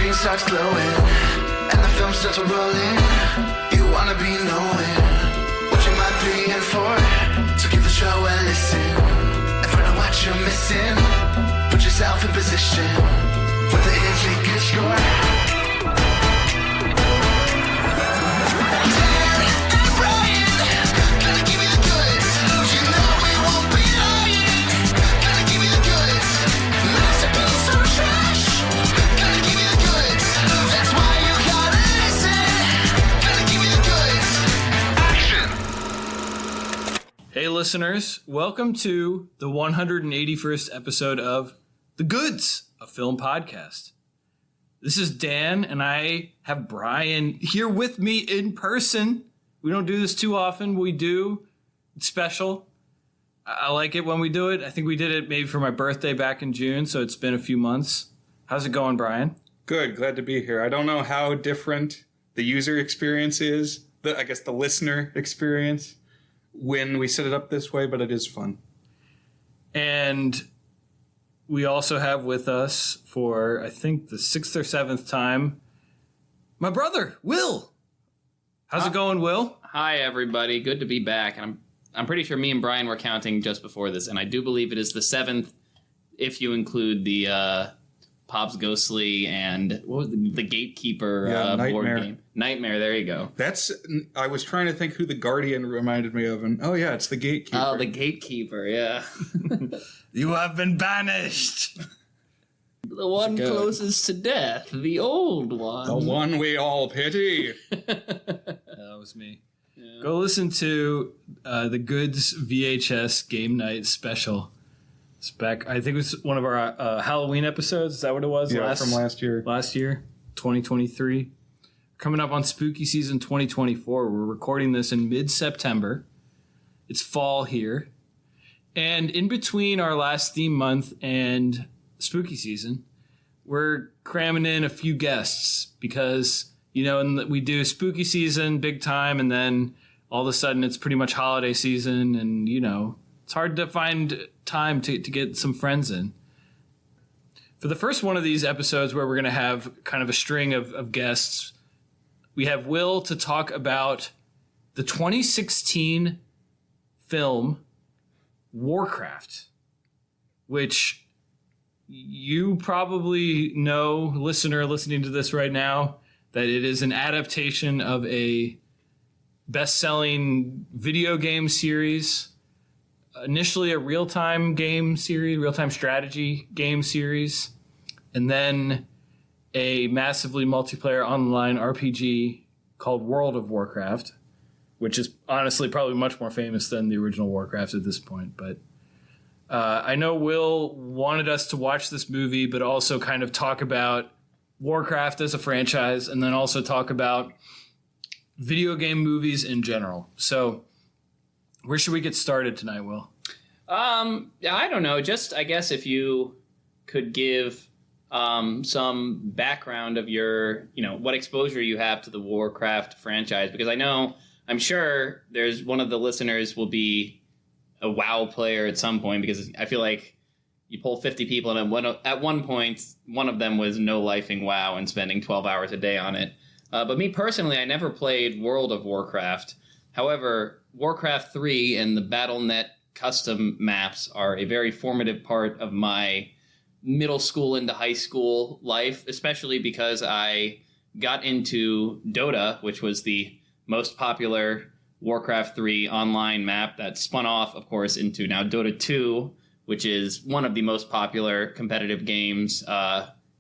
screen starts glowing, and the film starts rolling. You wanna be knowing what you might be in for. So give the show a listen and find out what you're missing. Put yourself in position for the easy good score. Hey listeners, welcome to the 181st episode of The Goods, a film podcast. This is Dan, and I have Brian here with me in person. We don't do this too often, but we do. It's special. I like it when we do it. I think we did it maybe for my birthday back in June, so it's been a few months. How's it going, Brian? Good, glad to be here. I don't know how different the user experience is, I guess the listener experience, when we set it up this way, but it is fun. And we also have with us for, I think, the 6th or 7th time, my brother, Will. How's it going, Will? Hi, everybody. Good to be back. And I'm pretty sure me and Brian were counting just before this, and I do believe it is the 7th if you include the Pop's Ghostly and what was the Gatekeeper board game. Nightmare, there you go. I was trying to think who the Guardian reminded me of, and it's the Gatekeeper. Oh, the Gatekeeper, yeah. You have been banished. The one closest to death, the old one. The one we all pity. That was me. Yeah. Go listen to the Goods VHS Game Night special. It's back. I think it was one of our Halloween episodes. Is that what it was? Yeah, from last year. Last year, 2023. Coming up on spooky season 2024. We're recording this in mid-September. It's fall here. And in between our last theme month and spooky season, we're cramming in a few guests because, we do spooky season big time, and then all of a sudden it's pretty much holiday season, and, it's hard to find time to get some friends in. For the first one of these episodes where we're going to have kind of a string of guests, we have Will to talk about the 2016 film Warcraft, which you probably know, listener listening to this right now, that it is an adaptation of a best-selling video game series. Initially a real-time strategy game series, and then a massively multiplayer online RPG called World of Warcraft, which is honestly probably much more famous than the original Warcraft at this point. But I know Will wanted us to watch this movie, but also kind of talk about Warcraft as a franchise, and then also talk about video game movies in general. So where should we get started tonight, Will? I don't know. Just, I guess, if you could give some background of your, what exposure you have to the Warcraft franchise, because I'm sure there's one of the listeners will be a WoW player at some point, because I feel like you pull 50 people and at one point, one of them was no-lifing WoW and spending 12 hours a day on it. But me personally, I never played World of Warcraft. However, Warcraft 3 and the Battle.net custom maps are a very formative part of my middle school into high school life, especially because I got into Dota, which was the most popular Warcraft 3 online map that spun off, of course, into now Dota 2, which is one of the most popular competitive games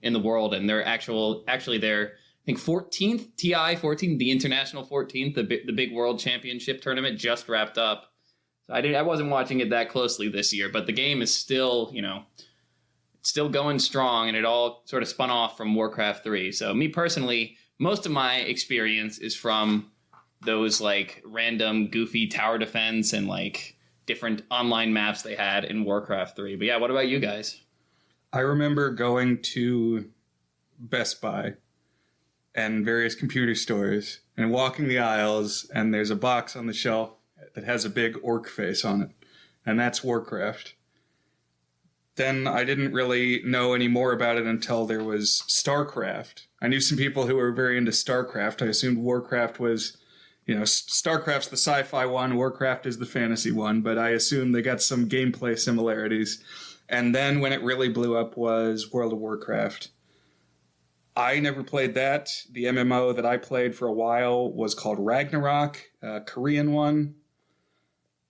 in the world. And they're actually their, I think, 14th, TI 14, the international 14th, the big world championship tournament just wrapped up. So I wasn't watching it that closely this year, but the game is still, it's still going strong, and it all sort of spun off from Warcraft 3. So me personally, most of my experience is from those like random goofy tower defense and like different online maps they had in Warcraft 3. But yeah, what about you guys? I remember going to Best Buy and various computer stores and walking the aisles, and there's a box on the shelf that has a big orc face on it, and that's Warcraft. then I didn't really know any more about it until there was StarCraft. I knew some people who were very into StarCraft. I assumed Warcraft was, StarCraft's the sci-fi one, Warcraft is the fantasy one, but I assumed they got some gameplay similarities. And then when it really blew up was World of Warcraft. I never played that. The MMO that I played for a while was called Ragnarok, a Korean one.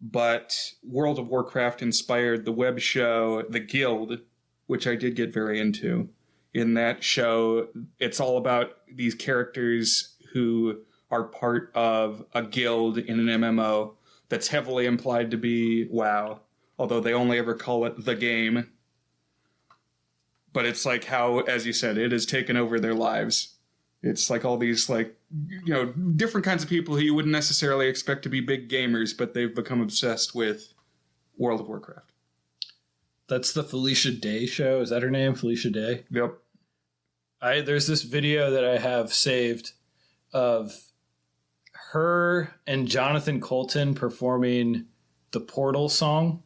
But World of Warcraft inspired the web show The Guild, which I did get very into. In that show, it's all about these characters who are part of a guild in an MMO that's heavily implied to be WoW, although they only ever call it the game. But it's like how, as you said, it has taken over their lives. It's like all these, different kinds of people who you wouldn't necessarily expect to be big gamers, but they've become obsessed with World of Warcraft. That's the Felicia Day show. Is that her name? Felicia Day? Yep. There's this video that I have saved of her and Jonathan Colton performing the Portal song,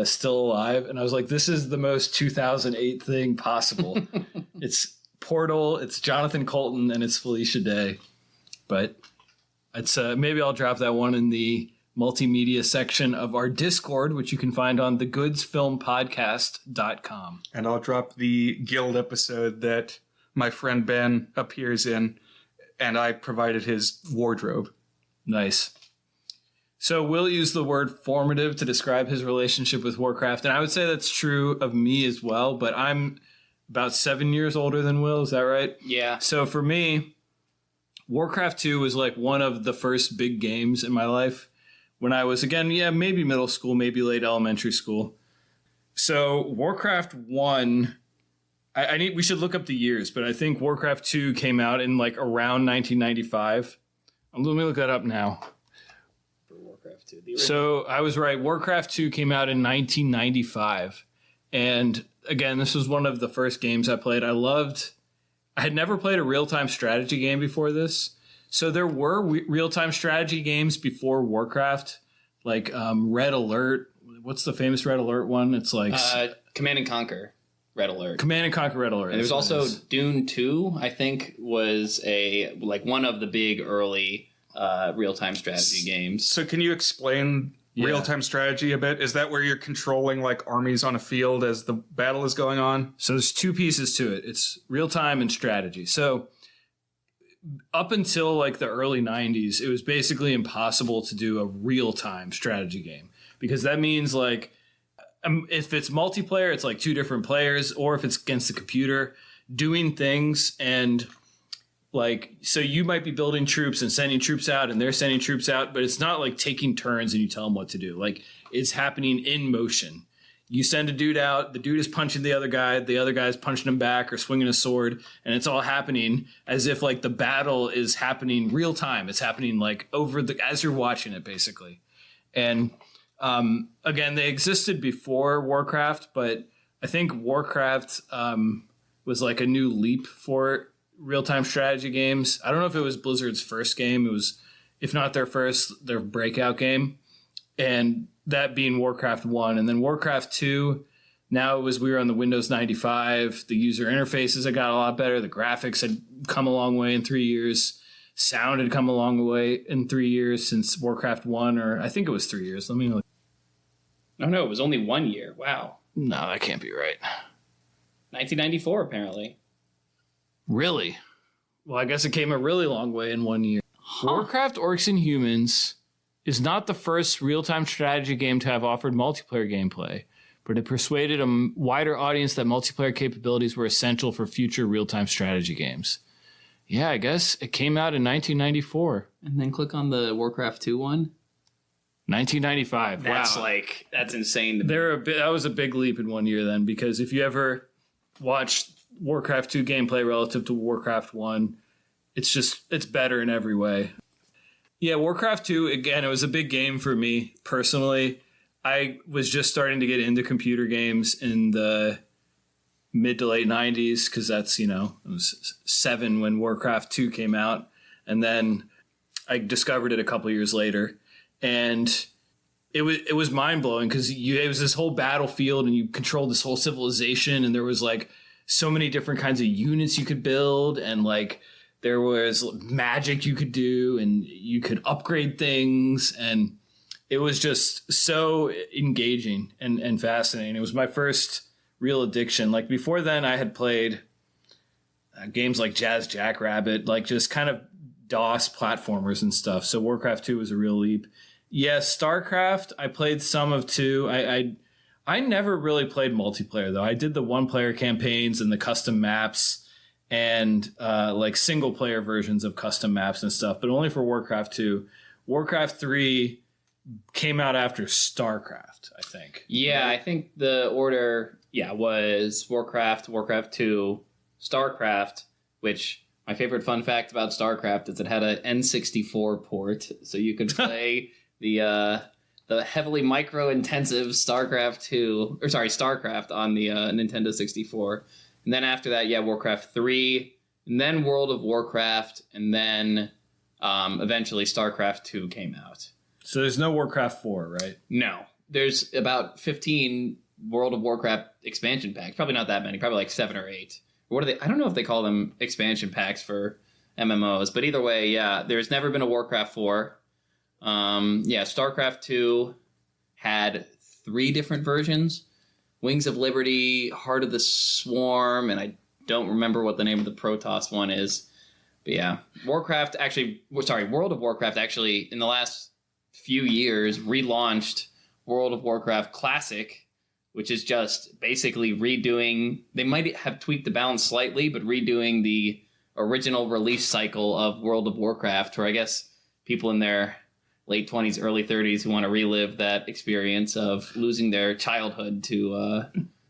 Still Alive. And I was like, this is the most 2008 thing possible. It's Portal, it's Jonathan Colton, and it's Felicia Day. But it's maybe I'll drop that one in the multimedia section of our Discord, which you can find on thegoodsfilmpodcast.com. And I'll drop the Guild episode that my friend Ben appears in, and I provided his wardrobe. Nice. So Will used the word formative to describe his relationship with Warcraft, and I would say that's true of me as well, but I'm about 7 years older than Will. Is that right? Yeah. So for me, Warcraft 2 was like one of the first big games in my life when I was, again, maybe middle school, maybe late elementary school. So Warcraft 1, we should look up the years, but I think Warcraft 2 came out in like around 1995. Let me look that up now. For Warcraft 2. So I was right. Warcraft 2 came out in 1995. And again, this was one of the first games I played. I had never played a real-time strategy game before this. So there were real-time strategy games before Warcraft, like Red Alert. What's the famous Red Alert one? It's like Command and Conquer Red Alert. Command and Conquer Red Alert. And there's also Dune 2, I think, was one of the big early real-time strategy games. So can you explain real-time strategy a bit? Is that where you're controlling like armies on a field as the battle is going on? So there's two pieces to it. It's real-time and strategy. So up until like the early 90s, it was basically impossible to do a real-time strategy game, because that means like if it's multiplayer, it's like two different players, or if it's against the computer doing things. And like, so you might be building troops and sending troops out, and they're sending troops out, but it's not like taking turns and you tell them what to do. Like, it's happening in motion. You send a dude out, the dude is punching the other guy's punching him back or swinging a sword, and it's all happening as if like the battle is happening real time. It's happening like as you're watching it, basically. And again, they existed before Warcraft, but I think Warcraft was like a new leap for real-time strategy games. I don't know if it was Blizzard's first game. It was, if not their first, their breakout game. And that being Warcraft 1. And then Warcraft 2, now we were on the Windows 95. The user interfaces had got a lot better. The graphics had come a long way in 3 years. Sound had come a long way in 3 years since Warcraft 1, or I think it was 3 years. Let me look. No, it was only 1 year. Wow. No, that can't be right. 1994, apparently. Really? Well, I guess it came a really long way in 1 year. Warcraft Orcs and Humans is not the first real-time strategy game to have offered multiplayer gameplay, but it persuaded a wider audience that multiplayer capabilities were essential for future real-time strategy games. Yeah, I guess it came out in 1994. And then click on the Warcraft 2 one. 1995. That's wow. That's insane to me. That was a big leap in 1 year then, because if you ever watched Warcraft 2 gameplay relative to Warcraft 1, it's better in every way. Yeah, Warcraft 2, again, it was a big game for me personally. I was just starting to get into computer games in the mid to late 90s, because that's, I was 7 when Warcraft 2 came out. And then I discovered it a couple years later. And it was mind blowing because it was this whole battlefield and you controlled this whole civilization, and there was like so many different kinds of units you could build, and like there was magic you could do, and you could upgrade things, and it was just so engaging and fascinating. It was my first real addiction. Like before then, I had played games like Jazz Jackrabbit, like just kind of DOS platformers and stuff. So Warcraft 2 was a real leap. Yes, StarCraft, I played some of 2. I never really played multiplayer, though. I did the one-player campaigns and the custom maps and like single-player versions of custom maps and stuff, but only for Warcraft 2. Warcraft 3 came out after StarCraft, I think. Yeah, right? I think the order, was Warcraft, Warcraft 2, StarCraft, which my favorite fun fact about StarCraft is it had an N64 port, so you could play the heavily micro-intensive StarCraft on the Nintendo 64. And then after that, Warcraft 3, and then World of Warcraft, and then eventually StarCraft 2 came out. So there's no Warcraft 4, right? No. There's about 15 World of Warcraft expansion packs. Probably not that many. Probably like 7 or 8. What are they? I don't know if they call them expansion packs for MMOs, but either way, there's never been a Warcraft 4. StarCraft 2 had 3 different versions. Wings of Liberty, Heart of the Swarm, and I don't remember what the name of the Protoss one is. But World of Warcraft actually, in the last few years, relaunched World of Warcraft Classic, which is just basically redoing, they might have tweaked the balance slightly, but redoing the original release cycle of World of Warcraft, where I guess people in their late 20s, early 30s who want to relive that experience of losing their childhood to,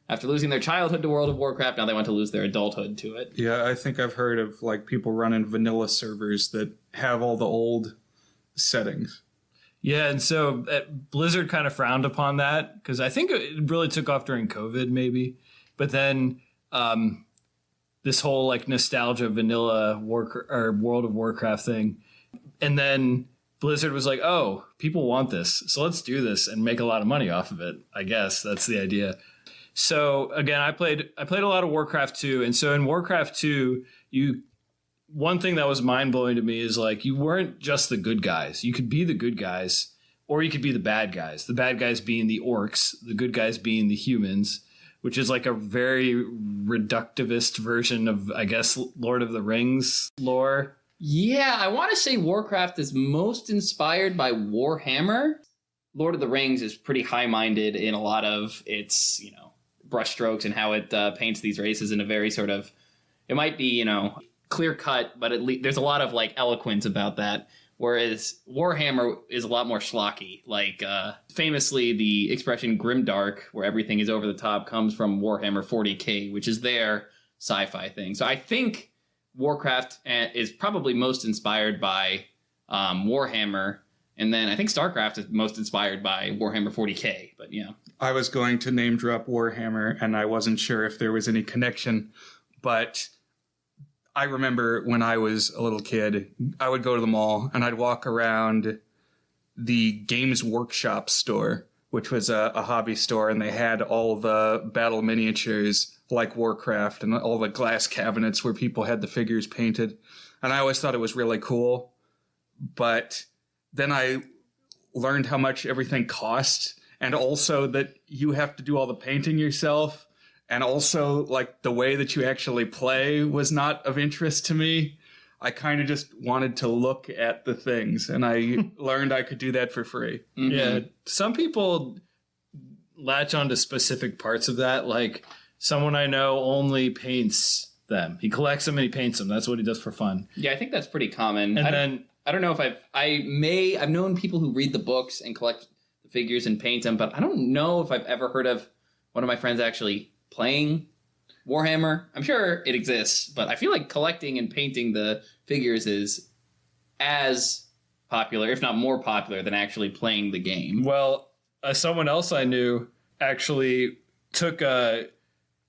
after losing their childhood to World of Warcraft, now they want to lose their adulthood to it. Yeah, I think I've heard of like people running vanilla servers that have all the old settings. Yeah, and so Blizzard kind of frowned upon that because I think it really took off during COVID, maybe. But then this whole like nostalgia vanilla World of Warcraft thing, and then Blizzard was like, "Oh, people want this, so let's do this and make a lot of money off of it." I guess that's the idea. So again, I played a lot of Warcraft 2, and so in Warcraft 2, one thing that was mind-blowing to me is like you weren't just the good guys. You could be the good guys or you could be the bad guys. The bad guys being the orcs, the good guys being the humans, which is like a very reductivist version of, I guess, Lord of the Rings lore. Yeah, I want to say Warcraft is most inspired by Warhammer. Lord of the Rings is pretty high-minded in a lot of its, brushstrokes and how it paints these races in a very sort of, it might be, clear cut, but there's a lot of like eloquence about that. Whereas Warhammer is a lot more schlocky. Like famously, the expression grimdark, where everything is over the top, comes from Warhammer 40K, which is their sci-fi thing. So I think Warcraft is probably most inspired by Warhammer, and then I think StarCraft is most inspired by Warhammer 40K. But I was going to name drop Warhammer, and I wasn't sure if there was any connection, but I remember when I was a little kid, I would go to the mall and I'd walk around the Games Workshop store, which was a hobby store, and they had all the battle miniatures like Warcraft and all the glass cabinets where people had the figures painted. And I always thought it was really cool. But then I learned how much everything cost, and also that you have to do all the painting yourself. And also, like, the way that you actually play was not of interest to me. I kind of just wanted to look at the things, and I learned I could do that for free. Mm-hmm. Yeah, some people latch onto specific parts of that. Like, someone I know only paints them. He collects them and he paints them. That's what he does for fun. Yeah, I think that's pretty common. And I don't know if I've known people who read the books and collect the figures and paint them, but I don't know if I've ever heard of one of my friends actually playing Warhammer. I'm sure it exists, but I feel like collecting and painting the figures is as popular, if not more popular, than actually playing the game. Well, someone else I knew actually took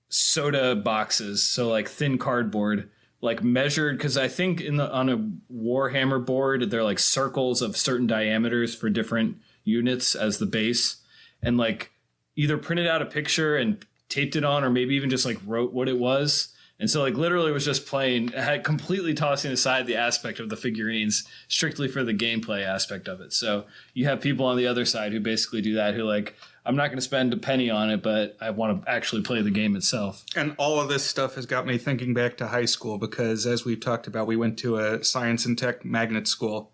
soda boxes, so like thin cardboard, like measured, because I think on a Warhammer board, they're like circles of certain diameters for different units as the base, and like either printed out a picture and taped it on, or maybe even just like wrote what it was. And so like literally was just playing, had completely tossing aside the aspect of the figurines strictly for the gameplay aspect of it. So you have people on the other side who basically do that, who like, I'm not going to spend a penny on it, but I want to actually play the game itself. And all of this stuff has got me thinking back to high school, because as we've talked about, we went to a science and tech magnet school,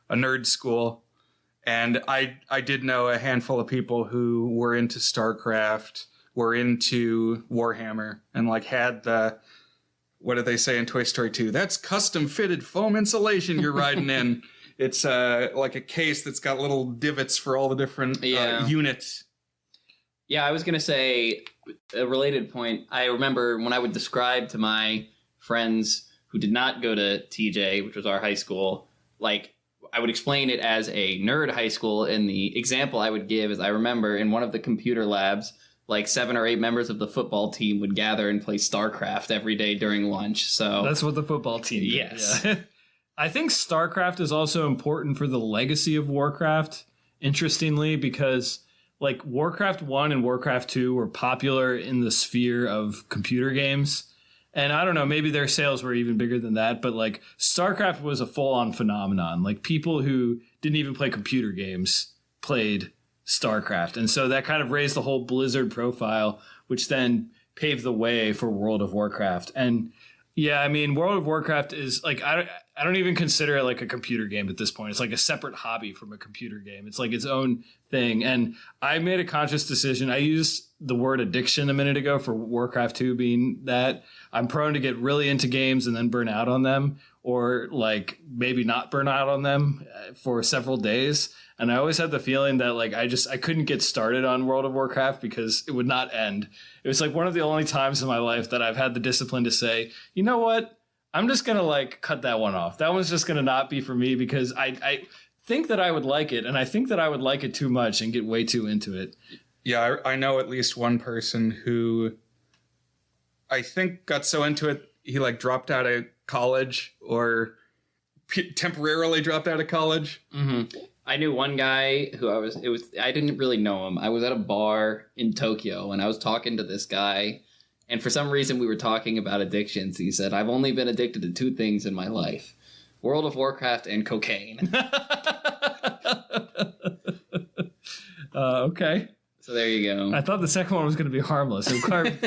a nerd school. And I did know a handful of people who were into StarCraft, were into Warhammer, and like had the, what did they say in Toy Story 2? That's custom fitted foam insulation you're riding in. It's like a case that's got little divots for all the different units. Yeah, I was going to say a related point. I remember when I would describe to my friends who did not go to TJ, which was our high school, like I would explain it as a nerd high school. And the example I would give is I remember in one of the computer labs, like 7 or 8 members of the football team would gather and play StarCraft every day during lunch. So that's what the football team did. Yes. Yeah. I think StarCraft is also important for the legacy of Warcraft, interestingly, because like Warcraft 1 and Warcraft 2 were popular in the sphere of computer games. And I don't know, maybe their sales were even bigger than that, but like StarCraft was a full-on phenomenon. Like people who didn't even play computer games played StarCraft. And so that kind of raised the whole Blizzard profile, which then paved the way for World of Warcraft. And yeah, I mean, World of Warcraft is like, I don't even consider it like a computer game at this point. It's like a separate hobby from a computer game. It's like its own thing. And I made a conscious decision. I used the word addiction a minute ago for Warcraft 2 being that I'm prone to get really into games and then burn out on them, or like maybe not burn out on them for several days. And I always had the feeling that like I couldn't get started on World of Warcraft because it would not end. It was like one of the only times in my life that I've had the discipline to say, you know what? I'm just going to like cut that one off. That one's just going to not be for me, because I think that I would like it. And I think that I would like it too much and get way too into it. Yeah, I know at least one person who I think got so into it, he like dropped out of college, or temporarily dropped out of college. Mm-hmm. I knew one guy who I didn't really know him. I was at a bar in Tokyo and I was talking to this guy, and for some reason we were talking about addictions. He said, I've only been addicted to 2 things in my life: World of Warcraft and cocaine. Okay. So there you go. I thought the second one was going to be harmless. It carved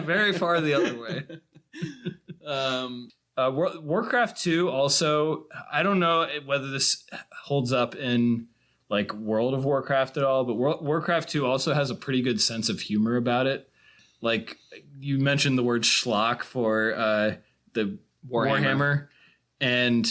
very far the other way. Warcraft 2 also, I don't know whether this holds up in like World of Warcraft at all, but Warcraft 2 also has a pretty good sense of humor about it. Like you mentioned the word schlock for the Warhammer, and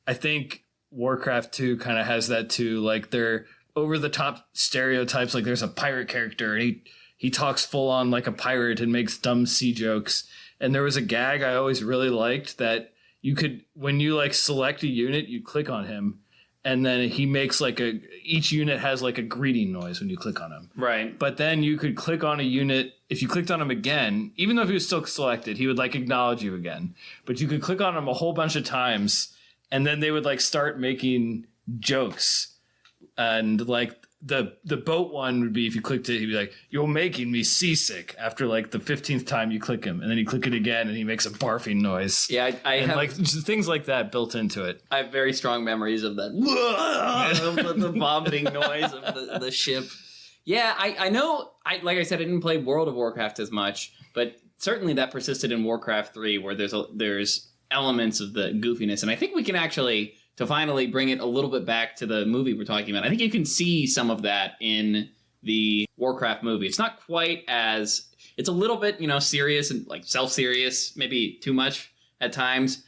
I think Warcraft 2 kind of has that too. Like they're over the top stereotypes. Like there's a pirate character and he talks full on like a pirate and makes dumb sea jokes. And there was a gag I always really liked that you could, when you like select a unit, you click on him, and then he makes like each unit has like a greeting noise when you click on him. Right. But then you could click on a unit. If you clicked on him again, even though if he was still selected, he would like acknowledge you again. But you could click on him a whole bunch of times, and then they would like start making jokes. And like the boat one would be, if you clicked it, he'd be like, "You're making me seasick," after like the 15th time you click him, and then you click it again and he makes a barfing noise. Yeah, I have like just things like that built into it. I have very strong memories of that. The vomiting noise of the ship. Yeah, I know. Like I said, I didn't play World of Warcraft as much, but certainly that persisted in Warcraft 3, where there's elements of the goofiness, and I think we can actually, to finally bring it a little bit back to the movie we're talking about, I think you can see some of that in the Warcraft movie. It's not quite as, it's a little bit, serious and like self-serious, maybe too much at times,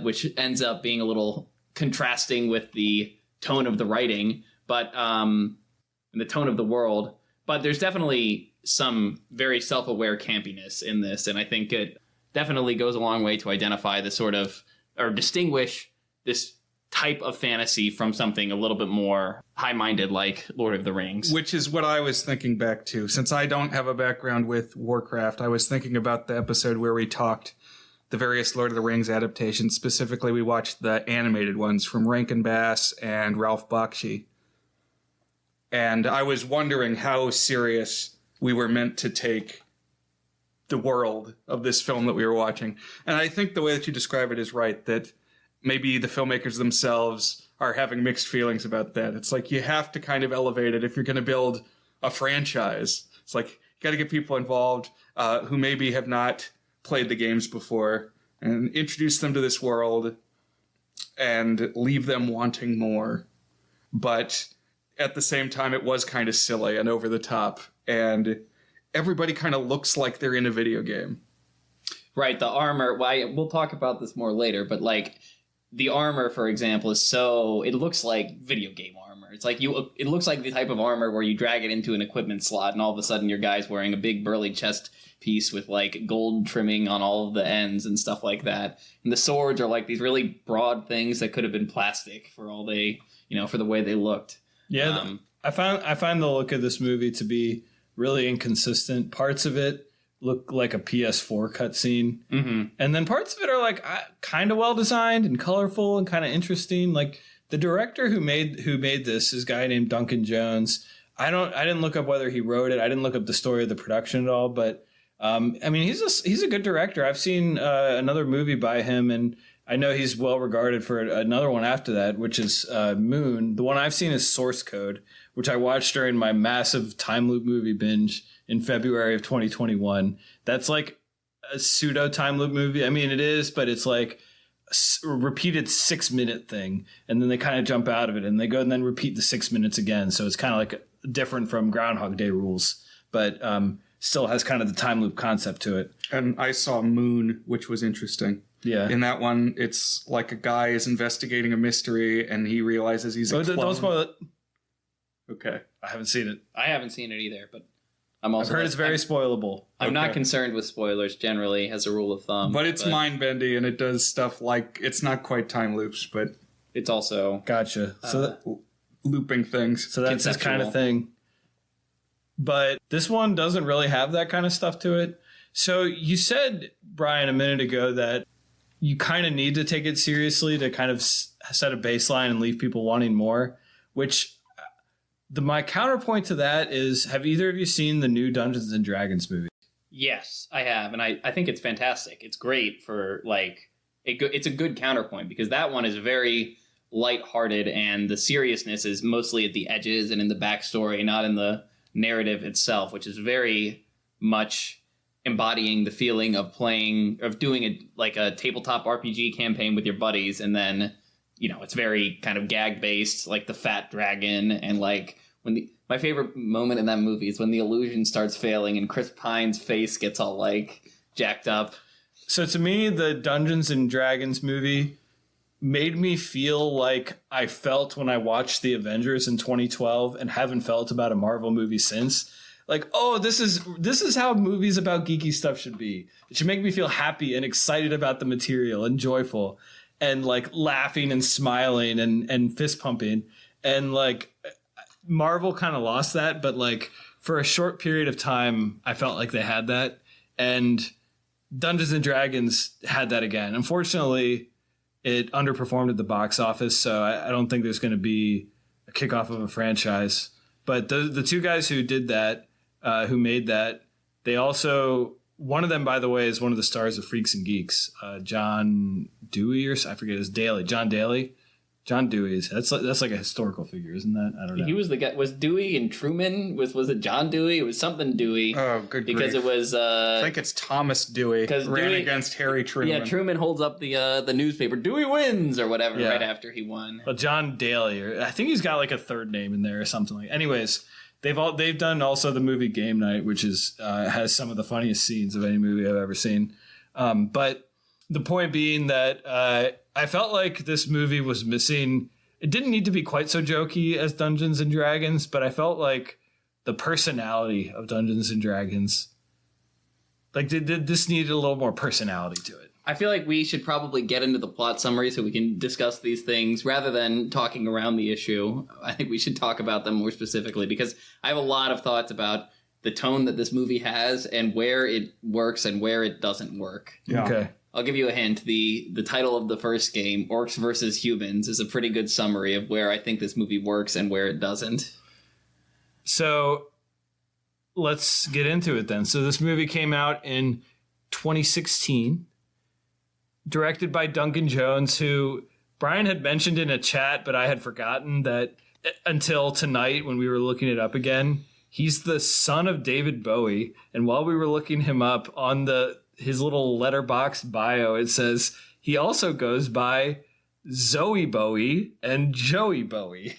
which ends up being a little contrasting with the tone of the writing, but and the tone of the world. But there's definitely some very self-aware campiness in this, and I think it definitely goes a long way to identify the sort of, or distinguish this type of fantasy from something a little bit more high-minded like Lord of the Rings. Which is what I was thinking back to. Since I don't have a background with Warcraft, I was thinking about the episode where we talked the various Lord of the Rings adaptations. Specifically, we watched the animated ones from Rankin Bass and Ralph Bakshi. And I was wondering how serious we were meant to take the world of this film that we were watching. And I think the way that you describe it is right, that maybe the filmmakers themselves are having mixed feelings about that. It's like you have to kind of elevate it if you're going to build a franchise. It's like you got to get people involved who maybe have not played the games before and introduce them to this world and leave them wanting more. But at the same time, it was kind of silly and over the top. And everybody kind of looks like they're in a video game. Right, the armor, we'll talk about this more later, but like the armor, for example, it looks like video game armor. It's like it looks like the type of armor where you drag it into an equipment slot and all of a sudden your guy's wearing a big burly chest piece with like gold trimming on all of the ends and stuff like that. And the swords are like these really broad things that could have been plastic for all for the way they looked. Yeah, I find the look of this movie to be really inconsistent. Parts of it look like a PS4 cutscene, and then parts of it are like kind of well designed and colorful and kind of interesting. Like the director who made this is a guy named Duncan Jones. I didn't look up whether he wrote it. I didn't look up the story of the production at all, but I mean he's a good director. I've seen another movie by him, and I know he's well regarded for another one after that, which is Moon. The one I've seen is Source Code, which I watched during my massive time loop movie binge in February of 2021. That's like a pseudo time loop movie. I mean, it is, but it's like a repeated 6-minute thing. And then they kind of jump out of it and they go and then repeat the 6 minutes again. So it's kind of like different from Groundhog Day rules, but still has kind of the time loop concept to it. And I saw Moon, which was interesting. Yeah. In that one, it's like a guy is investigating a mystery and he realizes he's a clone. Don't spoil it. Okay. I haven't seen it. I haven't seen it either, but I've heard it's very spoilable. I'm not concerned with spoilers generally as a rule of thumb. But it's mind-bendy and it does stuff like, it's not quite time loops, but it's also... Gotcha. So looping things. So that's this kind of thing. But this one doesn't really have that kind of stuff to it. So you said, Brian, a minute ago that you kind of need to take it seriously to kind of set a baseline and leave people wanting more, which my counterpoint to that is, have either of you seen the new Dungeons and Dragons movie? Yes, I have. And I think it's fantastic. It's great for like, it's a good counterpoint because that one is very lighthearted and the seriousness is mostly at the edges and in the backstory, not in the narrative itself, which is very much embodying the feeling of doing a tabletop RPG campaign with your buddies. And then, it's very kind of gag based, like the fat dragon. And like my favorite moment in that movie is when the illusion starts failing and Chris Pine's face gets all like jacked up. So to me, the Dungeons and Dragons movie made me feel like I felt when I watched The Avengers in 2012 and haven't felt about a Marvel movie since. Like, oh, this is how movies about geeky stuff should be. It should make me feel happy and excited about the material and joyful and like laughing and smiling and fist pumping. And like Marvel kind of lost that, but like for a short period of time, I felt like they had that. And Dungeons and Dragons had that again. Unfortunately, it underperformed at the box office, so I don't think there's going to be a kickoff of a franchise. But the two guys who did that, who made that, they also, one of them, by the way, is one of the stars of Freaks and Geeks, John Dewey, or I forget his Daly, John Daly. John Dewey that's like a historical figure, isn't that? I don't know. He was the guy. Was Dewey in Truman? Was it John Dewey? It was something Dewey. Oh, good because grief. It was. I think it's Thomas Dewey. Ran Dewey, against Harry Truman. Yeah, Truman holds up the newspaper. Dewey wins or whatever right after he won. Well, John Daly, or I think he's got like a third name in there or something like. Anyways, they've done also the movie Game Night, which is has some of the funniest scenes of any movie I've ever seen. But the point being that I felt like this movie was missing. It didn't need to be quite so jokey as Dungeons and Dragons, but I felt like the personality of Dungeons and Dragons, like this needed a little more personality to it. I feel like we should probably get into the plot summary so we can discuss these things rather than talking around the issue. I think we should talk about them more specifically because I have a lot of thoughts about the tone that this movie has and where it works and where it doesn't work. Yeah. Okay. I'll give you a hint. The title of the first game, Orcs vs. Humans, is a pretty good summary of where I think this movie works and where it doesn't. So let's get into it then. So this movie came out in 2016, directed by Duncan Jones, who Brian had mentioned in a chat, but I had forgotten that until tonight when we were looking it up again. He's the son of David Bowie, and while we were looking him up on his little letterbox bio, it says he also goes by Zoe Bowie and Joey Bowie.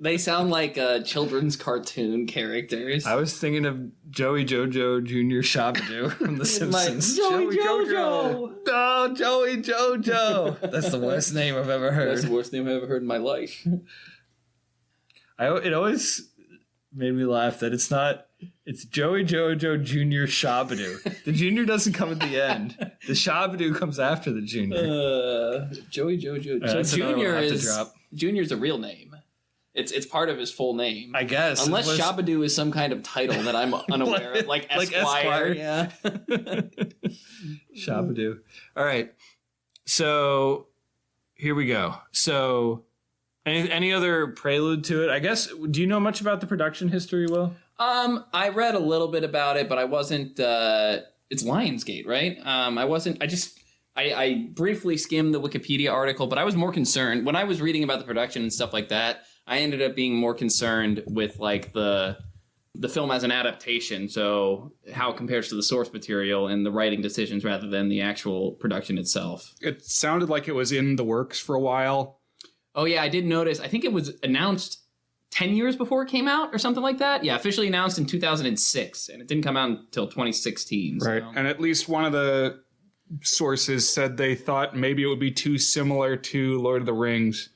They sound like children's cartoon characters. I was thinking of Joey Jojo Jr. Shabadoo from The Simpsons. Joey Jojo! Oh, Joey Jojo! That's the worst name I've ever heard. That's the worst name I've ever heard in my life. It always made me laugh that it's Joey Jojo Jr. Shabadoo. The junior doesn't come at the end. The Shabadoo comes after the junior. Joey Jojo. So Junior's a real name. It's part of his full name. I guess. Unless Shabadoo is some kind of title that I'm unaware of, like Esquire. Yeah. Shabadoo. All right. So here we go. So any other prelude to it? I guess, do you know much about the production history, Will? I read a little bit about it, but I wasn't, it's Lionsgate, right? I briefly skimmed the Wikipedia article, but I was more concerned when I was reading about the production and stuff like that. I ended up being more concerned with like the film as an adaptation. So how it compares to the source material and the writing decisions rather than the actual production itself. It sounded like it was in the works for a while. Oh yeah, I did notice. I think it was announced 10 years before it came out or something like that. Yeah, officially announced in 2006, and it didn't come out until 2016. Right, so. And at least one of the sources said they thought maybe it would be too similar to Lord of the Rings.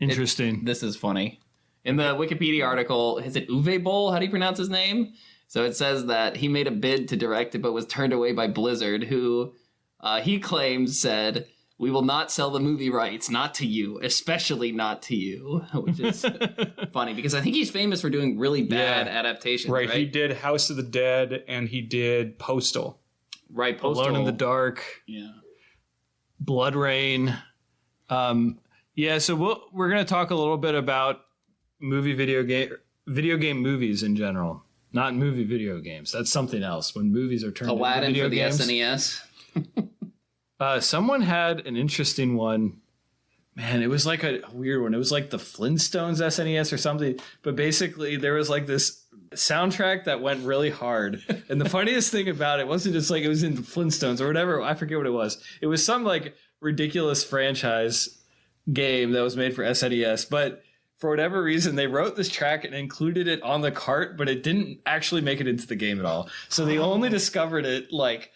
Interesting. This is funny. In the Wikipedia article, is it Uwe Boll? How do you pronounce his name? So it says that he made a bid to direct it, but was turned away by Blizzard, who he claims said, "We will not sell the movie rights, not to you, especially not to you," which is funny because I think he's famous for doing really bad adaptations. Right, he did House of the Dead and he did Postal. Right, Postal. Alone in the Dark. Yeah. Blood Rain. So we're going to talk a little bit about video game movies in general. Not movie video games. That's something else. When movies are turned Aladdin into video for the games. SNES. Someone had an interesting one. Man, it was like a weird one. It was like the Flintstones SNES or something. But basically, there was like this soundtrack that went really hard. And the funniest thing about it wasn't just like it was in the Flintstones or whatever. I forget what it was. It was some like ridiculous franchise game that was made for SNES. But for whatever reason, they wrote this track and included it on the cart, but it didn't actually make it into the game at all. So they only discovered it like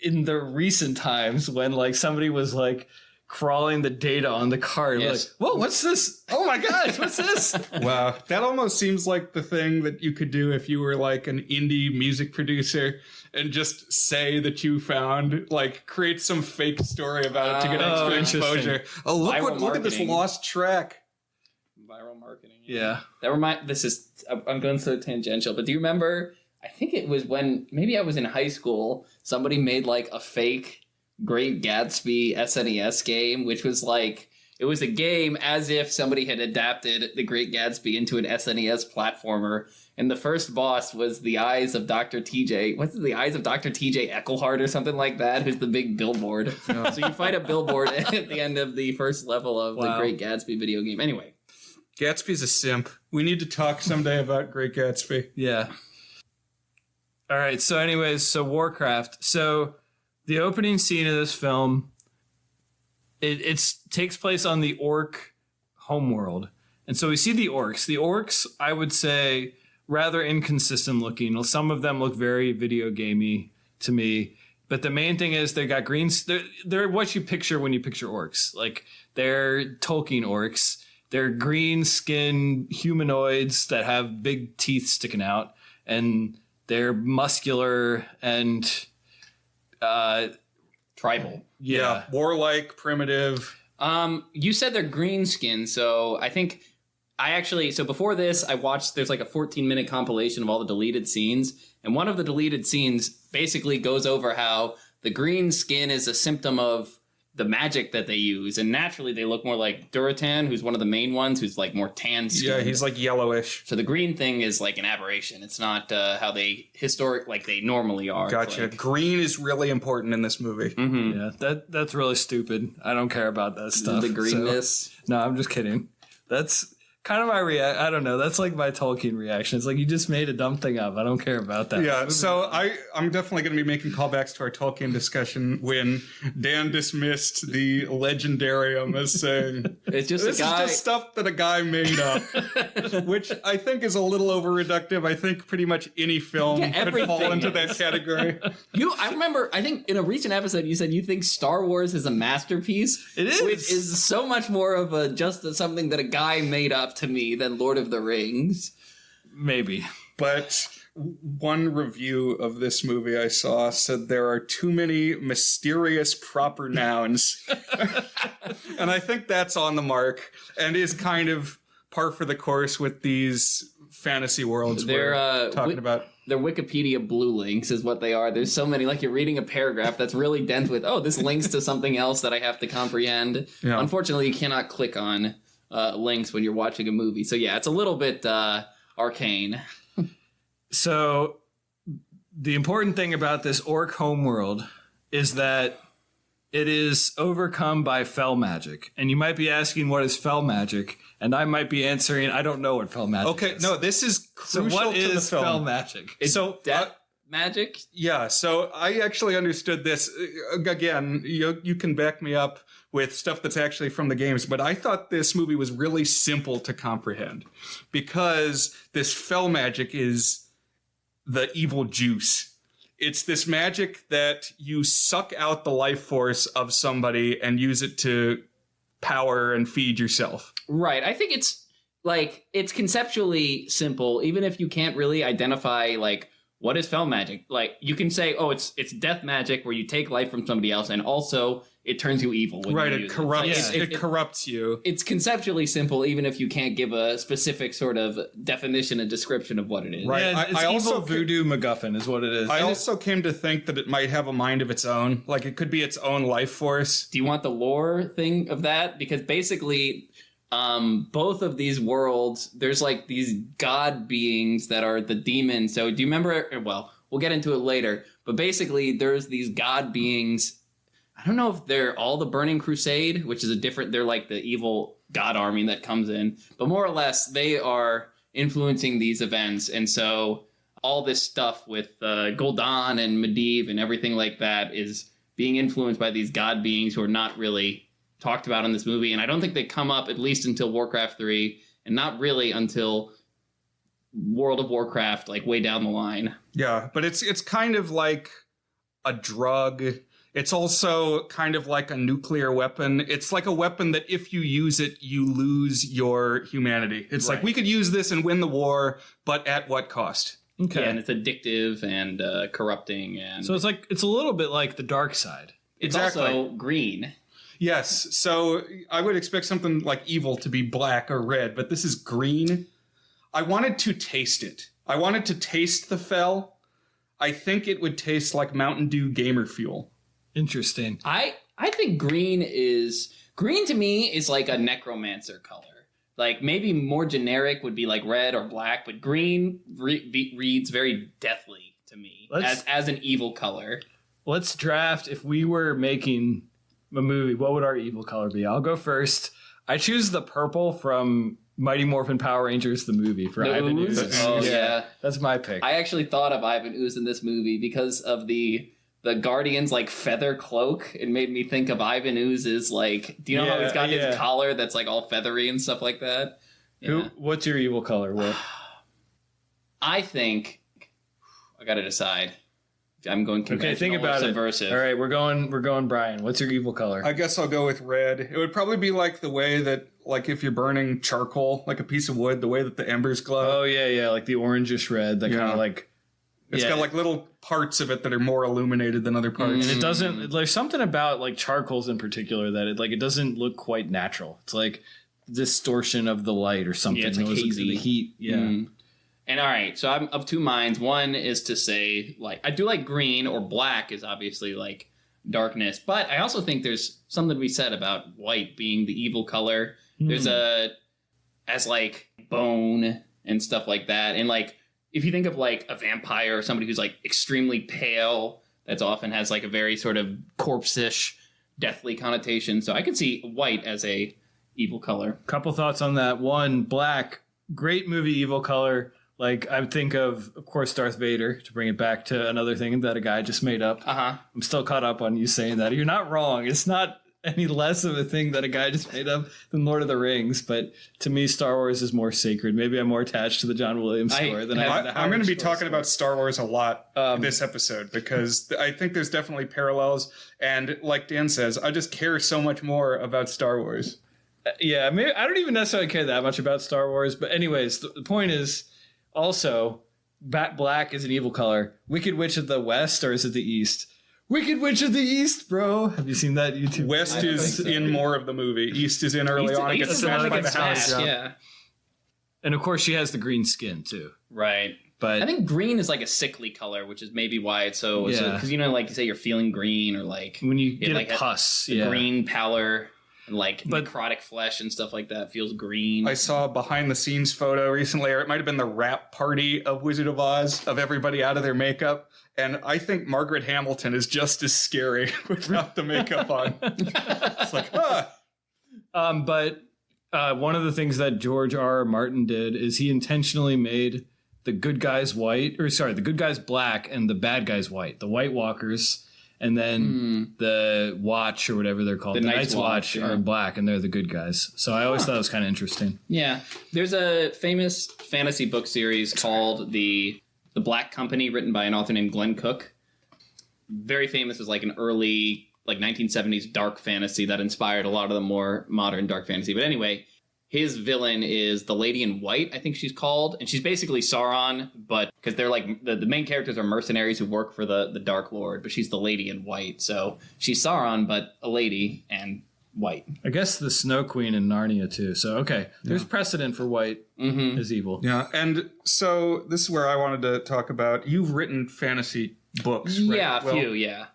in the recent times when like somebody was like crawling the data on the card. Yes. Like, whoa, what's this? Oh my gosh, what's this? Wow, that almost seems like the thing that you could do if you were like an indie music producer and just say that you found, like, create some fake story about it to get extra exposure. Oh, look at this lost track. Viral marketing. Yeah. I'm going so tangential, but do you remember, I think it was when maybe I was in high school, somebody made like a fake Great Gatsby SNES game, which was like, it was a game as if somebody had adapted the Great Gatsby into an SNES platformer. And the first boss was the eyes of Dr. TJ. What's it, the eyes of Dr. TJ Eckelhart or something like that, who's the big billboard. So you fight a billboard at the end of the first level of the Great Gatsby video game. Anyway. Gatsby's a simp. We need to talk someday about Great Gatsby. Yeah. All right. So anyways, Warcraft. So the opening scene of this film, it takes place on the orc homeworld. And so we see the orcs. The orcs, I would say, rather inconsistent looking. Some of them look very video gamey to me. But the main thing is they got greens. They're what you picture when you picture orcs. Like, they're Tolkien orcs. They're green skin humanoids that have big teeth sticking out. And they're muscular and tribal. Yeah. Warlike, primitive. You said they're green skin, so I think so before this, I watched, there's like a 14-minute compilation of all the deleted scenes, and one of the deleted scenes basically goes over how the green skin is a symptom of the magic that they use, and naturally they look more like Duratan, who's one of the main ones, who's like more tan skin. Yeah, he's like yellowish. So the green thing is like an aberration. It's not how they they normally are. Gotcha. Like, green is really important in this movie. Yeah, that's really stupid. I don't care about that stuff. the greenness. So, no, I'm just kidding. That's kind of my I don't know. That's like my Tolkien reaction. It's like you just made a dumb thing up. I don't care about that. Yeah, so I'm definitely going to be making callbacks to our Tolkien discussion when Dan dismissed the Legendarium as saying It's just this a guy. is just stuff that a guy made up, which I think is a little over reductive. I think pretty much any film Yeah, could fall everything into is. that category. I remember, I think in a recent episode, you said you think Star Wars is a masterpiece. It is. Which is so much more of something that a guy made up to me than Lord of the Rings. Maybe. But one review of this movie I saw said there are too many mysterious proper nouns. And I think that's on the mark and is kind of par for the course with these fantasy worlds we're talking about. They're Wikipedia blue links is what they are. There's so many, like you're reading a paragraph that's really dense with, this links to something else that I have to comprehend. Yeah. Unfortunately, you cannot click on links when you're watching a movie. So yeah, it's a little bit arcane. So the important thing about this orc homeworld is that it is overcome by fell magic. And you might be asking, what is fell magic? And I might be answering, I don't know what fell magic is. Okay, no, this is So crucial what to the is film. fell magic? So Death magic? yeah, so I actually understood this. Again, you can back me up with stuff that's actually from the games, but I thought this movie was really simple to comprehend because this fell magic is the evil juice. It's this magic that you suck out the life force of somebody and use it to power and feed yourself. Right. I think it's conceptually simple, even if you can't really identify what is fell magic. Like you can say, it's death magic where you take life from somebody else and also it turns you evil. When Right, you it use corrupts. It. It corrupts you. It's conceptually simple, even if you can't give a specific sort of definition and description of what it is. Right. Yeah, it's I evil also voodoo MacGuffin is what it is. I also came to think that it might have a mind of its own. Like it could be its own life force. Do you want the lore thing of that? Because basically, both of these worlds, there's like these god beings that are the demons. So do you remember? Well, we'll get into it later. But basically, there's these god beings. I don't know if they're all the Burning Crusade, which is they're like the evil god army that comes in. But more or less, they are influencing these events. And so all this stuff with Gul'dan and Medivh and everything like that is being influenced by these god beings who are not really talked about in this movie. And I don't think they come up at least until Warcraft 3 and not really until World of Warcraft, like way down the line. Yeah, but it's kind of like a drug. It's also kind of like a nuclear weapon. It's like a weapon that if you use it, you lose your humanity. It's like we could use this and win the war, but at what cost? Okay. Yeah, and it's addictive and corrupting. And So it's a little bit like the dark side. it's Exactly. also green. Yes, so I would expect something like evil to be black or red, but this is green. I wanted to taste it. I wanted to taste the fell. I think it would taste like Mountain Dew gamer fuel. Interesting. I think green to me is like a necromancer color. Like maybe more generic would be like red or black, but green reads very deathly to me as an evil color. Let's draft. If we were making a movie, what would our evil color be? I'll go first. I choose the purple from Mighty Morphin Power Rangers, the movie, for The Ivan ooze? Ooze. Oh yeah. That's my pick. I actually thought of Ivan Ooze in this movie because of the Guardian's like feather cloak. It made me think of Ivan Ooze's like. Do you know how he's got his collar that's like all feathery and stuff like that? Yeah. What's your evil color, Will? I think I got to decide. I'm going conventional. Okay, think about or it. subversive. All right, we're going Brian. What's your evil color? I guess I'll go with red. It would probably be like the way that, like if you're burning charcoal, like a piece of wood, the way that the embers glow. Oh, yeah, like the orangish red, that kind of like... It's got like little parts of it that are more illuminated than other parts. And it doesn't... There's something about like charcoals in particular that it doesn't look quite natural. It's like distortion of the light or something. Yeah, it's like hazy. The heat, yeah. And all right, so I'm of two minds. One is to say, like, I do like green or black is obviously like darkness. But I also think there's something to be said about white being the evil color. There's as like bone and stuff like that. And like, if you think of like a vampire or somebody who's like extremely pale, that's often has like a very sort of corpse-ish, deathly connotation. So I could see white as a evil color. Couple thoughts on that. One, black, great movie, evil color. Like, I think of course, Darth Vader, to bring it back to another thing that a guy just made up. I'm still caught up on you saying that. You're not wrong. It's not any less of a thing that a guy just made up than Lord of the Rings. But to me, Star Wars is more sacred. Maybe I'm more attached to the John Williams score than I am to the I'm going to be Howard talking score. about Star Wars a lot in this episode because I think there's definitely parallels. And like Dan says, I just care so much more about Star Wars. Yeah, maybe I don't even necessarily care that much about Star Wars. But anyways, the point is also black is an evil color. Wicked Witch of the West, or is it the East? Wicked Witch of the East, bro. Have you seen that YouTube? West is in more of the movie. East is in early on. It gets East is smashed the one by that the gets house. smashed, yeah. And of course, she has the green skin too. Right. But I think green is like a sickly color, which is maybe why it's so... Yeah. Because, you know, like you say, you're feeling green or like... when you get like a pus, the green pallor and like But- necrotic flesh and stuff like that feels green. I saw a behind the scenes photo recently, or it might have been the wrap party of Wizard of Oz, of everybody out of their makeup. And I think Margaret Hamilton is just as scary without the makeup on. It's like, But one of the things that George R. R. Martin did is he intentionally made the good guys the good guys black and the bad guys white, the White Walkers, and then the Watch or whatever they're called, the Night's Watch yeah. are black and they're the good guys. So I always thought it was kind of interesting. Yeah. There's a famous fantasy book series called The Black Company, written by an author named Glenn Cook. Very famous as like an early, like 1970s dark fantasy that inspired a lot of the more modern dark fantasy. But anyway, his villain is the Lady in White, I think she's called. And she's basically Sauron, but because they're like, the main characters are mercenaries who work for the Dark Lord, but she's the Lady in White. So she's Sauron, but a lady and white. I guess the Snow Queen in Narnia too. So, okay, there's precedent for white as evil. yeah. And so this is where I wanted to talk about, you've written fantasy books, right? Yeah, a Well, few, yeah.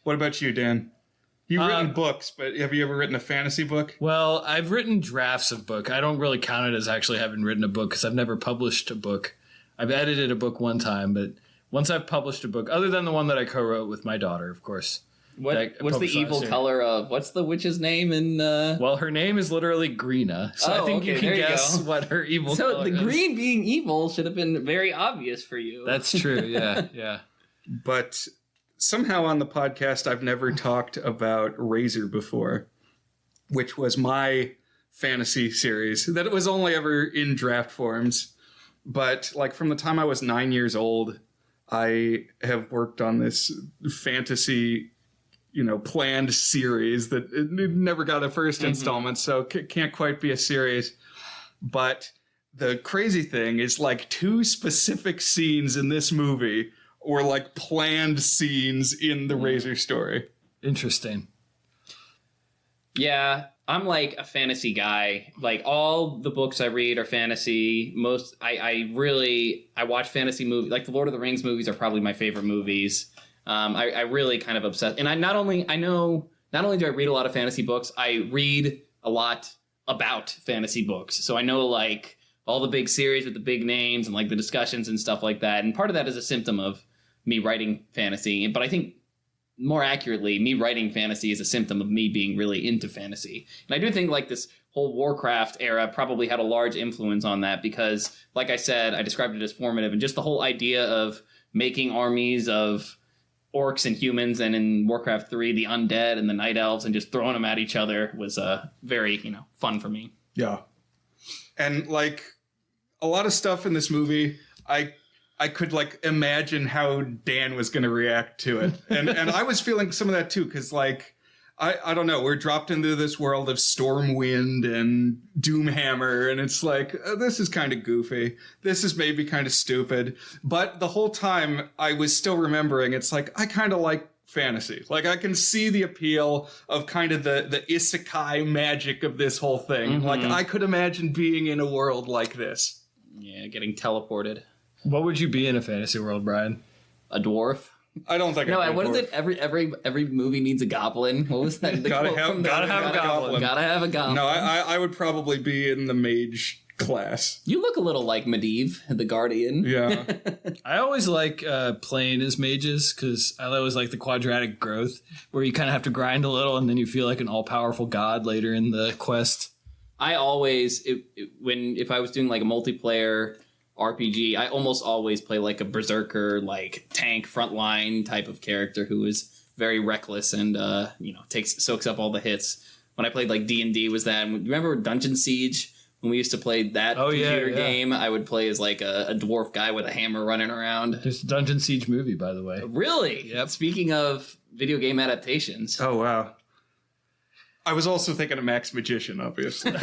What about you, Dan? You've written books, but have you ever written a fantasy book? Well, I've written drafts of book. I don't really count it as actually having written a book because I've never published a book. I've edited a book one time, but once I've published a book, other than the one that I co-wrote with my daughter, of course. What's the evil color of... What's the witch's name in... Well, her name is literally Greena, so I think you can guess what her evil color So the is. green being evil should have been very obvious for you. That's true, yeah. But somehow on the podcast, I've never talked about Razor before, which was my fantasy series that it was only ever in draft forms. But like from the time I was 9 years old, I have worked on this fantasy, planned series that it never got a first installment, so can't quite be a series. But the crazy thing is like 2 specific scenes in this movie were like planned scenes in the Razor story. Interesting. Yeah, I'm like a fantasy guy. Like all the books I read are fantasy. I watch fantasy movies. Like the Lord of the Rings movies are probably my favorite movies. I really kind of obsessed. And not only do I read a lot of fantasy books, I read a lot about fantasy books. So I know like all the big series with the big names and like the discussions and stuff like that. And part of that is a symptom of me writing fantasy. But I think more accurately, me writing fantasy is a symptom of me being really into fantasy. And I do think like this whole Warcraft era probably had a large influence on that because, like I said, I described it as formative. And just the whole idea of making armies of orcs and humans, and in Warcraft 3, the undead and the night elves, and just throwing them at each other was very, fun for me. Yeah. And like a lot of stuff in this movie, I could like imagine how Dan was going to react to it. And I was feeling some of that too. Cause like, I don't know, we're dropped into this world of Stormwind and Doomhammer. And it's like, this is kind of goofy. This is maybe kind of stupid. But the whole time I was still remembering, it's like, I kind of like fantasy. Like I can see the appeal of kind of the isekai magic of this whole thing. Like I could imagine being in a world like this. Yeah, getting teleported. What would you be in a fantasy world, Brian? A dwarf. I don't think. No, I'd be a what is dwarf. it? Every movie needs a goblin. What was that? The Gotta quote have- from the- gotta have a goblin. Gotta have a goblin. No, I would probably be in the mage class. You look a little like Medivh, the Guardian. Yeah. I always like playing as mages because I always like the quadratic growth where you kind of have to grind a little and then you feel like an all-powerful god later in the quest. I always, if I was doing like a multiplayer RPG, I almost always play like a berserker, like tank frontline type of character who is very reckless and soaks up all the hits. When I played like D&D was that. And you remember Dungeon Siege? When we used to play that computer game, I would play as like a dwarf guy with a hammer running around. There's a Dungeon Siege movie, by the way. Really? Yep. Speaking of video game adaptations. Oh wow. I was also thinking of Max Magician, obviously.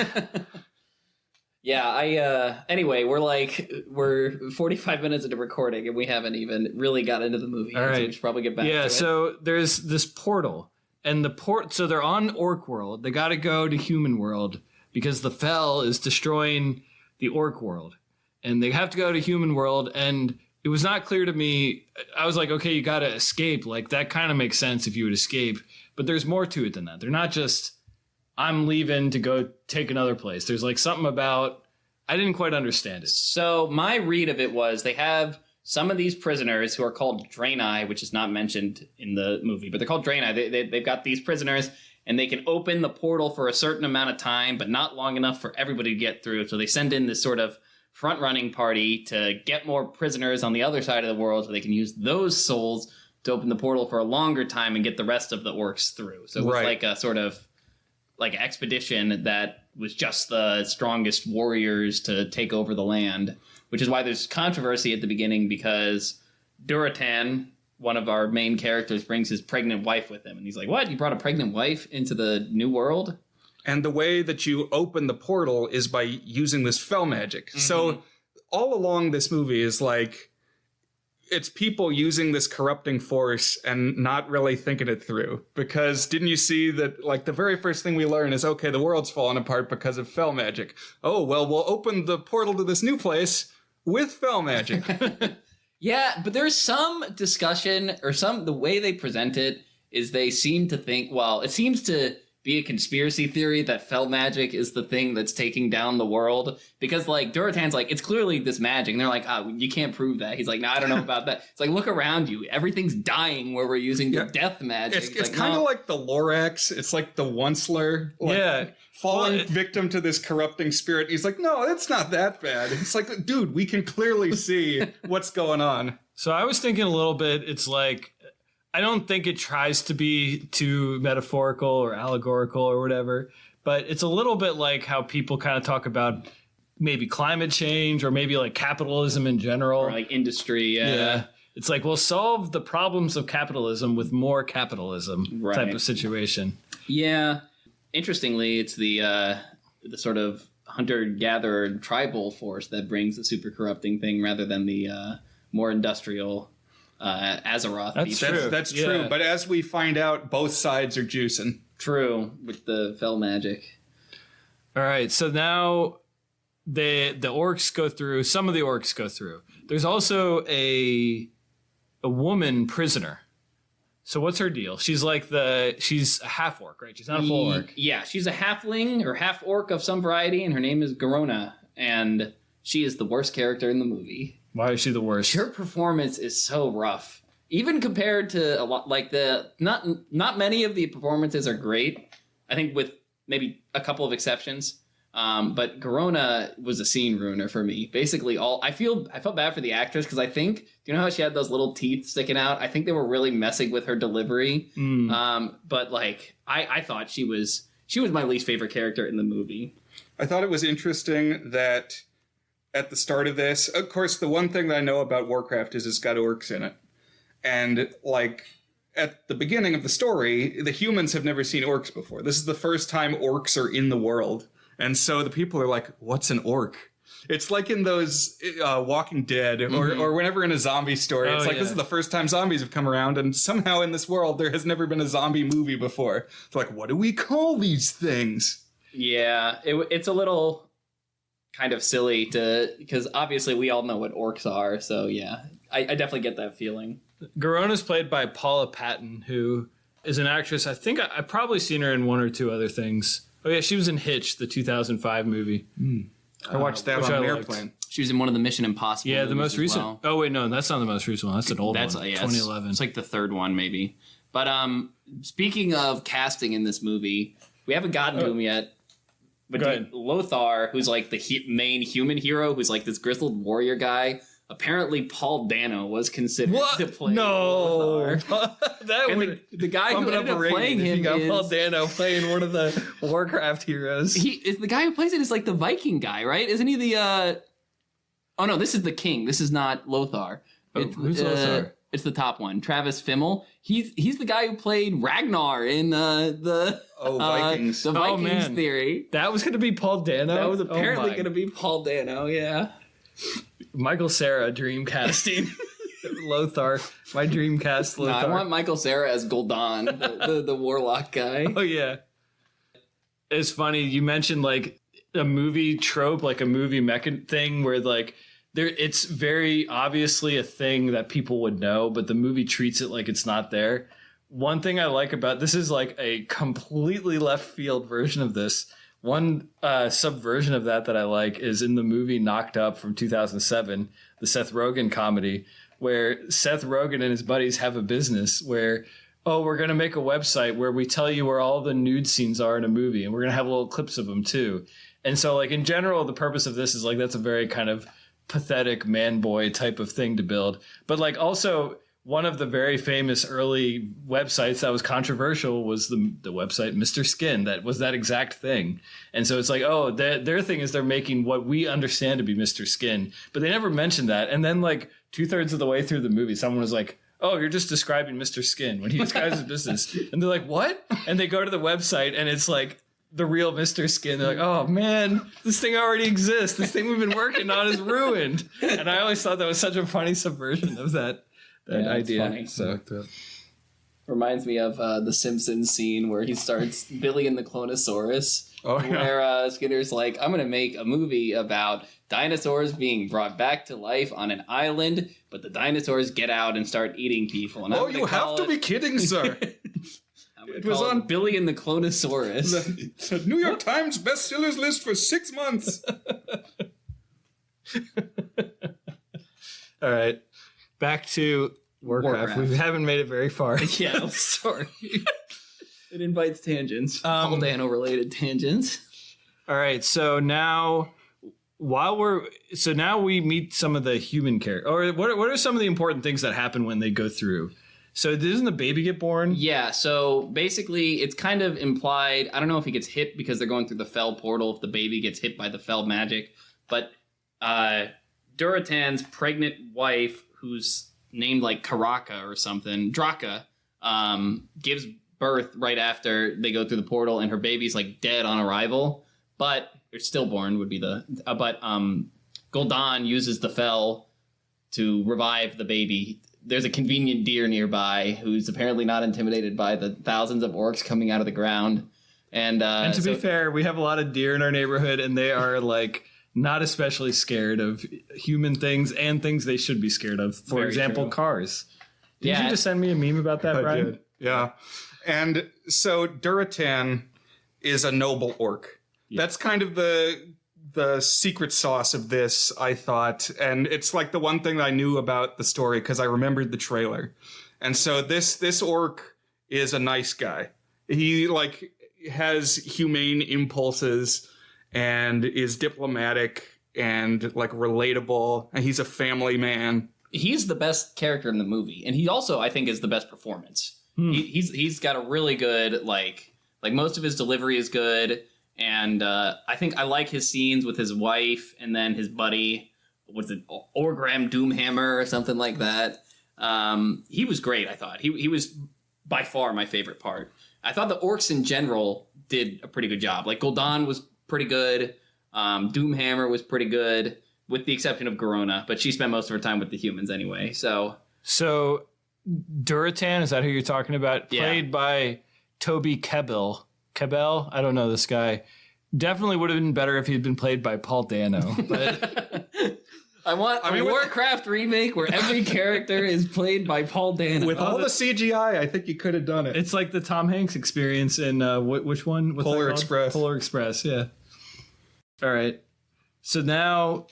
Yeah, anyway, we're 45 minutes into recording and we haven't even really got into the movie. All right. So we should probably get back to it. So there's this portal and so they're on Orc World. They got to go to Human World because the Fel is destroying the Orc World and they have to go to Human World. And it was not clear to me. I was like, okay, you got to escape. Like that kind of makes sense if you would escape, but there's more to it than that. They're not just, I'm leaving to go take another place. There's like something about, I didn't quite understand it. So my read of it was they have some of these prisoners who are called Draenei, which is not mentioned in the movie, but they're called Draenei. They've got these prisoners and they can open the portal for a certain amount of time, but not long enough for everybody to get through. So they send in this sort of front-running party to get more prisoners on the other side of the world so they can use those souls to open the portal for a longer time and get the rest of the orcs through. So it was like a sort of like expedition that was just the strongest warriors to take over the land, which is why there's controversy at the beginning because Duratan, one of our main characters, brings his pregnant wife with him. And he's like, what? You brought a pregnant wife into the new world? And the way that you open the portal is by using this fel magic. Mm-hmm. So all along this movie is like, it's people using this corrupting force and not really thinking it through. Because didn't you see that, like, the very first thing we learn is, okay, the world's falling apart because of fel magic. Oh, well, we'll open the portal to this new place with fel magic. Yeah, but there's some discussion, or the way they present it is they seem to think, well, it seems to be a conspiracy theory that fel magic is the thing that's taking down the world. Because, like, Duratan's like, it's clearly this magic. And they're like, oh, you can't prove that. He's like, no, I don't know about that. It's like, look around you. Everything's dying where we're using the death magic. It's kind of like the Lorax. It's like the Onceler. Like, falling victim to this corrupting spirit. He's like, no, it's not that bad. It's like, dude, we can clearly see what's going on. So I was thinking a little bit, it's like, I don't think it tries to be too metaphorical or allegorical or whatever, but it's a little bit like how people kind of talk about maybe climate change or maybe like capitalism in general. Or like industry, yeah. It's like, we'll solve the problems of capitalism with more capitalism type of situation. Yeah. Interestingly, it's the sort of hunter-gatherer tribal force that brings the super corrupting thing rather than the more industrial Azeroth. That's true. But as we find out, both sides are juicing. True, with the fel magic. All right, so now the orcs go through. Some of the orcs go through. There's also a woman prisoner. So what's her deal? She's like she's a half orc, right? She's not a full orc. Yeah, she's a halfling or half orc of some variety, and her name is Garona, and she is the worst character in the movie. Why is she the worst? Her performance is so rough, even compared to a lot like not many of the performances are great. I think with maybe a couple of exceptions. But Garona was a scene ruiner for me. Basically, I felt bad for the actress because I think, do you know how she had those little teeth sticking out? I think they were really messing with her delivery. But like, I thought she was my least favorite character in the movie. I thought it was interesting that at the start of this, of course, the one thing that I know about Warcraft is it's got orcs in it. And like at the beginning of the story, the humans have never seen orcs before. This is the first time orcs are in the world. And so the people are like, what's an orc? It's like in those Walking Dead or whenever in a zombie story. It's this is the first time zombies have come around. And somehow in this world, there has never been a zombie movie before. It's like, what do we call these things? Yeah, it's a little kind of silly because obviously we all know what orcs are. So yeah, I definitely get that feeling. Garona's played by Paula Patton, who is an actress. I think I've probably seen her in one or two other things. Oh, yeah, she was in Hitch, the 2005 movie. I watched that which on I an liked. airplane. She was in one of the Mission Impossible. Yeah, the movies most as recent. well. Oh, wait, no, that's not the most recent one. That's an old one. 2011. It's like the third one, maybe. But speaking of casting in this movie, we haven't gotten to him yet. But Go dude, ahead. Lothar, who's like the main human hero, who's like this grizzled warrior guy. Apparently, Paul Dano was considered to play No. Lothar. That And would the guy who bump it up ended a up rating playing if him you got is... Paul Dano playing one of the Warcraft heroes. He is the guy who plays it is like the Viking guy, right? Isn't he the? Oh no, this is the king. This is not Lothar. Who's Lothar? It's the top one, Travis Fimmel. He's the guy who played Ragnar in the Vikings. The Vikings man. theory. That was going to be Paul Dano? That was Oh apparently my. going to be Paul Dano. Yeah. Michael Cera dream casting. Lothar, my dream cast No, Lothar. I want Michael Cera as Gul'dan, the warlock guy. Oh yeah. It's funny you mentioned like a movie trope, like a movie mecha thing where like it's very obviously a thing that people would know, but the movie treats it like it's not there. One thing I like about this is like a completely left field version of this. One subversion of that I like is in the movie Knocked Up from 2007, the Seth Rogen comedy, where Seth Rogen and his buddies have a business where, oh, we're going to make a website where we tell you where all the nude scenes are in a movie, and we're going to have little clips of them too. And so like in general, the purpose of this is like that's a very kind of pathetic man boy type of thing to build. But like also one of the very famous early websites that was controversial was the website Mr. Skin. That was that exact thing. And so it's like, oh, their thing is they're making what we understand to be Mr. Skin, but they never mentioned that. And then like 2/3 of the way through the movie, someone was like, oh, you're just describing Mr. Skin when he describes his business. And they're like, what? And they go to the website and it's like the real Mr. Skin. They're like, oh man, this thing already exists. This thing we've been working on is ruined. And I always thought that was such a funny subversion of that Yeah, it's idea. funny. So Reminds me of the Simpsons scene where he starts Billy and the Clonosaurus. Oh, yeah. Where Skinner's like, I'm going to make a movie about dinosaurs being brought back to life on an island, but the dinosaurs get out and start eating people. And I'm Oh, gonna you have call to it- be kidding, sir. It was on- Billy and the Clonosaurus. The New York Times bestsellers list for 6 months. all right, back to Warcraft. Warcraft. We haven't made it very far. Yeah, sorry. It invites tangents. Paul Dano related tangents. All right, so now now we meet some of the human characters. Or what are some of the important things that happen when they go through? So doesn't the baby get born? Yeah, so basically it's kind of implied. I don't know if he gets hit because they're going through the Fel portal, if the baby gets hit by the Fel magic, but Duratan's pregnant wife, who's named like Karaka or something, Draka, gives birth right after they go through the portal, and her baby's like dead on arrival, but or stillborn would be but Gul'dan uses the Fel to revive the baby. There's a convenient deer nearby who's apparently not intimidated by the thousands of orcs coming out of the ground. And to be fair, we have a lot of deer in our neighborhood, and they are like not especially scared of human things and things they should be scared of. For Very example, true. cars. Did Yeah. you just send me a meme about that, Brian? I did. Yeah. And so Duratan is a noble orc. Yeah. That's kind of the secret sauce of this, I thought. And it's like the one thing that I knew about the story because I remembered the trailer. And so this orc is a nice guy. He like has humane impulses and is diplomatic and like relatable. And he's a family man. he's the best character in the movie, and he also, I think, is the best performance. He's got a really good like most of his delivery is good, and I think I like his scenes with his wife and then his buddy. What's it, Orgram Doomhammer or something like that? He was great. I thought he was by far my favorite part. I thought the orcs in general did a pretty good job. Like Gul'dan was pretty good. Doomhammer was pretty good, with the exception of Garona, but she spent most of her time with the humans anyway. So Duratan, is that who you're talking about? Yeah. Played by Toby Kebbell. Kebbell? I don't know this guy. Definitely would have been better if he'd been played by Paul Dano. But I want a Warcraft remake where every character is played by Paul Dano. With all the CGI, I think you could have done it. It's like the Tom Hanks experience in which one? What's Polar that called? Express. Polar Express, yeah. All right. So now...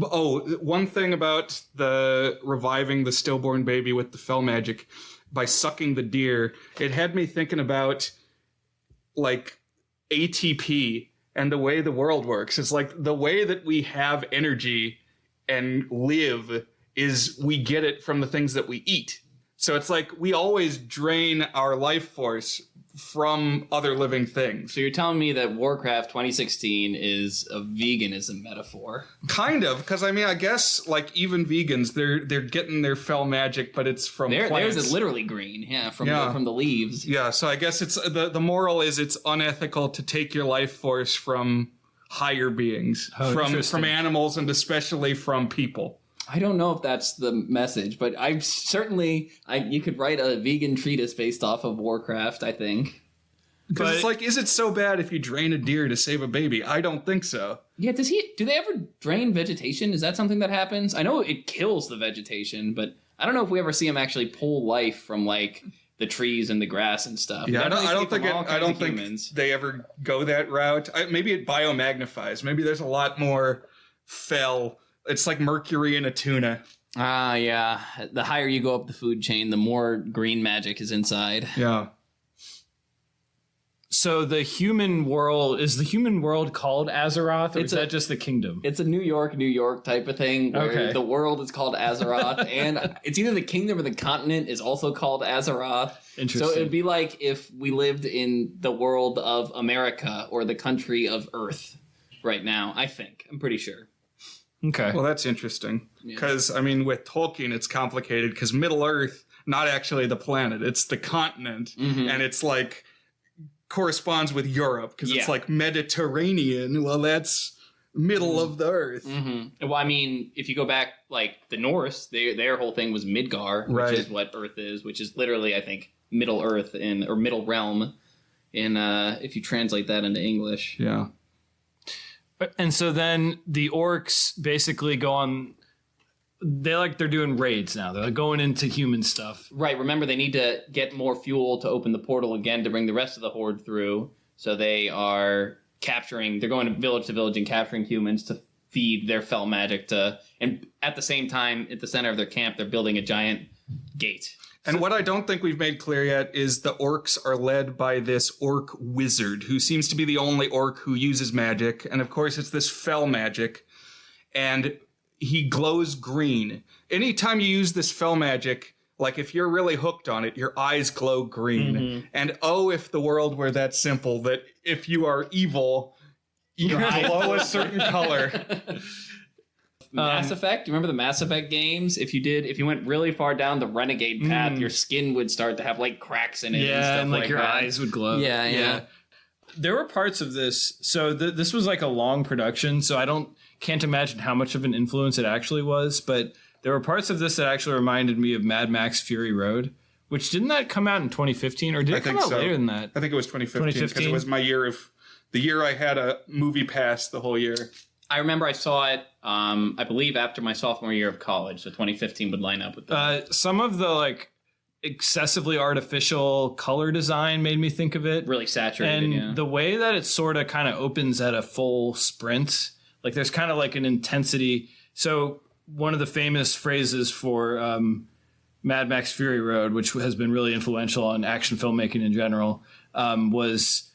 Oh, one thing about the reviving the stillborn baby with the fell magic by sucking the deer, it had me thinking about like ATP and the way the world works. It's like the way that we have energy and live is we get it from the things that we eat. So it's like we always drain our life force from other living things. So you're telling me that Warcraft 2016 is a veganism metaphor? Kind of, because I mean, I guess like even vegans, they're getting their fell magic, but it's from plants. Theirs is literally green, from the leaves. Yeah, so I guess it's the moral is it's unethical to take your life force from higher beings, from animals, and especially from people. I don't know if that's the message, but you could write a vegan treatise based off of Warcraft, I think. Because it's like, is it so bad if you drain a deer to save a baby? I don't think so. Yeah, do they ever drain vegetation? Is that something that happens? I know it kills the vegetation, but I don't know if we ever see them actually pull life from like the trees and the grass and stuff. Yeah, I don't think they ever go that route. Maybe it biomagnifies. Maybe there's a lot more fell. It's like mercury in a tuna. Yeah. The higher you go up the food chain, the more green magic is inside. Yeah. So is the human world called Azeroth, or is that just the kingdom? It's a New York type of thing where the world is called Azeroth, and it's either the kingdom or the continent is also called Azeroth. Interesting. So it'd be like if we lived in the world of America or the country of Earth right now, I think. I'm pretty sure. Okay. Well, that's interesting. Because, I mean, with Tolkien, it's complicated because Middle Earth, not actually the planet, it's the continent. Mm-hmm. And it's like, corresponds with Europe because it's like Mediterranean. Well, that's middle of the earth. Mm-hmm. Well, I mean, if you go back, like, the Norse, their whole thing was Midgar, which is what Earth is, which is literally, I think, Middle Earth or Middle Realm if you translate that into English. Yeah. And so then the orcs basically go on. They're doing raids now. They're going into human stuff. Right. Remember, they need to get more fuel to open the portal again to bring the rest of the horde through. So they are capturing. They're going to village and capturing humans to feed their fell magic to. And at the same time, at the center of their camp, they're building a giant gate. And what I don't think we've made clear yet is the orcs are led by this orc wizard who seems to be the only orc who uses magic. And of course, it's this fell magic. And he glows green. Anytime you use this fell magic, like if you're really hooked on it, your eyes glow green. Mm-hmm. And oh, if the world were that simple, that if you are evil, you glow a certain color. Mass Effect. Do you remember the Mass Effect games? If you went really far down the renegade path, your skin would start to have like cracks in it. Yeah, and like your eyes would glow. Yeah. There were parts of this. So this was like a long production. So I can't imagine how much of an influence it actually was. But there were parts of this that actually reminded me of Mad Max Fury Road, which didn't that come out in 2015 or did it come out later than that? I think it was 2015 because it was the year I had a movie pass the whole year. I remember I saw it, I believe, after my sophomore year of college. So 2015 would line up with that. Some of the like excessively artificial color design made me think of it. Really saturated, and the way that it sort of kind of opens at a full sprint, like there's kind of like an intensity. So one of the famous phrases for Mad Max Fury Road, which has been really influential on action filmmaking in general, was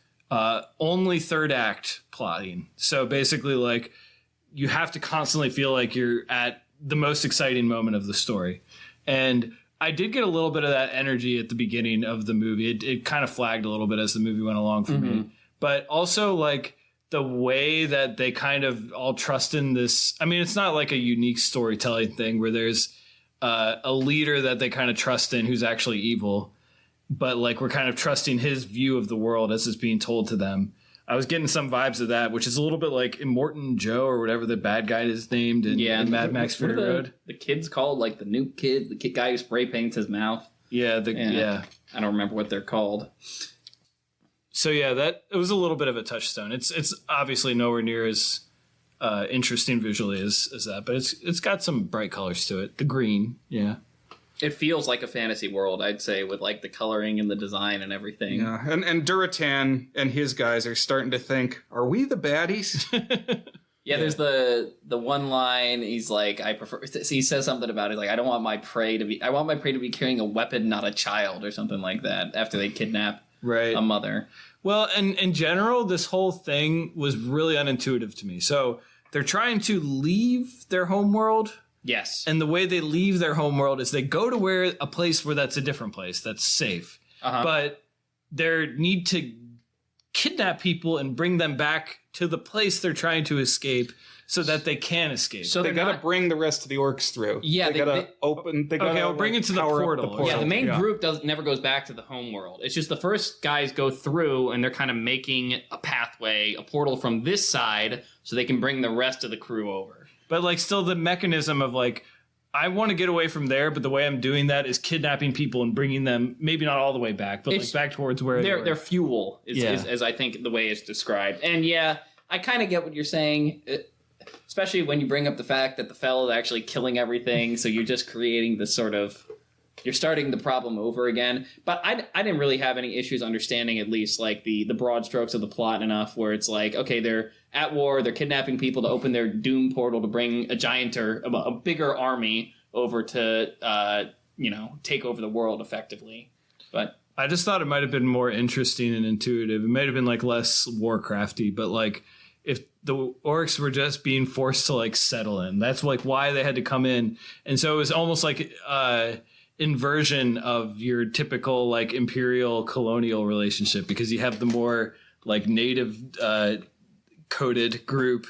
only third act plotting. So basically, like, you have to constantly feel like you're at the most exciting moment of the story. And I did get a little bit of that energy at the beginning of the movie. It kind of flagged a little bit as the movie went along for me. But also, like, the way that they kind of all trust in this. I mean, it's not like a unique storytelling thing where there's a leader that they kind of trust in who's actually evil. But, like, we're kind of trusting his view of the world as it's being told to them. I was getting some vibes of that, which is a little bit like Immortan Joe or whatever the bad guy is named in Mad Max Fury Road. The kid's called, like, the new kid, the guy who spray paints his mouth. Yeah, I don't remember what they're called. So, yeah, it was a little bit of a touchstone. It's obviously nowhere near as interesting visually as that. But it's got some bright colors to it. The green, yeah. It feels like a fantasy world, I'd say, with like the coloring and the design and everything. Yeah, and Duratan and his guys are starting to think, are we the baddies? Yeah, there's the one line. He's like, I prefer. He says something about it, like, I want my prey to be carrying a weapon, not a child, or something like that. After they kidnap a mother. Well, and in general, this whole thing was really unintuitive to me. So they're trying to leave their homeworld. Yes, and the way they leave their homeworld is they go to a place where that's a different place that's safe, but they need to kidnap people and bring them back to the place they're trying to escape so that they can escape. So they got to bring the rest of the orcs through. Yeah, they got to open. They got to bring it to the portal. Yeah, the main group never goes back to the home world. It's just the first guys go through, and they're kind of making a pathway, a portal from this side, so they can bring the rest of the crew over. But like, still the mechanism of like, I want to get away from there, but the way I'm doing that is kidnapping people and bringing them, maybe not all the way back, but like back towards where their fuel is, as I think the way it's described. And yeah, I kind of get what you're saying, especially when you bring up the fact that the fellow is actually killing everything, so you're just creating this sort of, you're starting the problem over again. But I didn't really have any issues understanding at least like the broad strokes of the plot enough where it's like, okay, they're at war, they're kidnapping people to open their doom portal to bring a giant or a bigger army over to take over the world effectively. But I just thought it might have been more interesting and intuitive. It might have been like less Warcrafty, but like if the orcs were just being forced to like settle in, that's like why they had to come in. And so it was almost like inversion of your typical like imperial colonial relationship, because you have the more like native coded group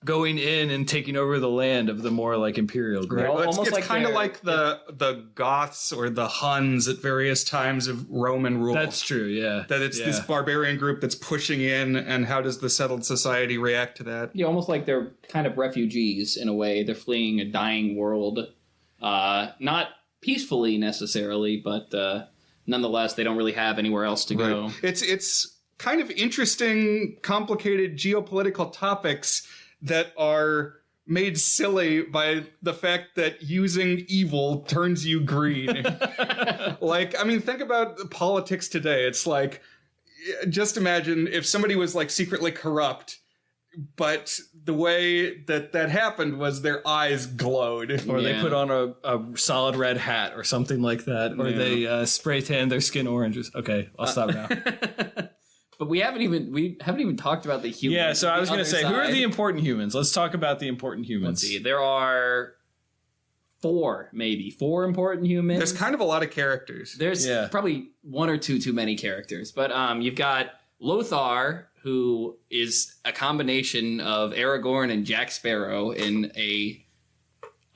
going in and taking over the land of the more like imperial group. Right. Well, it's kind of like the Goths or the Huns at various times of Roman rule. That's true, yeah. That it's this barbarian group that's pushing in, and how does the settled society react to that? Yeah, almost like they're kind of refugees in a way. They're fleeing a dying world. Not peacefully necessarily, but nonetheless, they don't really have anywhere else to go. It's kind of interesting, complicated geopolitical topics that are made silly by the fact that using evil turns you green. Like, I mean, think about politics today. It's like, just imagine if somebody was like secretly corrupt, but the way that happened was their eyes glowed. Or they put on a solid red hat or something like that. Or they spray tan their skin oranges. Okay, I'll stop now. But we haven't even talked about the humans. Yeah, so I was going to say, who are the important humans? Let's talk about the important humans. Let's see. There are four important humans. There's kind of a lot of characters. There's probably one or two too many characters. But you've got Lothar, who is a combination of Aragorn and Jack Sparrow in a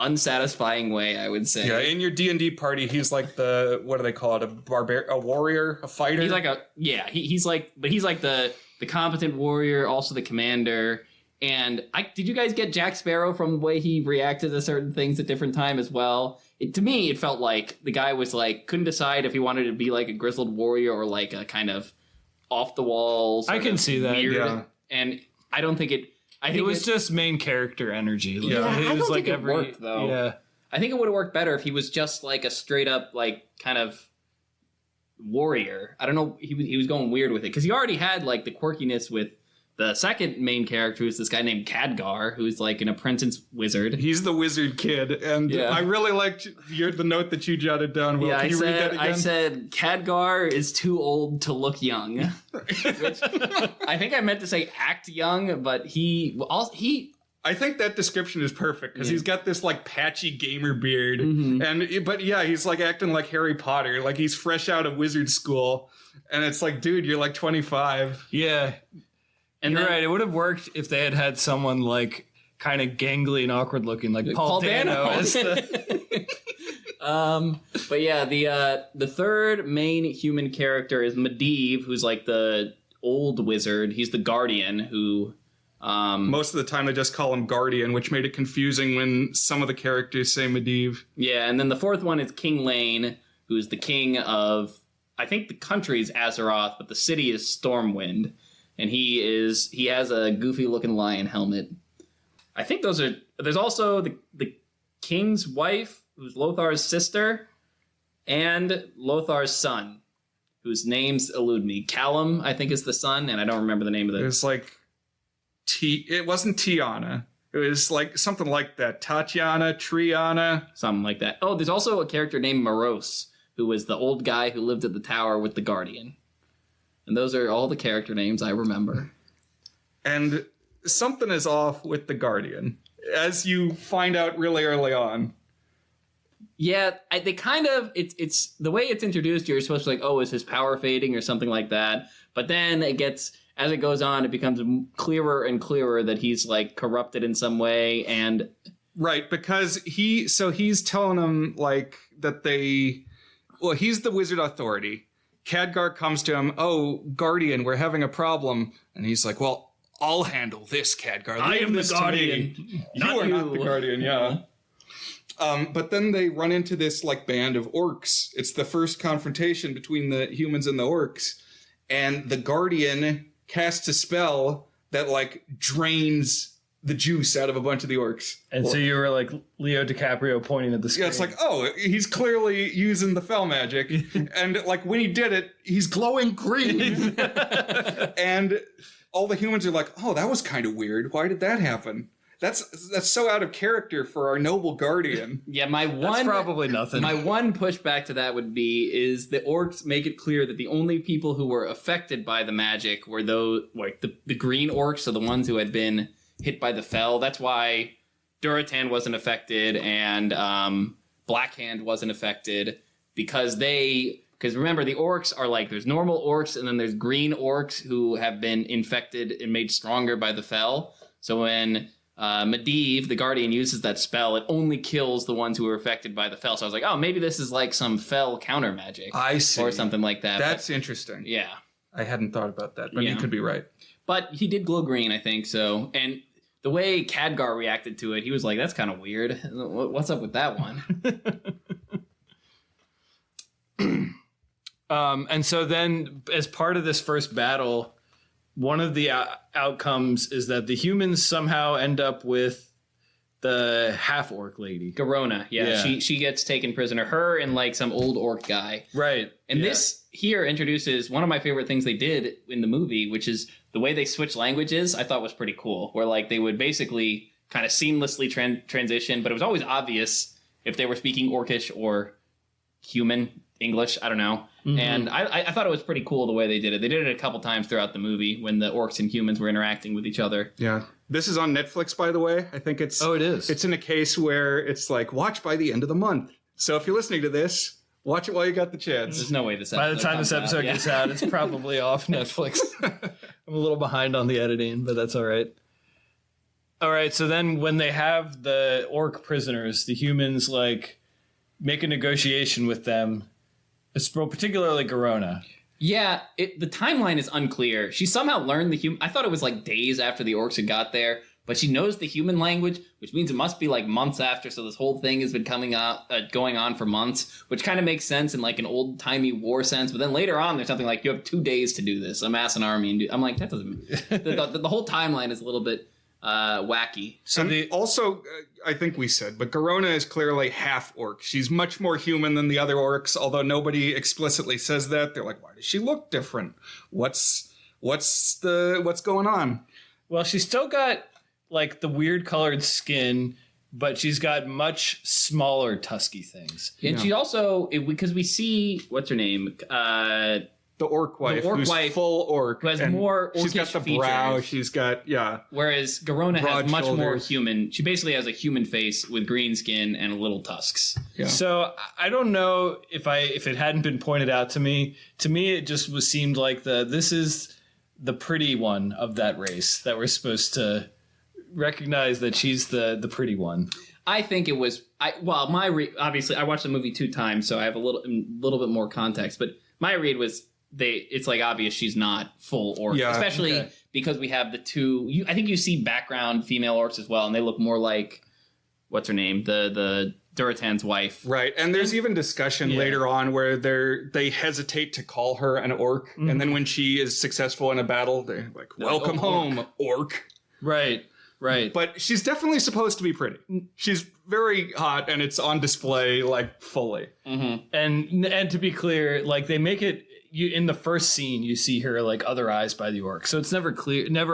unsatisfying way, I would say. Yeah, in your D&D party, he's like the, what do they call it? A warrior, a fighter. He's like he's like the competent warrior, also the commander. And did you guys get Jack Sparrow from the way he reacted to certain things at different time as well? To me, it felt like the guy was like, couldn't decide if he wanted to be like a grizzled warrior or like a kind of off the walls. I can see that. Weird. Yeah. And I don't think it. I think it was just main character energy. Yeah, I don't think it worked though. Yeah, I think it would have worked better if he was just like a straight up like kind of warrior. I don't know. He was going weird with it because he already had like the quirkiness with the second main character, who's this guy named Khadgar, who's like an apprentice wizard. He's the wizard kid, and I really liked the note that you jotted down. Will, can you read that again? I said Khadgar is too old to look young, which I think I meant to say act young, but I think that description is perfect because he's got this like patchy gamer beard, but he's like acting like Harry Potter, like he's fresh out of wizard school, and it's like, dude, you're like 25. Yeah. And you're right. It would have worked if they had had someone like kind of gangly and awkward looking, like Paul Dano. But yeah, the third main human character is Medivh, who's like the old wizard. He's the guardian who. Most of the time they just call him Guardian, which made it confusing when some of the characters say Medivh. Yeah, and then the fourth one is King Lane, who's the king of, I think the country is Azeroth, but the city is Stormwind. And he has a goofy looking lion helmet. I think those are. There's also the king's wife, who's Lothar's sister, and Lothar's son, whose names elude me. Callum, I think, is the son, and I don't remember the name of the. It was like It wasn't Tiana. It was like something like that. Tatiana, Triana, something like that. Oh, there's also a character named Morose, who was the old guy who lived at the tower with the Guardian. And those are all the character names I remember. And something is off with the Guardian, as you find out really early on. Yeah, they kind of, it's the way it's introduced, you're supposed to like, oh, is his power fading or something like that. But then it gets, as it goes on, it becomes clearer and clearer that he's like corrupted in some way. And right, because he's telling them like that he's the wizard authority. Khadgar comes to him, oh, Guardian, we're having a problem. And he's like, well, I'll handle this, Khadgar. I am the Guardian. You are not the Guardian, yeah. But then they run into this like band of orcs. It's the first confrontation between the humans and the orcs. And the Guardian casts a spell that like drains the juice out of a bunch of the orcs. And so you were like Leo DiCaprio pointing at the screen. Yeah, it's like, oh, he's clearly using the fel magic. And like when he did it, he's glowing green. And all the humans are like, oh, that was kind of weird. Why did that happen? That's so out of character for our noble Guardian. Yeah, that's probably nothing. My one pushback to that would be is the orcs make it clear that the only people who were affected by the magic were those like the green orcs, so the ones who had been hit by the fel. That's why Duratan wasn't affected and Blackhand wasn't affected because remember the orcs are like there's normal orcs and then there's green orcs who have been infected and made stronger by the fel. So when Medivh, the Guardian, uses that spell, it only kills the ones who were affected by the fel. So I was like, oh, maybe this is like some fel counter magic. I see. Or something like that. That's interesting. Yeah. I hadn't thought about that, but you could be right. But he did glow green, I think, so. And the way Khadgar reacted to it, he was like, that's kind of weird. What's up with that one? And so then, as part of this first battle, one of the outcomes is that the humans somehow end up with the half-orc lady. Garona, yeah. She gets taken prisoner. Her and like some old orc guy. Right. And this here introduces one of my favorite things they did in the movie, which is the way they switch languages, I thought was pretty cool. Where like they would basically kind of seamlessly transition, but it was always obvious if they were speaking Orcish or human English, I don't know. Mm-hmm. And I thought it was pretty cool the way they did it. They did it a couple times throughout the movie when the orcs and humans were interacting with each other. Yeah. This is on Netflix, by the way. I think it's... Oh, it is. It's in a case where it's like, watch by the end of the month. So if you're listening to this, watch it while you got the chance. There's no way this episode By the time this episode gets out, it's probably off Netflix. I'm a little behind on the editing, but that's all right. All right, so then when they have the orc prisoners, the humans like make a negotiation with them. It's particularly Garona. Yeah, the timeline is unclear. She somehow learned the human... I thought it was like days after the orcs had got there, but she knows the human language, which means it must be like months after, so this whole thing has been going on for months, which kind of makes sense in like an old-timey war sense, but then later on there's something like, you have 2 days to do this, amass an army, and I'm like, that doesn't... the whole timeline is a little bit wacky. So also, I think we said, but Garona is clearly half orc. She's much more human than the other orcs, although nobody explicitly says that. They're like, why does she look different? What's going on? Well, she's still got like the weird colored skin, but she's got much smaller tusky things. And she also, because we see, what's her name? The orc wife, who's full orc. Who has more orcish she's got the features. brow, she's got, Whereas Garona broad has much shoulders. more human. She basically has a human face with green skin and little tusks. Yeah. So I don't know if it hadn't been pointed out to me. To me, it just seemed like this is the pretty one of that race that we're supposed to recognize that she's the pretty one. I think it was. Obviously, I watched the movie 2 times, so I have a little bit more context. But my read was. It's like obvious she's not full orc, especially because we have the 2. I think you see background female orcs as well, and they look more like what's her name, the Duratan's wife, right? And there's even discussion later on where they hesitate to call her an orc, and then when she is successful in a battle, they're like, "Welcome home, orc." Right. Right. But she's definitely supposed to be pretty. She's very hot, and it's on display, like, fully. And to be clear, like, they make it... in the first scene, you see her, like, otherized by the orc. So it's never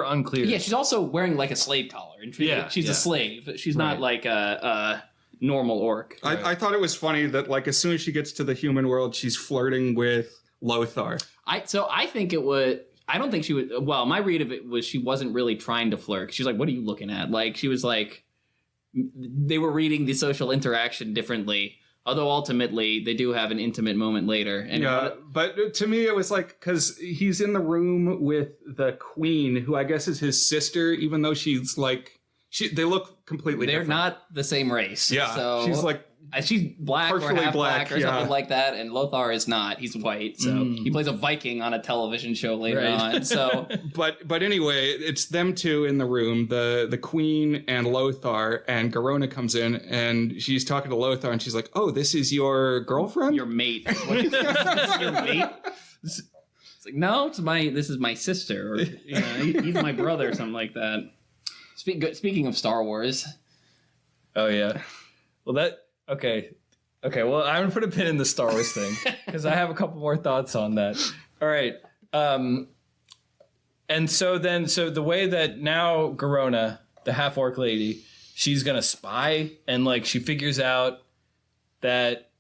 unclear. Yeah, she's also wearing, like, a slave collar. And she's a slave. She's not, like, a normal orc. I thought it was funny that, like, as soon as she gets to the human world, she's flirting with Lothar. I think it would... I don't think she would... Well, my read of it was she wasn't really trying to flirt. She's like, what are you looking at? Like, she was like... They were reading the social interaction differently. Although ultimately, they do have an intimate moment later. And but to me, it was like... Because he's in the room with the queen, who I guess is his sister, even though she's like... They look completely different. They're not the same race. Yeah, so she's like... She's black or partially half black or yeah. something like that, and Lothar is not. He's white, so he plays a Viking on a television show later on. So, but anyway, it's them two in the room, the queen and Lothar, and Garona comes in and she's talking to Lothar, and she's like, "Oh, this is your girlfriend? Your mate? This is your mate?" It's like, no, this is my sister, or he's my brother, or something like that. Speaking of Star Wars, oh yeah, well Okay, well, I'm going to put a pin in the Star Wars thing, because I have a couple more thoughts on that. All right. And so the way that now Garona, the half-orc lady, she's going to spy, and, like, she figures out that...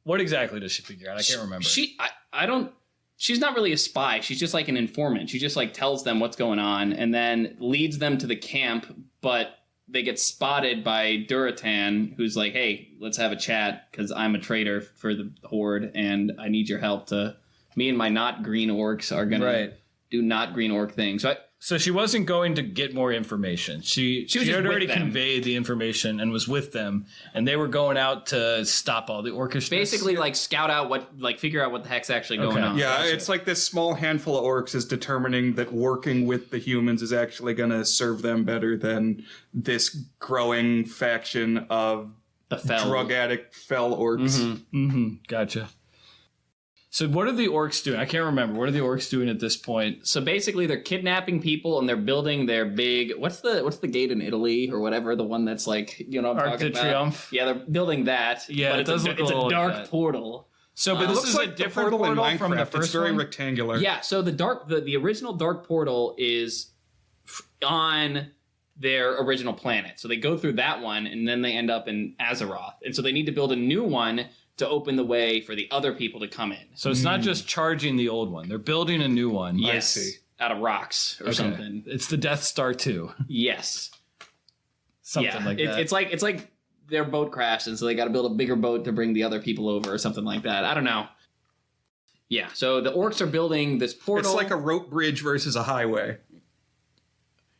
What exactly does she figure out? I can't remember. She's not really a spy. She's just, like, an informant. She just, like, tells them what's going on, and then leads them to the camp, but... They get spotted by Duratan, who's like, hey, let's have a chat, because I'm a traitor for the Horde, and I need your help to... Me and my not green orcs are going to do not green orc things. So she wasn't going to get more information. She had already conveyed the information and was with them, and they were going out to stop all the orchishness. Basically, like, scout out figure out what the heck's actually going on. Yeah, gotcha. It's like this small handful of orcs is determining that working with the humans is actually going to serve them better than this growing faction of the drug addict fell orcs. Gotcha. So what are the orcs doing? I can't remember. What are the orcs doing at this point? So basically, they're kidnapping people, and they're building their big... What's the gate in Italy or whatever? The one that's like, you know what I'm talking about? Arc de Triomphe. Yeah, they're building that. Yeah, but it's a dark portal. So, but this is a different portal from the first It's very one? rectangular. Yeah, so the original dark portal is on their original planet. So they go through that one, and then they end up in Azeroth. And so they need to build a new one to open the way for the other people to come in. So it's not just charging the old one. They're building a new one. Yes. I see. Out of rocks or something. It's the Death Star 2. Yes. Something like that. It's like their boat crashed, and so they got to build a bigger boat to bring the other people over or something like that. I don't know. Yeah, so the orcs are building this portal. It's like a rope bridge versus a highway.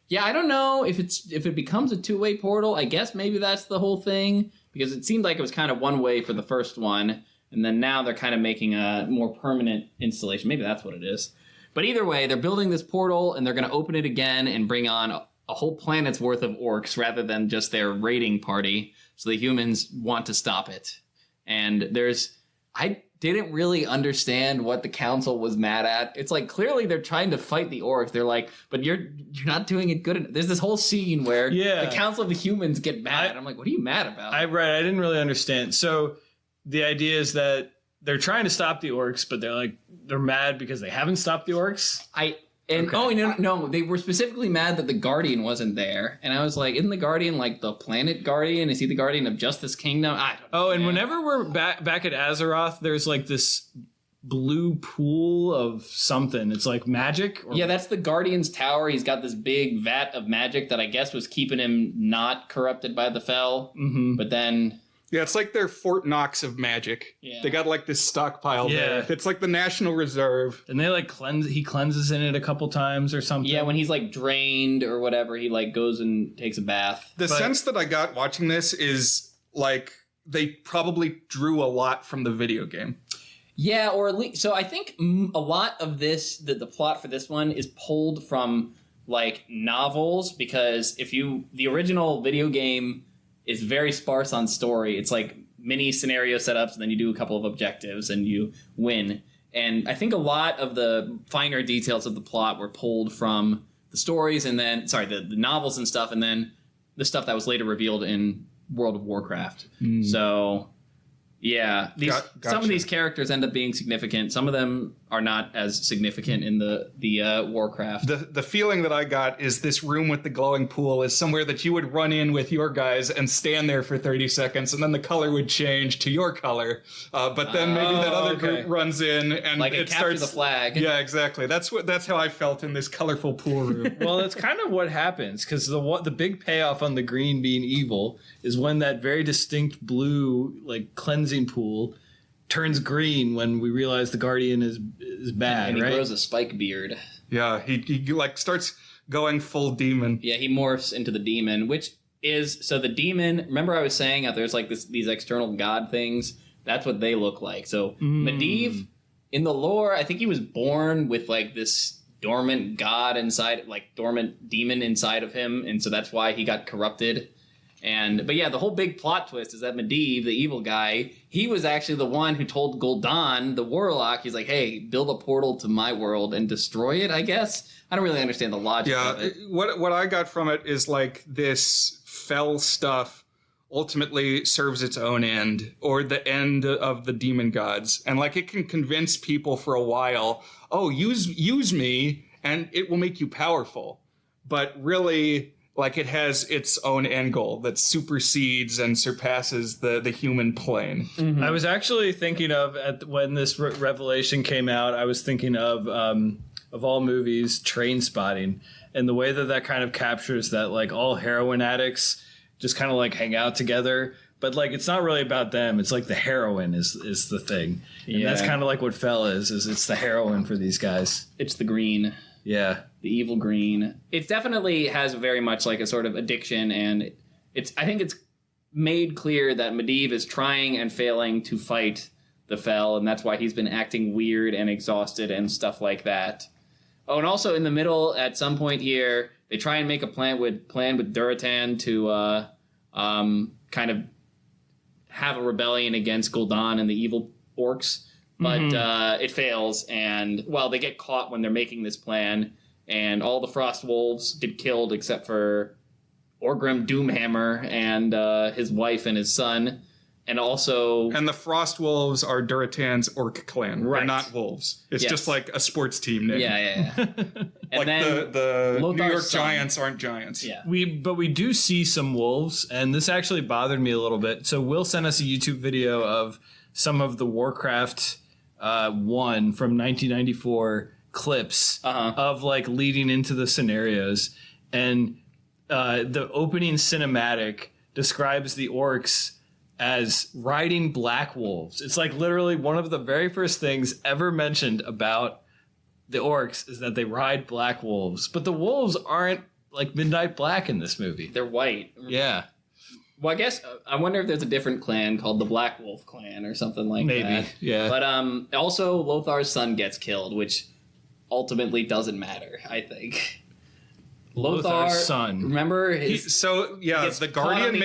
Yeah, I don't know if it becomes a two-way portal. I guess maybe that's the whole thing, because it seemed like it was kind of one way for the first one, and then now they're kind of making a more permanent installation. Maybe that's what it is. But either way, they're building this portal, and they're going to open it again and bring on a whole planet's worth of orcs rather than just their raiding party. So the humans want to stop it. And I didn't really understand what the council was mad at. It's like, clearly they're trying to fight the orcs. They're like, but you're not doing it good enough. There's this whole scene where the council of the humans get mad. I'm like, what are you mad about? I didn't really understand. So the idea is that they're trying to stop the orcs, but they're mad because they haven't stopped the orcs. No, they were specifically mad that the Guardian wasn't there. And I was like, isn't the Guardian like the planet Guardian? Is he the Guardian of Justice Kingdom? I don't know. And whenever we're back at Azeroth, there's like this blue pool of something. It's like magic? Yeah, that's the Guardian's tower. He's got this big vat of magic that I guess was keeping him not corrupted by the Fel. Mm-hmm. But then... Yeah, it's like their Fort Knox of magic. Yeah. They got like this stockpile there. It's like the National Reserve. And they like he cleanses in it a couple times or something. Yeah, when he's like drained or whatever, he like goes and takes a bath. The sense that I got watching this is like they probably drew a lot from the video game. Yeah, or at least... So I think a lot of this, the plot for this one is pulled from like novels, because the original video game is very sparse on story. It's like mini scenario setups, and then you do a couple of objectives and you win. And I think a lot of the finer details of the plot were pulled from stories, and then the novels and stuff, and then the stuff that was later revealed in World of Warcraft. So yeah, Gotcha. some of these characters end up being significant. Some of them are not as significant in the Warcraft. The feeling that I got is this room with the glowing pool is somewhere that you would run in with your guys and stand there for 30 seconds, and then the color would change to your color. But then maybe that other group runs in and like it capture starts the flag. Yeah, exactly. That's how I felt in this colorful pool room. Well, it's kind of what happens, because the big payoff on the green being evil is when that very distinct blue, like, cleansing pool turns green when we realize the Guardian is bad, and he right? grows a spike beard. Yeah, he like starts going full demon. Yeah, he morphs into the demon, which is so the demon. Remember, I was saying that there's like these external god things. That's what they look like. So Medivh, in the lore, I think he was born with like this dormant god inside, like dormant demon inside of him, and so that's why he got corrupted. But yeah, the whole big plot twist is that Medivh, the evil guy, he was actually the one who told Gul'dan, the warlock, he's like, hey, build a portal to my world and destroy it, I guess. I don't really understand the logic of it. What I got from it is like this fell stuff ultimately serves its own end, or the end of the demon gods. And like it can convince people for a while, oh, use me and it will make you powerful. But really, like it has its own end goal that supersedes and surpasses the human plane. I was actually thinking of when this revelation came out. I was thinking of all movies, Train Spotting, and the way that kind of captures that like all heroin addicts just kind of like hang out together. But like it's not really about them. It's like the heroin is the thing, and that's kind of like what Fell is it's the heroin for these guys. It's the green. Yeah. The evil green. It definitely has very much like a sort of addiction, and I think it's made clear that Medivh is trying and failing to fight the Fell, and that's why he's been acting weird and exhausted and stuff like that. Oh, and also in the middle, at some point here, they try and make a plan with Durotan to kind of have a rebellion against Gul'dan and the evil orcs. But it fails, and, well, they get caught when they're making this plan, and all the Frost Wolves get killed except for Orgrim Doomhammer and his wife and his son, and also... And the Frost Wolves are Durotan's orc clan. Right. They're not wolves. It's just like a sports team name. Yeah. And like then the New Lothar's York son. Giants aren't giants. Yeah. But we do see some wolves, and this actually bothered me a little bit. So Will sent us a YouTube video of some of the Warcraft 1 from 1994 clips of like leading into the scenarios, and the opening cinematic describes the orcs as riding black wolves. It's like literally one of the very first things ever mentioned about the orcs is that they ride black wolves, but the wolves aren't like midnight black in this movie. They're white. Yeah. Well, I guess, I wonder if there's a different clan called the Black Wolf clan or something like that. Maybe, yeah. But also, Lothar's son gets killed, which ultimately doesn't matter, I think. Lothar's son. Remember? The Guardian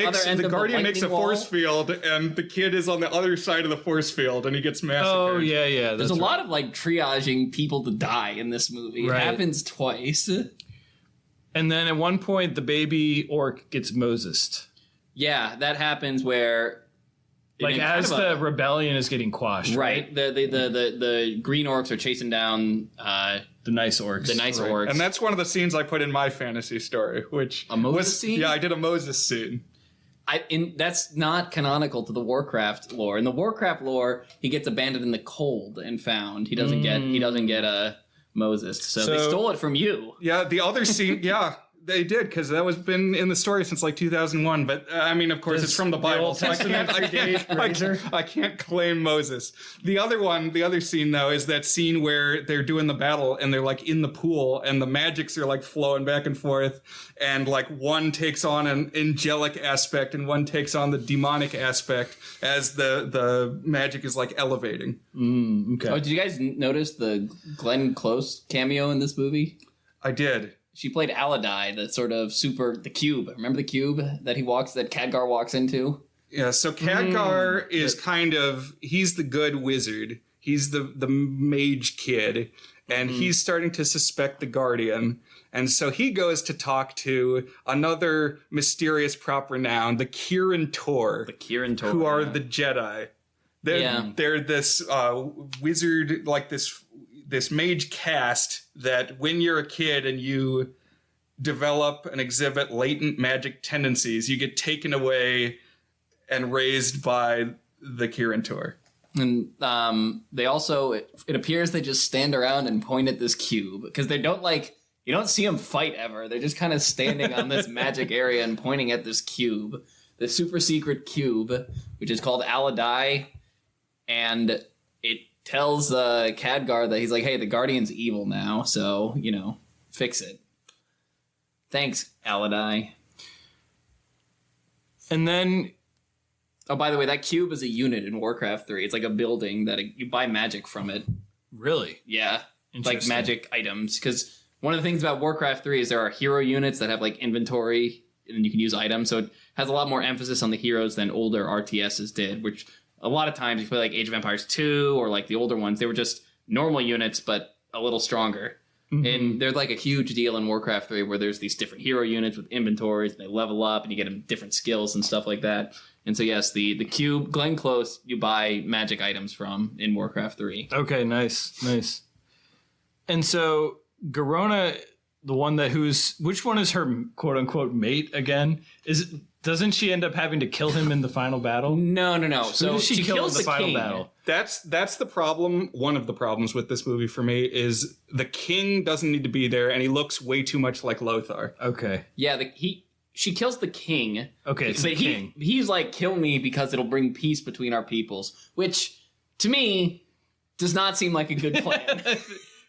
makes a force field, and the kid is on the other side of the force field, and he gets massacred. Oh, yeah. There's a lot of, like, triaging people to die in this movie. It happens twice. And then at one point, the baby orc gets Mosesed. Yeah, that happens where... Like, as the rebellion is getting quashed. Right. The green orcs are chasing down... the nice orcs. The nice orcs. And that's one of the scenes I put in my fantasy story, which... A Moses scene? Yeah, I did a Moses scene. That's not canonical to the Warcraft lore. In the Warcraft lore, he gets abandoned in the cold and found. He doesn't get Moses. So they stole it from you. Yeah, the other scene... Yeah. They did, because that was been in the story since like 2001. But I mean, of course, it's from the Bible, so I can't claim Moses. The other scene though is that scene where they're doing the battle and they're like in the pool and the magics are like flowing back and forth, and like one takes on an angelic aspect and one takes on the demonic aspect as the magic is like elevating. Okay. Oh, did you guys notice the Glenn Close cameo in this movie? I did. She played Aladai, the cube. Remember the cube that Khadgar walks into? Yeah, so Khadgar is he's the good wizard. He's the mage kid, and he's starting to suspect the Guardian. And so he goes to talk to another mysterious proper noun, the Kirin Tor. The Kirin Tor. Who are the Jedi. They're this wizard, like this mage caste that when you're a kid and you develop and exhibit latent magic tendencies, you get taken away and raised by the Kirin Tor. And they also, it appears they just stand around and point at this cube because they don't you don't see them fight ever. They're just kind of standing on this magic area and pointing at this cube, the super secret cube, which is called Aladai. And it tells Khadgar that he's like, hey, the Guardian's evil now, so, fix it. Thanks, Aladai. And then... Oh, by the way, that cube is a unit in Warcraft 3. It's like a building that you buy magic from it. Really? Yeah. Like magic items. Because one of the things about Warcraft 3 is there are hero units that have like inventory and you can use items. So it has a lot more emphasis on the heroes than older RTSs did, which a lot of times you play like Age of Empires 2 or like the older ones, they were just normal units, but a little stronger. Mm-hmm. And they're like a huge deal in Warcraft 3 where there's these different hero units with inventories and they level up and you get them different skills and stuff like that. And so, yes, the cube, Glen Close, you buy magic items from in Warcraft 3. Okay, nice. And so Garona, the one which one is her quote unquote mate again? Doesn't she end up having to kill him in the final battle? No. So she kills in the final battle. That's the problem. One of the problems with this movie for me is the king doesn't need to be there, and he looks way too much like Lothar. Okay. Yeah, she kills the king. Okay, it's but the king. He's like, kill me because it'll bring peace between our peoples, which to me does not seem like a good plan.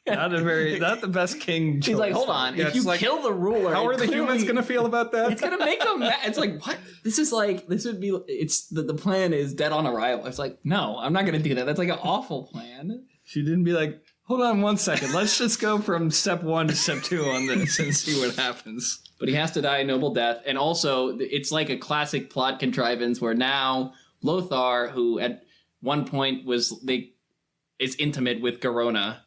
Not the best king choice. He's like, hold on, if you kill the ruler, how are the humans going to feel about that? It's going to make them mad. It's like, what? The plan is dead on arrival. It's like, no, I'm not going to do that. That's like an awful plan. She didn't be like, hold on 1 second. Let's just go from step 1 to step 2 on this and see what happens. But he has to die a noble death. And also, it's like a classic plot contrivance where now Lothar, who at one point is intimate with Garona.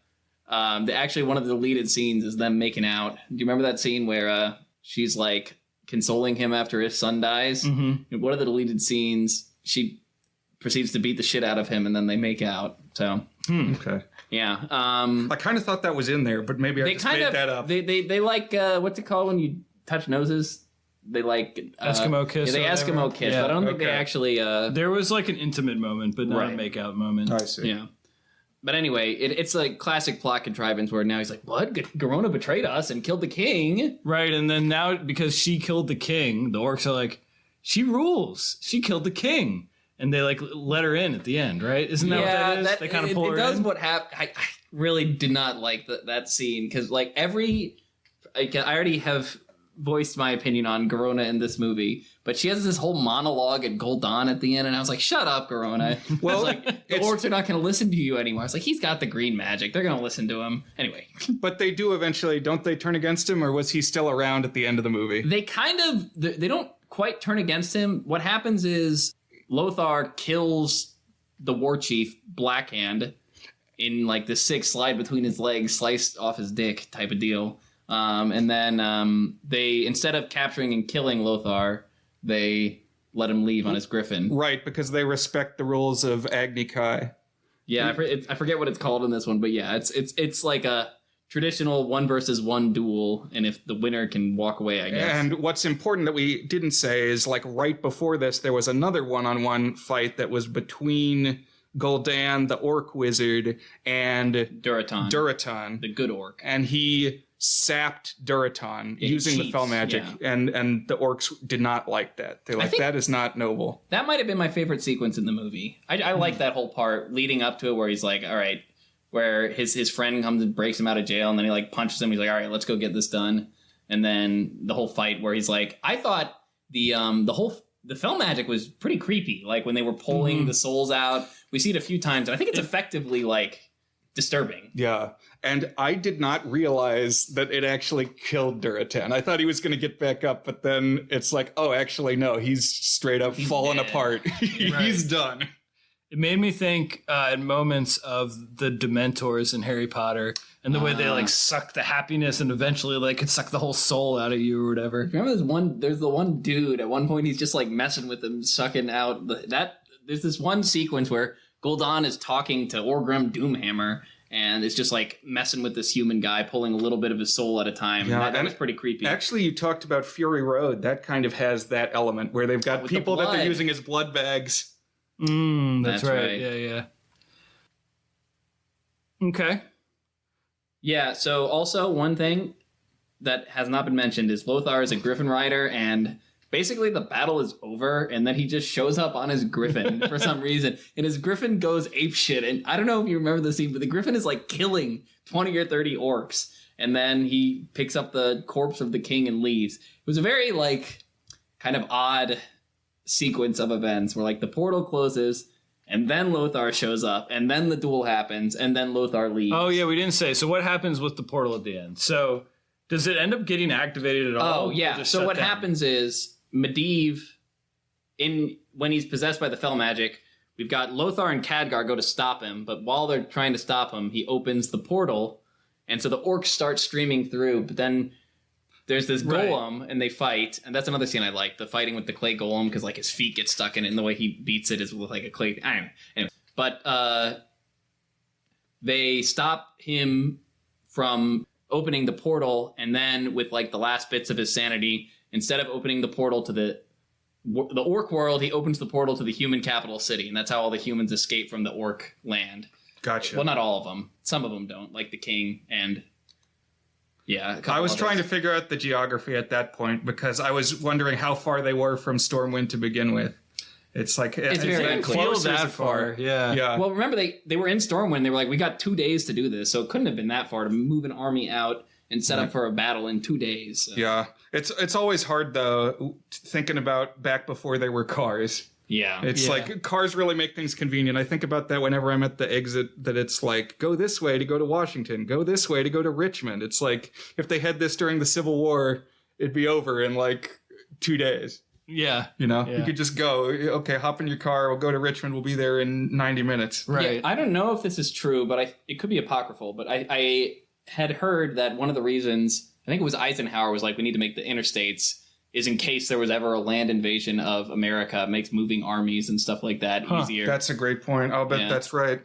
Actually, one of the deleted scenes is them making out. Do you remember that scene where she's like consoling him after his son dies? Mm-hmm. In one of the deleted scenes, she proceeds to beat the shit out of him, and then they make out. So, okay, yeah. I kind of thought that was in there, but maybe I just made that up. They like what's it called when you touch noses? They like Eskimo kiss. Yeah, they Eskimo kiss. Yeah, but I don't think they actually. There was like an intimate moment, but not a make out moment. I see. Yeah. But anyway, it's a classic plot contrivance where now he's like, what? Garona betrayed us and killed the king. Right, and then now because she killed the king, the orcs are like, she rules. She killed the king. And they like let her in at the end, right? Isn't that what that is? They kind of pull her in. It does what happened. I really did not like that scene because like I already have voiced my opinion on Garona in this movie, but she has this whole monologue at Gul'dan at the end, and I was like, shut up, Garona. Well, like, the orcs are not going to listen to you anymore. I was like, he's got the green magic. They're going to listen to him. Anyway. But they do eventually, don't they turn against him, or was he still around at the end of the movie? They they don't quite turn against him. What happens is Lothar kills the war chief, Blackhand, in like the sick slide between his legs, sliced off his dick type of deal. And then they, instead of capturing and killing Lothar, they let him leave on his griffin. Right, because they respect the rules of Agni Kai. Yeah, I forget what it's called in this one, but yeah, it's like a traditional 1-versus-1 duel, and if the winner can walk away, I guess. And what's important that we didn't say is, like, right before this, there was another one-on-one fight that was between Gul'dan, the orc wizard, and Duraton, the good orc. And he sapped Duraton using the fell magic, and the orcs did not like that. They're like, that is not noble. That might have been my favorite sequence in the movie. I like that whole part leading up to it where he's like, all right, where his friend comes and breaks him out of jail, and then he like punches him. He's like, all right, let's go get this done. And then the whole fight where he's like, I thought the fell magic was pretty creepy. Like when they were pulling the souls out, we see it a few times, and I think it's effectively like disturbing. Yeah. And I did not realize that it actually killed Duratan. I thought he was going to get back up, but then it's like, oh, actually, no, he's straight up fallen apart. He's done. It made me think at moments of the Dementors in Harry Potter and the way they like suck the happiness and eventually like can suck the whole soul out of you or whatever. Remember there's the one dude at one point, he's just like messing with him, sucking out there's this one sequence where Gul'dan is talking to Orgrim Doomhammer and it's just like messing with this human guy, pulling a little bit of his soul at a time. Yeah, that was pretty creepy. Actually, you talked about Fury Road. That kind of has that element where they've got people that they're using as blood bags. That's right. Yeah. Okay. Yeah, so also one thing that has not been mentioned is Lothar is a Griffin rider, and basically the battle is over, and then he just shows up on his Griffin for some reason, and his Griffin goes apeshit, and I don't know if you remember the scene, but the Griffin is like killing 20 or 30 orcs, and then he picks up the corpse of the king and leaves. It was a very, like, kind of odd sequence of events where, like, the portal closes, and then Lothar shows up, and then the duel happens, and then Lothar leaves. Oh, yeah, we didn't say. So what happens with the portal at the end? So does it end up getting activated at all? Oh, yeah. So what happens is Medivh, when he's possessed by the Fel magic, we've got Lothar and Khadgar go to stop him, but while they're trying to stop him, he opens the portal, and so the orcs start streaming through, but then there's this golem, and they fight, and that's another scene I like, the fighting with the clay golem, because like his feet get stuck in it, and the way he beats it is with like a clay... I don't know. Anyway. But they stop him from opening the portal, and then with like the last bits of his sanity, instead of opening the portal to the orc world, he opens the portal to the human capital city, and that's how all the humans escape from the orc land. Gotcha. Well, not all of them. Some of them don't, like the king and... Yeah, I was trying to figure out the geography at that point because I was wondering how far they were from Stormwind to begin with. It's like it's very close that far. Yeah. Well, remember they were in Stormwind. They were like, we got 2 days to do this, so it couldn't have been that far to move an army out and set up for a battle in 2 days. So. Yeah, it's always hard though thinking about back before there were cars. Yeah. It's like cars really make things convenient. I think about that whenever I'm at the exit, that it's like, go this way to go to Washington, go this way to go to Richmond. It's like, if they had this during the Civil War, it'd be over in like 2 days. Yeah. You know, you could just go, okay, hop in your car, we'll go to Richmond, we'll be there in 90 minutes. Right. Yeah, I don't know if this is true, but it could be apocryphal, but I had heard that one of the reasons, I think it was Eisenhower was like, we need to make the interstates is in case there was ever a land invasion of America, makes moving armies and stuff like that easier. That's a great point. I'll bet that's right.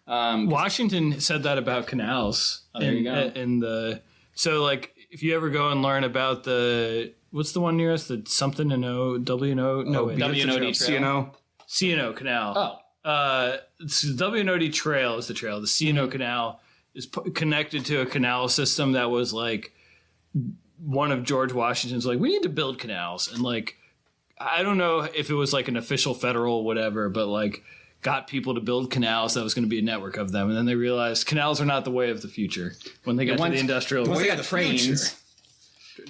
Washington said that about canals. There you go. So like if you ever go and learn about what's the one near us? The something to know WNO? No, WNOD Trail. C&O Canal. It's the WNOD Trail is the trail. The C&O Canal is connected to a canal system that was like one of George Washington's like, we need to build canals. And like, I don't know if it was like an official federal whatever, but like got people to build canals. That was going to be a network of them. And then they realized canals are not the way of the future when they got to the industrial. Once they got trains.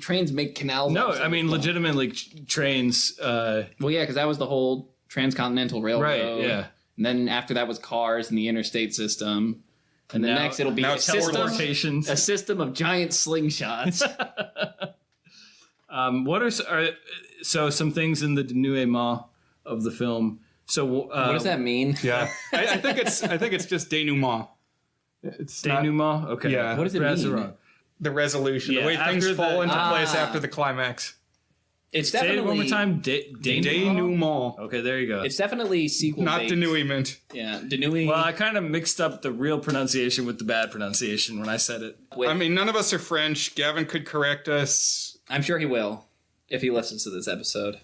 Trains make canals. No, I mean, legitimately trains. Well, yeah, because that was the whole transcontinental railroad. Right, yeah. And then after that was cars and the interstate system. And then next it'll be a system of giant slingshots. What are some things in the denouement of the film? So what does that mean? Yeah, I think it's just denouement. It's denouement. Okay. Yeah. What does it mean? The resolution, the way things fall into place after the climax. It's Say definitely it one more time. Denouement. Okay, there you go. It's definitely sequel. Not denouement. Yeah, denouement. Well, I kind of mixed up the real pronunciation with the bad pronunciation when I said it. I mean, none of us are French. Gavin could correct us. I'm sure he will if he listens to this episode.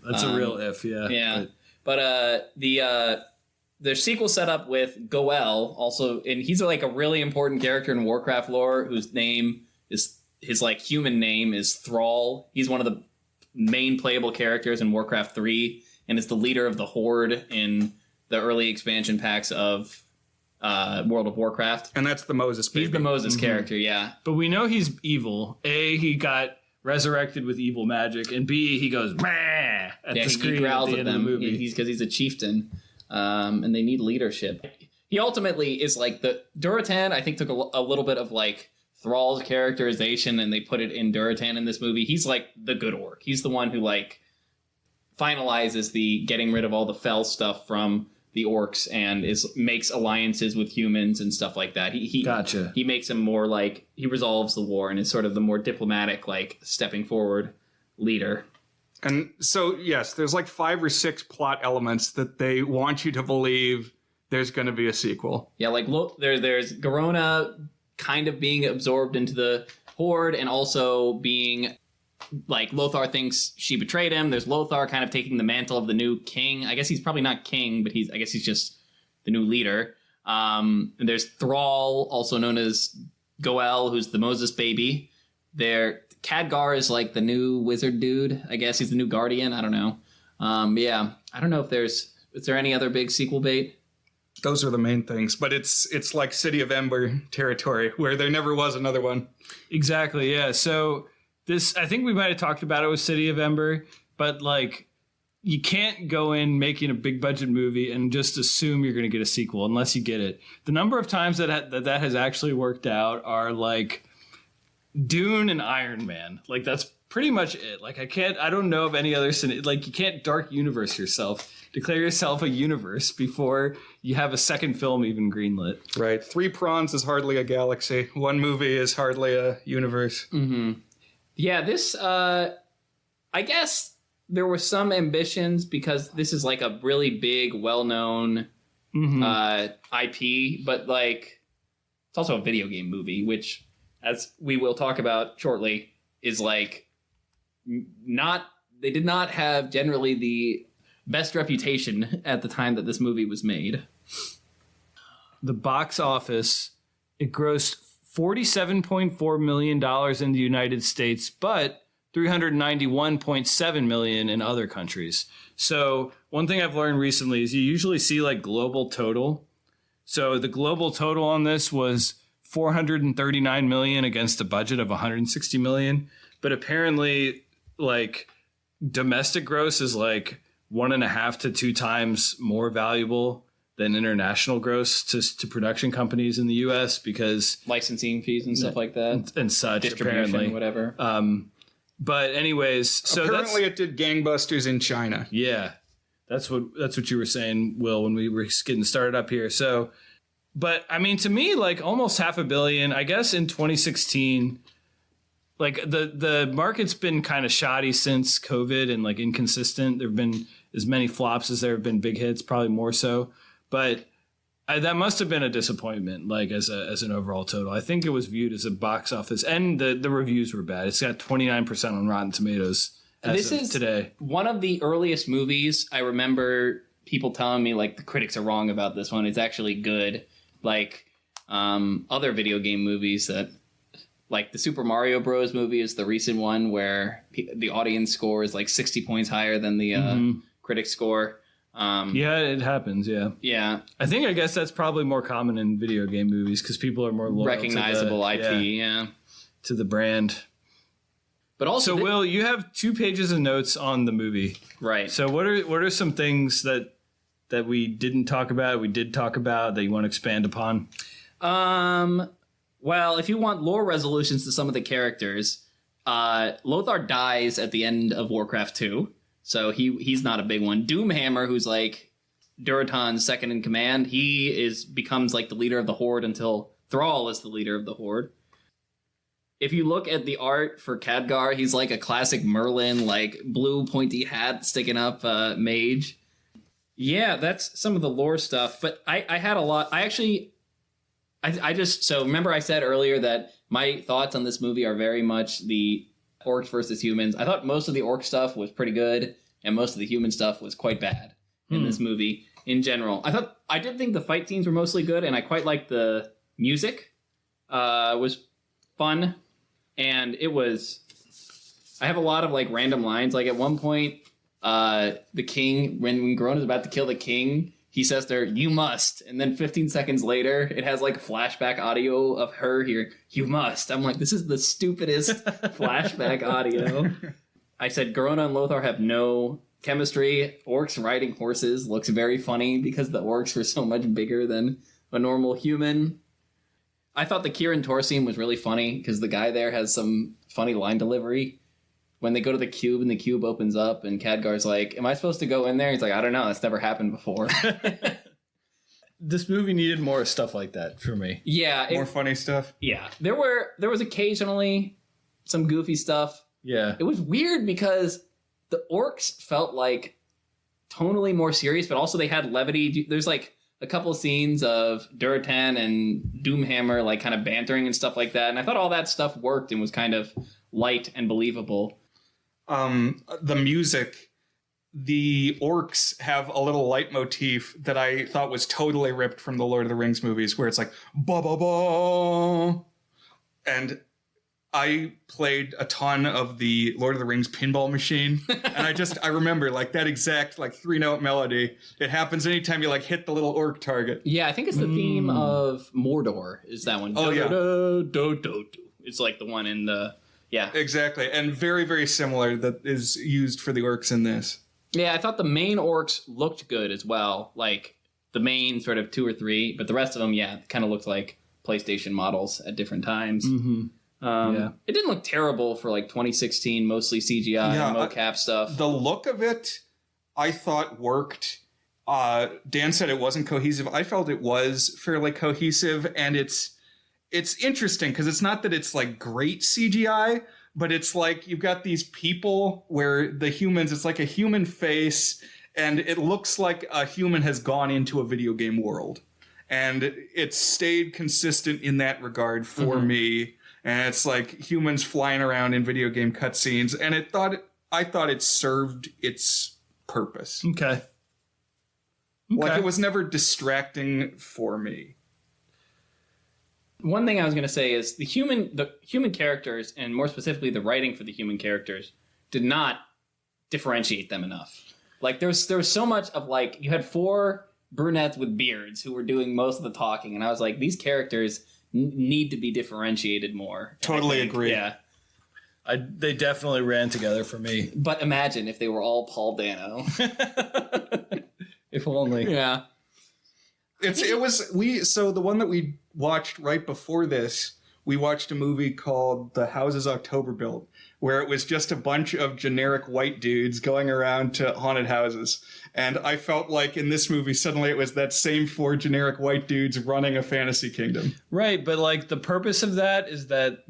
That's a real if, yeah. Yeah, but the sequel set up with Goel also, and he's like a really important character in Warcraft lore whose name is his like human name is Thrall. He's one of the main playable characters in Warcraft 3 and is the leader of the Horde in the early expansion packs of World of Warcraft. And that's the Moses baby. He's the Moses character, yeah. But we know he's evil. A, he got resurrected with evil magic, and B, he goes "Meh" at the screen he growls at the end of the movie. Because he's a chieftain, and they need leadership. He ultimately is like the Durotan. I think took a little bit of like Thrall's characterization, and they put it in Durotan in this movie. He's like the good orc. He's the one who like finalizes the getting rid of all the Fel stuff from the orcs and makes alliances with humans and stuff like that. He Gotcha. He makes him more like, he resolves the war and is sort of the more diplomatic, like stepping forward leader. And so, yes, there's like 5 or 6 plot elements that they want you to believe there's going to be a sequel. Yeah, like there's Garona kind of being absorbed into the Horde and also being like Lothar thinks she betrayed him. There's Lothar kind of taking the mantle of the new king. I guess he's probably not king, but I guess he's just the new leader. And there's Thrall, also known as Goel, who's the Moses baby. Khadgar is like the new wizard dude. I guess he's the new guardian. I don't know. Yeah, I don't know if is there any other big sequel bait? Those are the main things, but it's like City of Ember territory where there never was another one. Exactly, yeah. So this, I think we might have talked about it with City of Ember, but like you can't go in making a big budget movie and just assume you're going to get a sequel unless you get it. The number of times that has actually worked out are like Dune and Iron Man. Like that's pretty much it. Like I don't know of any other, like you can't dark universe yourself. Declare yourself a universe before you have a second film even greenlit. Right. 3 prawns is hardly a galaxy. 1 movie is hardly a universe. Mm-hmm. Yeah, this, I guess there were some ambitions because this is like a really big, well-known IP, but like it's also a video game movie, which, as we will talk about shortly, is like they did not have generally the best reputation at the time that this movie was made. The box office, it grossed $47.4 million in the United States, but $391.7 million in other countries. So one thing I've learned recently is you usually see like global total. So the global total on this was $439 million against a budget of $160 million. But apparently like domestic gross is like 1.5 to 2 times more valuable than international gross to production companies in the U.S. because licensing fees and stuff like that and such, distribution, apparently. Whatever. But anyways, so apparently it did gangbusters in China. Yeah, that's what you were saying, Will, when we were getting started up here. So, but I mean, to me, like almost $500 million, I guess in 2016. Like the market's been kind of shoddy since COVID and like inconsistent. There have been as many flops as there have been big hits, probably more so. But that must have been a disappointment, like as an overall total. I think it was viewed as a box office, and the reviews were bad. It's got 29% on Rotten Tomatoes as of today. One of the earliest movies I remember people telling me like the critics are wrong about this one. It's actually good. Like other video game movies that. Like the Super Mario Bros. Movie is the recent one where the audience score is like 60 points higher than the critic score. Yeah, it happens. Yeah. Yeah. I guess that's probably more common in video game movies because people are more loyal recognizable to the, IP. To the brand. But also, so Will, you have 2 pages of notes on the movie, right? So what are some things that we didn't talk about, we did talk about that you want to expand upon? Well, if you want lore resolutions to some of the characters, Lothar dies at the end of Warcraft 2, so he's not a big one. Doomhammer, who's like Duratan's second in command, becomes like the leader of the Horde until Thrall is the leader of the Horde. If you look at the art for Khadgar, he's like a classic Merlin, like blue pointy hat sticking up mage. Yeah, that's some of the lore stuff, but I had a lot. So remember I said earlier that my thoughts on this movie are very much the orcs versus humans. I thought most of the orc stuff was pretty good, and most of the human stuff was quite bad in this movie in general. I did think the fight scenes were mostly good, and I quite liked the music. Was fun, and I have a lot of like random lines. Like at one point, the king, when Garona is about to kill the king, he says there, "You must," and then 15 seconds later, it has like flashback audio of her here. "You must." I'm like, this is the stupidest flashback audio. I said Garona and Lothar have no chemistry. Orcs riding horses looks very funny because the orcs were so much bigger than a normal human. I thought the Kieran Tor scene was really funny because the guy there has some funny line delivery. When they go to the cube and the cube opens up and Khadgar's like, "Am I supposed to go in there?" He's like, "I don't know. That's never happened before." this movie needed more stuff like that for me. Yeah. More funny stuff. Yeah. There was occasionally some goofy stuff. Yeah. It was weird because the orcs felt like tonally more serious, but also they had levity. There's like a couple of scenes of Duratan and Doomhammer like kind of bantering and stuff like that. And I thought all that stuff worked and was kind of light and believable. The music, the orcs have a little leitmotif that I thought was totally ripped from the Lord of the Rings movies, where it's like ba ba ba, and I played a ton of the Lord of the Rings pinball machine, and I remember like that exact like 3-note melody. It happens anytime you like hit the little orc target. Yeah, I think it's the theme of Mordor is that one. Oh, yeah. It's like the one in the Exactly, and very, very similar that is used for the orcs in this. Yeah, I thought the main orcs looked good as well, like the main sort of 2 or 3, but the rest of them, kind of looked like PlayStation models at different times. Mm-hmm. It didn't look terrible for like 2016, mostly CGI and mocap stuff. The look of it, I thought worked. Dan said it wasn't cohesive. I felt it was fairly cohesive, and it's interesting because it's not that it's like great CGI, but it's like you've got these people where the humans, it's like a human face, and it looks like a human has gone into a video game world. And it stayed consistent in that regard for me. And it's like humans flying around in video game cutscenes, and I thought it served its purpose. Okay. Like it was never distracting for me. One thing I was going to say is the human characters, and more specifically the writing for the human characters, did not differentiate them enough. Like there was so much of like you had 4 brunettes with beards who were doing most of the talking, and I was like, these characters need to be differentiated more. Totally agree. Yeah. They definitely ran together for me. But imagine if they were all Paul Dano. If only. Yeah. So the one that we watched right before this, we watched a movie called The Houses October Built, where it was just a bunch of generic white dudes going around to haunted houses. And I felt like in this movie, suddenly it was that same 4 generic white dudes running a fantasy kingdom. Right, but like the purpose of that is that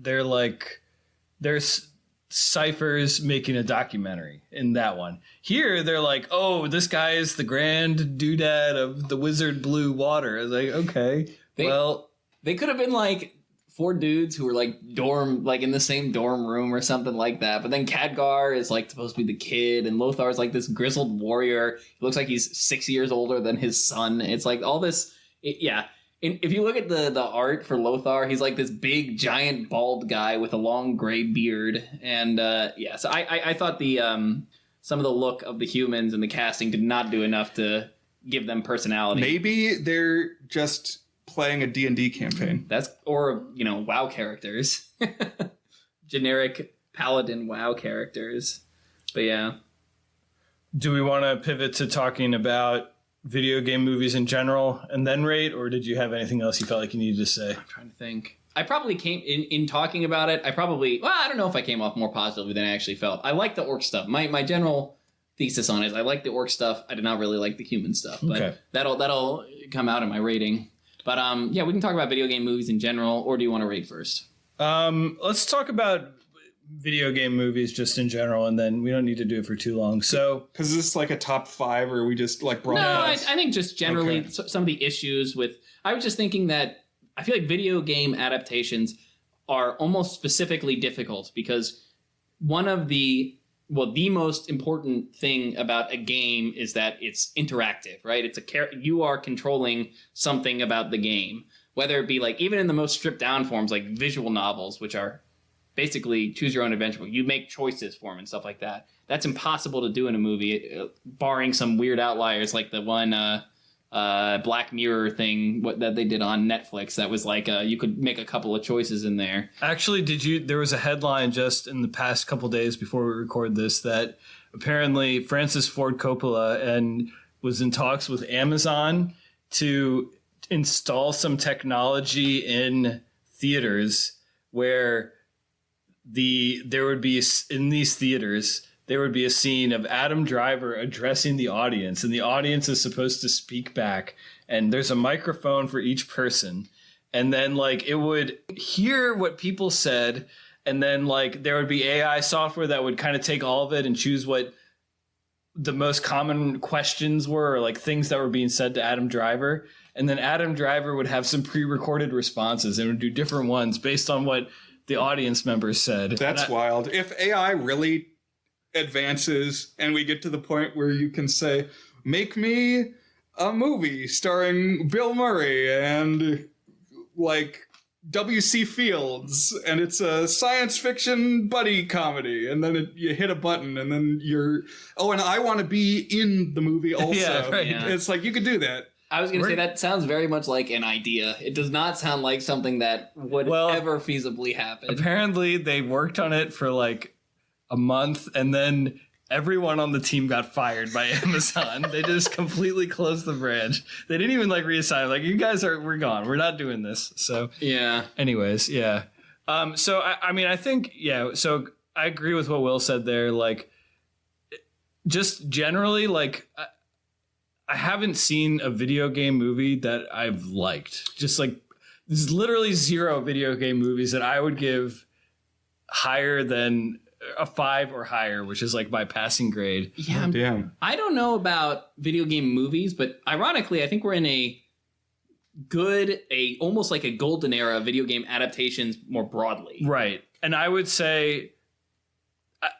there's ciphers making a documentary in that one. Here, they're like, oh, this guy is the grand doodad of the wizard blue water. I was like, okay, They could have been like 4 dudes who were like in the same dorm room or something like that. But then Khadgar is like supposed to be the kid, and Lothar is like this grizzled warrior. He looks like he's 6 years older than his son. It's like all this, if you look at the art for Lothar, he's like this big, giant, bald guy with a long gray beard. And so I thought some of the look of the humans and the casting did not do enough to give them personality. Maybe they're just playing a D&D campaign. Or WoW characters. Generic paladin WoW characters. But yeah. Do we want to pivot to talking about video game movies in general and then rate, or did you have anything else you felt like you needed to say? I'm trying to think. I probably came in talking about it. I don't know if I came off more positively than I actually felt. I like the orc stuff. My general thesis on it is I like the orc stuff. I did not really like the human stuff, but that'll come out in my rating. But we can talk about video game movies in general, or do you want to rate first? Let's talk about video game movies just in general, and then we don't need to do it for too long. So, because this is like a top 5, or we just like brought I think just generally some of the issues with. I was just thinking that I feel like video game adaptations are almost specifically difficult because one of the most important thing about a game is that it's interactive, right? It's you are controlling something about the game, whether it be like even in the most stripped down forms like visual novels, which are basically choose your own adventure. You make choices for them and stuff like that. That's impossible to do in a movie, barring some weird outliers like the one Black Mirror thing that they did on Netflix. That was like you could make a couple of choices in there. Actually, there was a headline just in the past couple days before we record this that apparently Francis Ford Coppola was in talks with Amazon to install some technology in theaters where there would be in these theaters there would be a scene of Adam Driver addressing the audience, and the audience is supposed to speak back, and there's a microphone for each person. And then like it would hear what people said. And then like there would be AI software that would kind of take all of it and choose what the most common questions were, or like things that were being said to Adam Driver. And then Adam Driver would have some pre-recorded responses and would do different ones based on what the audience members said. That's wild. If AI really advances and we get to the point where you can say, make me a movie starring Bill Murray and like W.C. Fields, and it's a science fiction buddy comedy, and then you hit a button, and then you're, and I want to be in the movie also. Yeah, right. It's like, you could do that. I was going to say, that sounds very much like an idea. It does not sound like something that would ever feasibly happen. Apparently, they worked on it for like a month, and then everyone on the team got fired by Amazon. They just completely closed the branch. They didn't even like reassign. Like, you guys we're gone. We're not doing this. So yeah. Anyways, yeah. So I mean, I think So I agree with what Will said there. Like, just generally, like, I haven't seen a video game movie that I've liked. Just like, there's literally zero video game movies that I would give higher than a 5 or higher, which is like my passing grade. Yeah, Damn. I don't know about video game movies, but ironically, I think we're in almost like a golden era of video game adaptations more broadly. Right. And I would say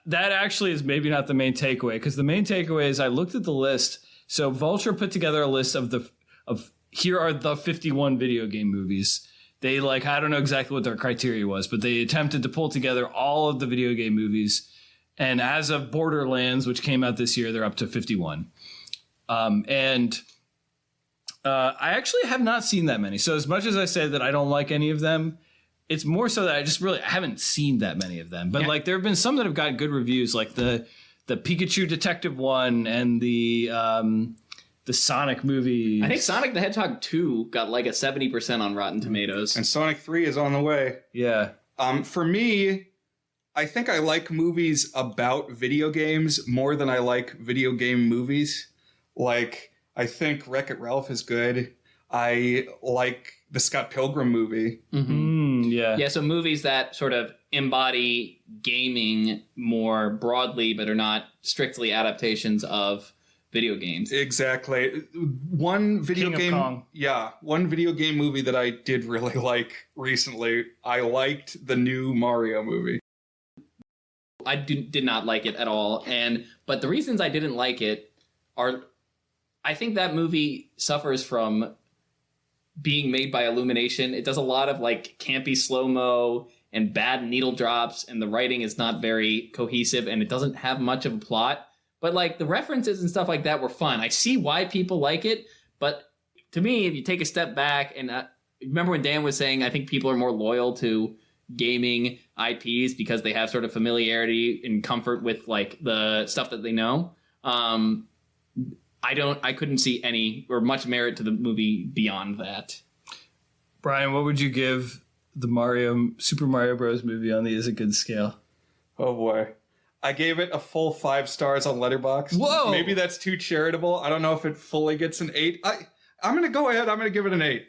that actually is maybe not the main takeaway, because the main takeaway is I looked at the list. So Vulture put together a list of here are the 51 video game movies. They I don't know exactly what their criteria was, but they attempted to pull together all of the video game movies. And as of Borderlands, which came out this year, they're up to 51. I actually have not seen that many. So as much as I say that I don't like any of them, it's more so that I haven't seen that many of them. But like, there have been some that have got good reviews, like the Pikachu Detective one and the Sonic movie. I think Sonic the Hedgehog 2 got like a 70% on Rotten Tomatoes. And Sonic 3 is on the way. Yeah. For me, I think I like movies about video games more than I like video game movies. Like, I think Wreck-It Ralph is good. I like the Scott Pilgrim movie. Yeah. Yeah, so movies that sort of embody gaming more broadly, but are not strictly adaptations of video games. Exactly. One video King of game. Kong. Yeah, one video game movie that I did really like recently. I liked the new Mario movie. I did not like it at all, but the reasons I didn't like it are, I think that movie suffers from being made by Illumination. It does a lot of like campy slow-mo and bad needle drops, and the writing is not very cohesive, and it doesn't have much of a plot. But like the references and stuff like that were fun. I see why people like it, but to me, if you take a step back, and remember when Dan was saying, I think people are more loyal to gaming IPs because they have sort of familiarity and comfort with like the stuff that they know. I couldn't see any or much merit to the movie beyond that. Brian, what would you give the Super Mario Bros. Movie on the Is It Good scale? Oh boy. I gave it a full 5 stars on Letterboxd. Whoa! Maybe that's too charitable. I don't know if it fully gets an 8. I'm going to go ahead. I'm going to give it an 8.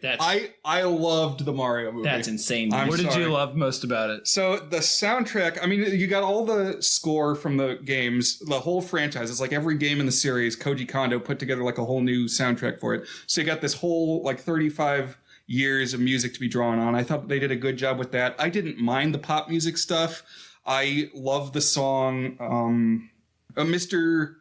I loved the Mario movie. That's insane. What did you love most about it? So the soundtrack, I mean, you got all the score from the games, the whole franchise. It's like every game in the series, Koji Kondo put together like a whole new soundtrack for it. So you got this whole like 35 years of music to be drawn on. I thought they did a good job with that. I didn't mind the pop music stuff. I love the song Mr.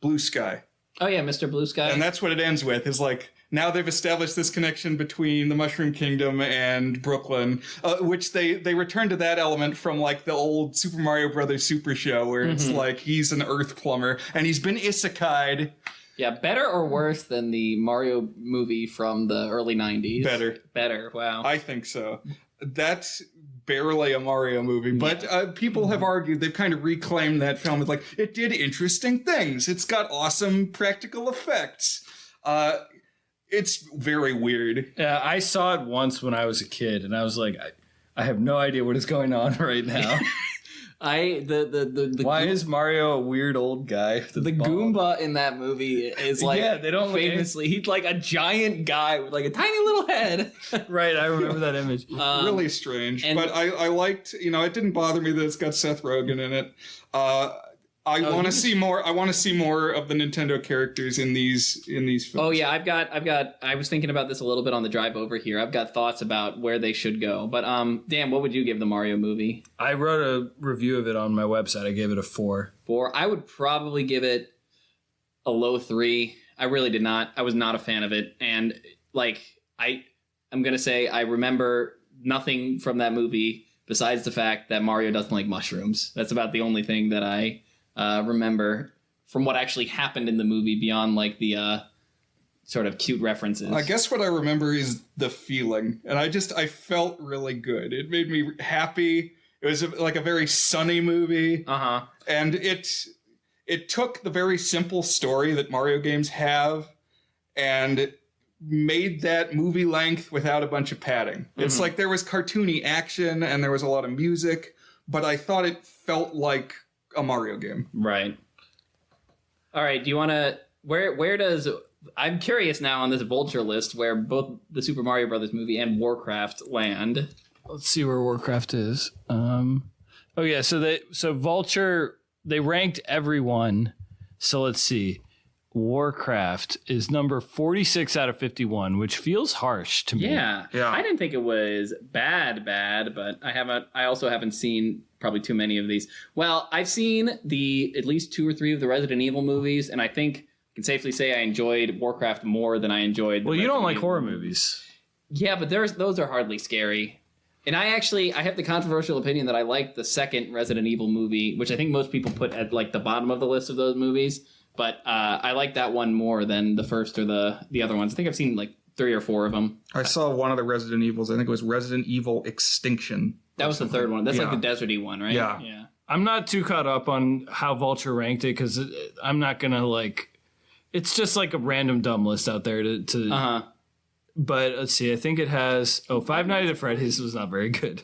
Blue Sky. Oh yeah, Mr. Blue Sky. And that's what it ends with, is like, now they've established this connection between the Mushroom Kingdom and Brooklyn, which they return to that element from like the old Super Mario Brothers Super Show, where it's like he's an earth plumber and he's been isekai'd. Yeah, better or worse than the Mario movie from the early 90s? Better. Wow. I think so. That's barely a Mario movie, but people have argued, they've kind of reclaimed that film as like, it did interesting things. It's got awesome practical effects. It's very weird. Yeah, I saw it once when I was a kid, and I was like, I have no idea what is going on right now. Why is Mario a weird old guy? The Goomba in that movie is like they don't look famously he's like a giant guy with like a tiny little head. Right, I remember that image. Really strange, but I liked. It didn't bother me that it's got Seth Rogen in it. I want to see more. I want to see more of the Nintendo characters in these films. Oh yeah, I've got. I was thinking about this a little bit on the drive over here. I've got thoughts about where they should go. But Dan, what would you give the Mario movie? I wrote a review of it on my website. I gave it a 4. 4. I would probably give it a low 3. I really did not. I was not a fan of it, and I'm gonna say I remember nothing from that movie besides the fact that Mario doesn't like mushrooms. That's about the only thing that I remember from what actually happened in the movie beyond like the sort of cute references. I guess what I remember is the feeling, and I felt really good. It made me happy. It was like a very sunny movie. And it took the very simple story that Mario games have and made that movie length without a bunch of padding. It's like there was cartoony action and there was a lot of music, but I thought it felt like a Mario game. Right. All right. Do you want to? Where does? I'm curious now on this Vulture list where both the Super Mario Brothers movie and Warcraft land. Let's see where Warcraft is. So Vulture, they ranked everyone. So let's see. Warcraft is number 46 out of 51, which feels harsh to me. Yeah. I didn't think it was bad, but I also haven't seen probably too many of these. Well, I've seen at least 2 or 3 of the Resident Evil movies, and I think I can safely say I enjoyed Warcraft more than I enjoyed the you don't like Evil horror movies. Yeah, but those are hardly scary. And I have the controversial opinion that I like the second Resident Evil movie, which I think most people put at like the bottom of the list of those movies. But I like that one more than the first or the other ones. I think I've seen like 3 or 4 of them. I saw one of the Resident Evils. I think it was Resident Evil Extinction. That was the third one. That's like the deserty one, right? Yeah. I'm not too caught up on how Vulture ranked it because I'm not going to it's just like a random dumb list out there to But let's see. I think it has... Five Nights at Freddy's was not very good.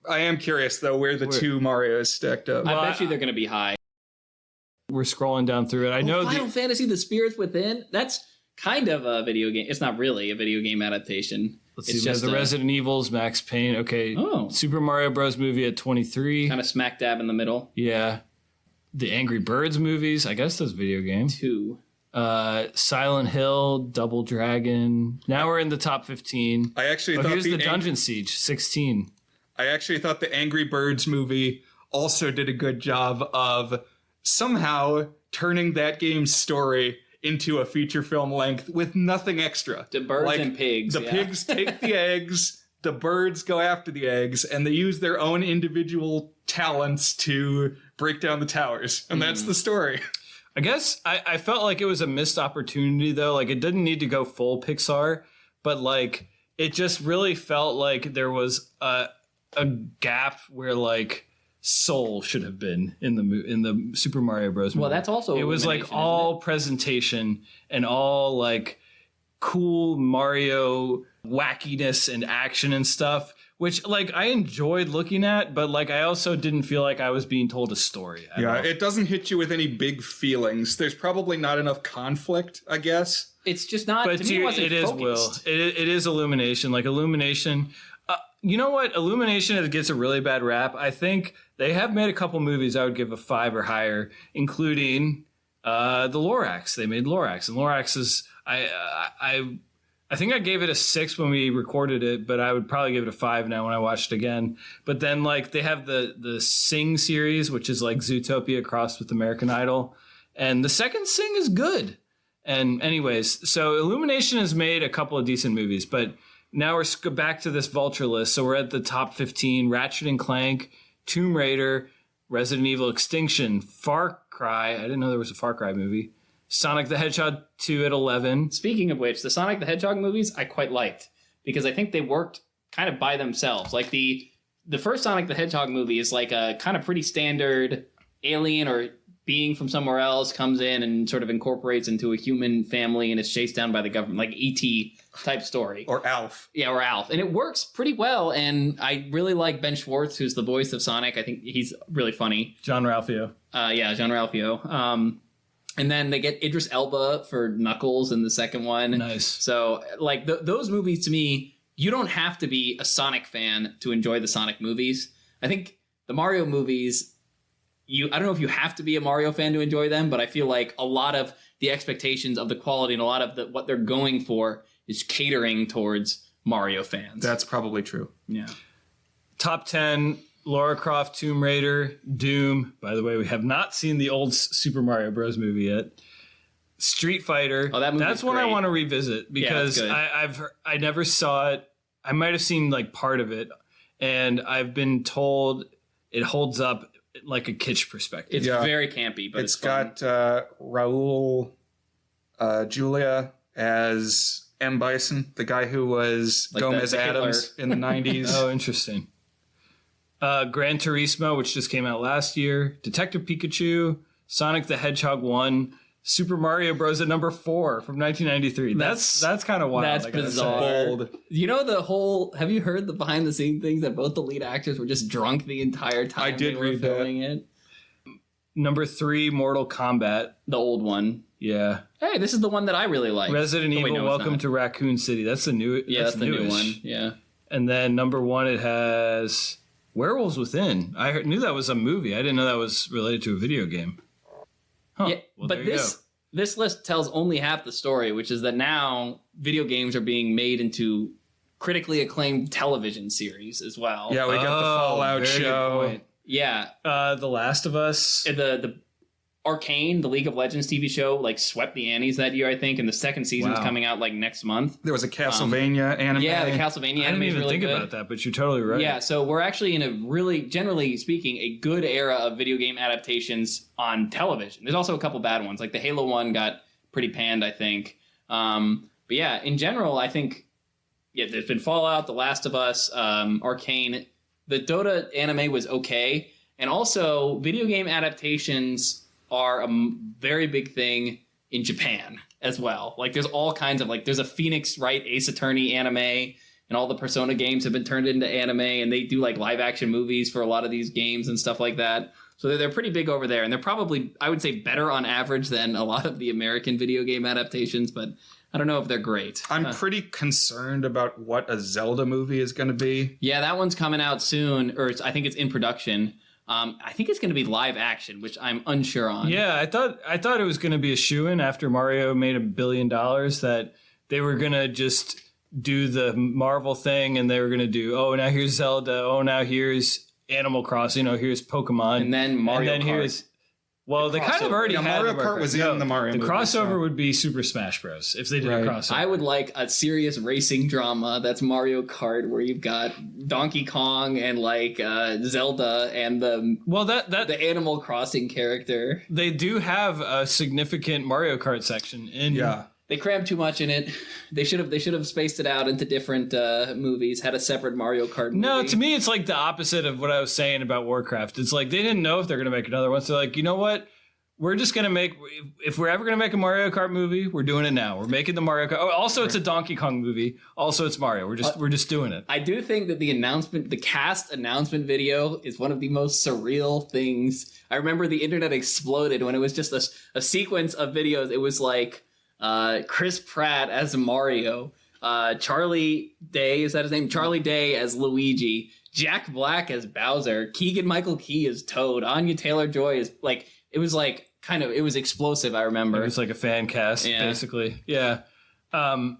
I am curious, though, where the 2 Marios stacked up. I bet you they're going to be high. We're scrolling down through it. I know Final Fantasy: The Spirits Within. That's kind of a video game. It's not really a video game adaptation. Let's see. There's the Resident Evils, Max Payne. Okay. Oh. Super Mario Bros. Movie at 23. Kind of smack dab in the middle. Yeah. The Angry Birds movies. I guess that's video game. 2. Silent Hill, Double Dragon. Now we're in the top 15. I actually thought here's the Dungeon Siege, 16. I actually thought the Angry Birds movie also did a good job of somehow turning that game's story into a feature film length with nothing extra. The birds and pigs. The pigs take the eggs, the birds go after the eggs, and they use their own individual talents to break down the towers. And that's the story. I guess I felt like it was a missed opportunity, though. Like, it didn't need to go full Pixar, but like it just really felt like there was a gap where like Soul should have been in the Super Mario Bros. Movie. Well, that's also it was like all presentation and all like cool Mario wackiness and action and stuff, which like I enjoyed looking at, but like I also didn't feel like I was being told a story. Yeah, it doesn't hit you with any big feelings. There's probably not enough conflict, I guess. It's just not. But to me, it is focused. Will. It is Illumination. Like Illumination. You know what? Illumination gets a really bad rap. I think they have made a couple movies I would give a 5 or higher, including the Lorax. They made Lorax, and Lorax is I think I gave it a 6 when we recorded it, but I would probably give it a 5 now when I watched it again. But then like they have the Sing series, which is like Zootopia crossed with American Idol, and the second Sing is good. And anyways, so Illumination has made a couple of decent movies, but now we're back to this Vulture list. So we're at the top 15: Ratchet and Clank, Tomb Raider, Resident Evil Extinction, Far Cry. I didn't know there was a Far Cry movie. Sonic the Hedgehog 2 at 11. Speaking of which, the Sonic the Hedgehog movies I quite liked because I think they worked kind of by themselves. Like the first Sonic the Hedgehog movie is like a kind of pretty standard alien or being from somewhere else comes in and sort of incorporates into a human family and is chased down by the government, like E.T. type story. Or Alf. Yeah, or Alf. And it works pretty well. And I really like Ben Schwartz, who's the voice of Sonic. I think he's really funny. John Ralphio. Yeah, John Ralphio. And then they get Idris Elba for Knuckles in the second one. Nice. So, like, those movies, to me, you don't have to be a Sonic fan to enjoy the Sonic movies. I think the Mario movies, I don't know if you have to be a Mario fan to enjoy them, but I feel like a lot of the expectations of the quality and a lot of what they're going for is catering towards Mario fans. That's probably true. Yeah. Top 10, Lara Croft, Tomb Raider, Doom. By the way, we have not seen the old Super Mario Bros. Movie yet. Street Fighter. Oh, that movie's That's one I great. want to revisit because I never saw it. I might have seen like part of it, and I've been told it holds up like a kitsch perspective. It's very campy, but it's fun. got Raul Julia as M. Bison, the guy who was Like Gomez the Hitler. Adams in the 90s. Oh, interesting. Gran Turismo, which just came out last year. Detective Pikachu, Sonic the Hedgehog 1, Super Mario Bros. At number 4 from 1993. That's kind of wild. That's I gotta say. bizarre. Bold. You know have you heard the behind the scenes things that both the lead actors were just drunk the entire time I did they were read that. filming it? Number 3, Mortal Kombat. The old one. Yeah. Hey, this is the one that I really like. Resident Oh, wait, Evil, no, it's Welcome not. to Raccoon City. That's the new. Yeah, that's the new newish. one. Yeah. And then number 1, it has Werewolves Within. I knew that was a movie. I didn't know that was related to a video game. Huh. Yeah, Well, but there you go. this list tells only half the story, which is that now video games are being made into critically acclaimed television series as well. Yeah, we got the Fallout very good show. point. Yeah. The Last of Us. The Arcane, the League of Legends TV show, like swept the Annies that year, I think, and the second season's Wow. coming out like next month. There was a Castlevania anime. Yeah, the Castlevania I anime didn't is even really think good. about that, but you're totally right. Yeah, so we're actually in a really, generally speaking, a good era of video game adaptations on television. There's also a couple bad ones, like the Halo one got pretty panned, I think. But yeah, in general, I think there's been Fallout, The Last of Us, Arcane. The Dota anime was okay, and also video game adaptations are a very big thing in Japan as well. Like there's all kinds of there's a Phoenix Wright Ace Attorney anime, and all the Persona games have been turned into anime, and they do like live action movies for a lot of these games and stuff like that. So they're pretty big over there, and they're probably, I would say, better on average than a lot of the American video game adaptations, but I don't know if they're great. I'm pretty concerned about what a Zelda movie is going to be. Yeah, that one's coming out soon, or I think it's in production. I think it's going to be live action, which I'm unsure on. Yeah, I thought it was going to be a shoo-in after Mario made $1 billion that they were going to just do the Marvel thing and they were going to do, oh, now here's Zelda. Oh, now here's Animal Crossing. Oh, here's Pokemon. And then Mario and then Kart. here's well, they kind of crossover. already Yeah, had Mario the Kart was in the Mario The movie, crossover so- would be Super Smash Bros. If they did a Right. crossover. I would like a serious racing drama that's Mario Kart, where you've got Donkey Kong and Zelda and the Animal Crossing character. they do have a significant Mario Kart section in Yeah. They crammed too much in it. They should have spaced it out into different movies. Had a separate Mario Kart movie. No, to me, it's like the opposite of what I was saying about Warcraft. It's like they didn't know if they're going to make another one. So they're like, you know what? We're just going to make, if we're ever going to make a Mario Kart movie, we're doing it now. We're making the Mario Kart. Oh, also, it's a Donkey Kong movie. Also, it's Mario. We're just doing it. I do think that the cast announcement video is one of the most surreal things. I remember the internet exploded when it was just a sequence of videos. It was like Chris Pratt as Mario, Charlie Day, is that his name? Charlie Day as Luigi, Jack Black as Bowser, Keegan-Michael Key as Toad, Anya Taylor-Joy as it was explosive, I remember. It was like a fan cast, basically. Yeah. But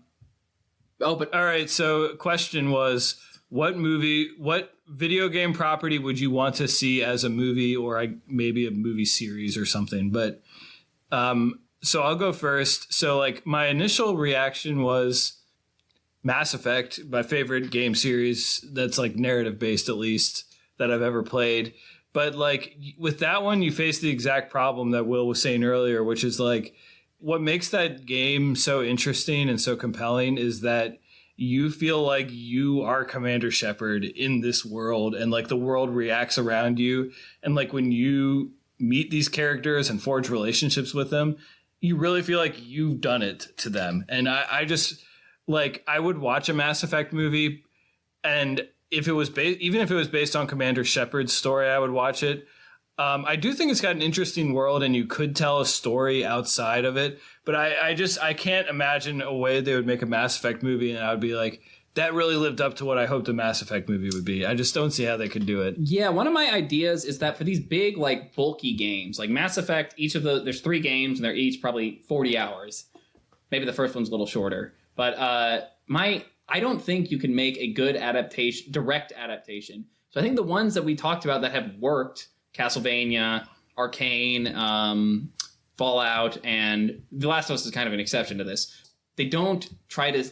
all right. So question was, what video game property would you want to see as a movie or maybe a movie series or something? But so I'll go first. So my initial reaction was Mass Effect, my favorite game series that's narrative based, at least, that I've ever played. But with that one, you face the exact problem that Will was saying earlier, which is what makes that game so interesting and so compelling is that you feel like you are Commander Shepard in this world, and the world reacts around you. And when you meet these characters and forge relationships with them, you really feel like you've done it to them. And I just like, I would watch a Mass Effect movie, and if it was even if it was based on Commander Shepard's story, I would watch it. I do think it's got an interesting world, and you could tell a story outside of it. But I can't imagine a way they would make a Mass Effect movie, and I would be like, that really lived up to what I hoped a Mass Effect movie would be. I just don't see how they could do it. Yeah, one of my ideas is that for these big, like, bulky games, like Mass Effect, there's 3 games, and they're each probably 40 hours. Maybe the first one's a little shorter. But I don't think you can make a good adaptation, direct adaptation. So I think the ones that we talked about that have worked, Castlevania, Arcane, Fallout, and The Last of Us is kind of an exception to this. They don't try to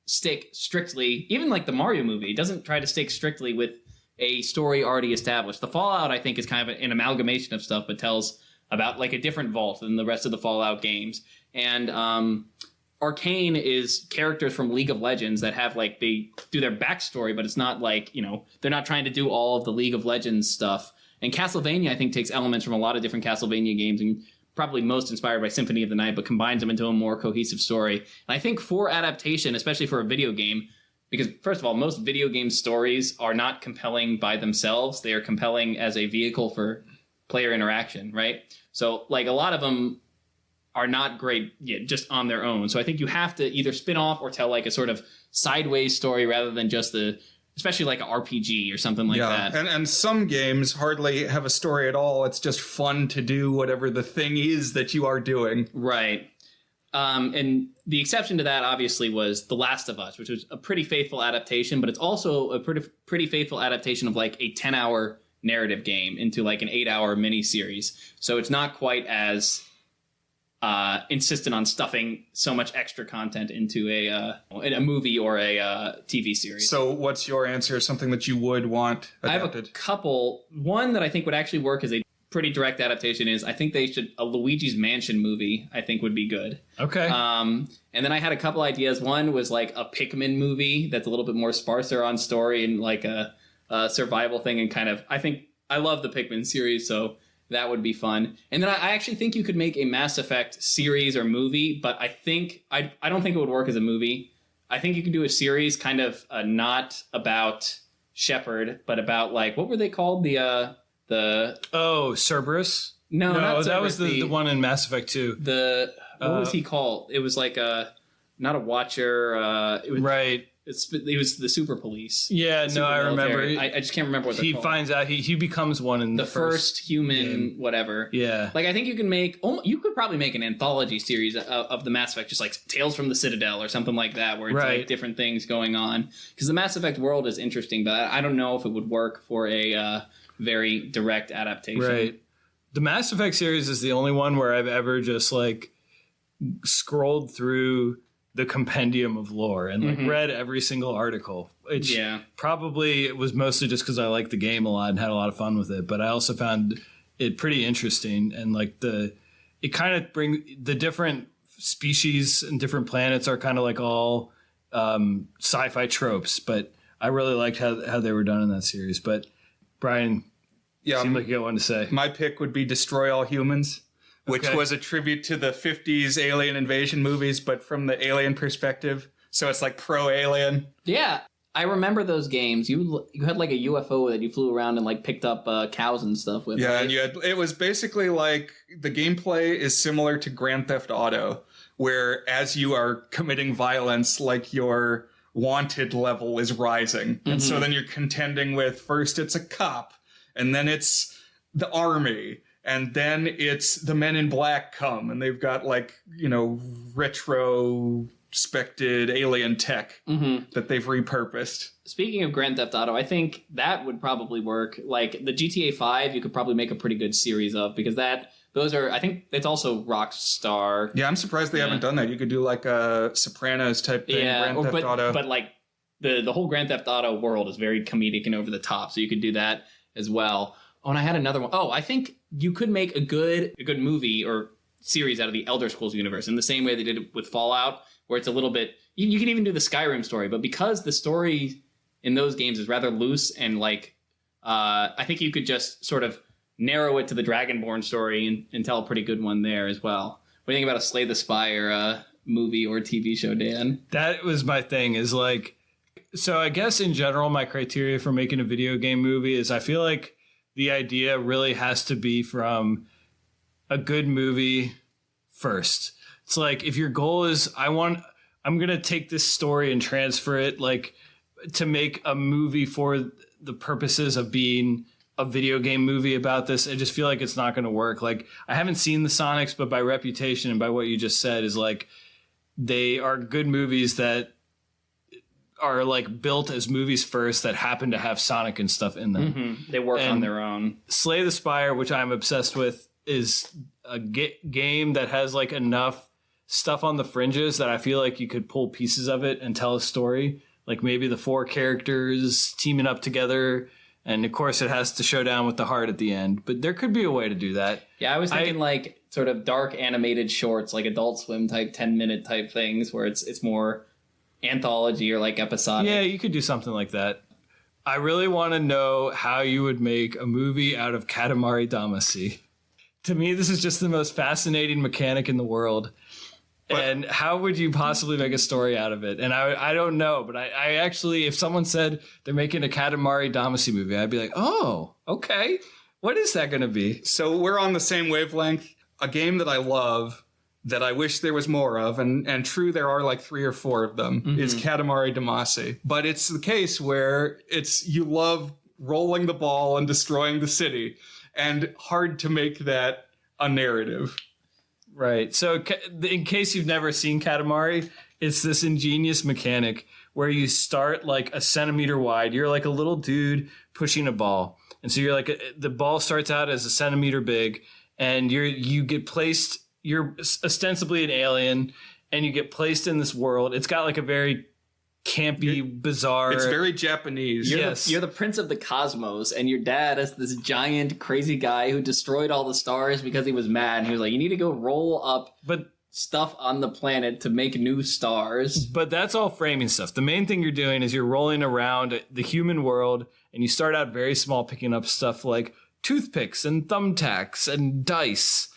stick strictly, even like the Mario movie, doesn't try to stick strictly with a story already established. The Fallout, I think, is kind of an amalgamation of stuff, but tells about like a different vault than the rest of the Fallout games. And Arcane is characters from League of Legends that have like, they do their backstory, but it's not like, you know, they're not trying to do all of the League of Legends stuff. And Castlevania, I think, takes elements from a lot of different Castlevania games, and probably most inspired by Symphony of the Night, but combines them into a more cohesive story. And I think for adaptation, especially for a video game, because first of all, most video game stories are not compelling by themselves. They are compelling as a vehicle for player interaction, right? So like a lot of them are not great just on their own. So I think you have to either spin off or tell like a sort of sideways story rather than just especially like an RPG or something like that. And some games hardly have a story at all. It's just fun to do whatever the thing is that you are doing. Right. And the exception to that, obviously, was The Last of Us, which was a pretty faithful adaptation, but it's also a pretty faithful adaptation of like a 10-hour narrative game into like an 8-hour miniseries. So it's not quite as insistent on stuffing so much extra content into a movie or a TV series. So what's your answer? Something that you would want adapted? I have a couple. One that I think would actually work as a pretty direct adaptation is I think a Luigi's Mansion movie I think would be good. Okay. And then I had a couple ideas. One was like a Pikmin movie that's a little bit more sparser on story and like a survival thing, and kind of, I love the Pikmin series, so that would be fun. And then I actually think you could make a Mass Effect series or movie, but I don't think it would work as a movie. I think you could do a series kind of not about Shepard, but about like, what were they called? Cerberus? No, not Cerberus, that was the one in Mass Effect 2. What was he called? It was like not a Watcher. It was, right. It was the Super Police. Yeah, no, I remember. I just can't remember what they're called. He finds out he becomes one in the first human game. Whatever. Yeah. Like I think you could probably make an anthology series of the Mass Effect, just like Tales from the Citadel or something like that, where it's like different things going on. Because the Mass Effect world is interesting, but I don't know if it would work for a very direct adaptation. Right. The Mass Effect series is the only one where I've ever just like scrolled through the compendium of lore and like read every single article. Probably it was mostly just because I liked the game a lot and had a lot of fun with it, but I also found it pretty interesting, and like it kind of bring the different species and different planets are kind of like all sci-fi tropes, but I really liked how they were done in that series. But Brian, seemed like you got one to say. My pick would be Destroy All Humans, which was a tribute to the 50s alien invasion movies, but from the alien perspective. So it's like pro-alien. Yeah, I remember those games. You had like a UFO that you flew around and like picked up cows and stuff with. Yeah, right? and it was basically like the gameplay is similar to Grand Theft Auto, where as you are committing violence, like your wanted level is rising. And so then you're contending with, first it's a cop, and then it's the army, and then it's the Men in Black come, and they've got like, retrospected alien tech that they've repurposed. Speaking of Grand Theft Auto, I think that would probably work. Like the GTA 5, you could probably make a pretty good series of, because I think it's also Rockstar. Yeah, I'm surprised they haven't done that. You could do like a Sopranos type thing, Grand Theft Auto. But like the whole Grand Theft Auto world is very comedic and over the top, so you could do that as well. Oh, and I had another one. Oh, I think you could make a good movie or series out of the Elder Scrolls universe in the same way they did it with Fallout, where it's a little bit... You can even do the Skyrim story, but because the story in those games is rather loose and like... I think you could just sort of narrow it to the Dragonborn story and tell a pretty good one there as well. What do you think about a Slay the Spire movie or TV show, Dan? That was my thing, is like, so I guess in general, my criteria for making a video game movie is I feel like the idea really has to be from a good movie first. It's like, if your goal is, I'm going to take this story and transfer it, like, to make a movie for the purposes of being a video game movie about this, I just feel like it's not going to work. Like, I haven't seen the Sonics, but by reputation and by what you just said is like, they are good movies that are like built as movies first that happen to have Sonic and stuff in them. Mm-hmm. They work on their own. Slay the Spire, which I'm obsessed with, is a game that has like enough stuff on the fringes that I feel like you could pull pieces of it and tell a story. Like maybe the 4 characters teaming up together. And of course it has to show down with the heart at the end, but there could be a way to do that. Yeah, I was thinking like sort of dark animated shorts, like Adult Swim type 10-minute type things where it's more anthology or like episodic. Yeah, you could do something like that. I really want to know how you would make a movie out of Katamari Damacy. To me, this is just the most fascinating mechanic in the world. And how would you possibly make a story out of it? And I don't know, but I actually, if someone said they're making a Katamari Damacy movie, I'd be like, oh, okay. What is that going to be? So we're on the same wavelength. A game that I love that I wish there was more of, and true, there are like 3 or 4 of them, is Katamari Damacy. But it's the case where you love rolling the ball and destroying the city, and hard to make that a narrative. Right. So in case you've never seen Katamari, it's this ingenious mechanic where you start like a centimeter wide. You're like a little dude pushing a ball. And so you're like, the ball starts out as a centimeter big, and you get placed, you're ostensibly an alien, and you get placed in this world. It's got like a very campy, bizarre. It's very Japanese. You're the prince of the cosmos, and your dad is this giant, crazy guy who destroyed all the stars because he was mad. And he was like, you need to go roll up stuff on the planet to make new stars. But that's all framing stuff. The main thing you're doing is you're rolling around the human world, and you start out very small, picking up stuff like toothpicks and thumbtacks and dice.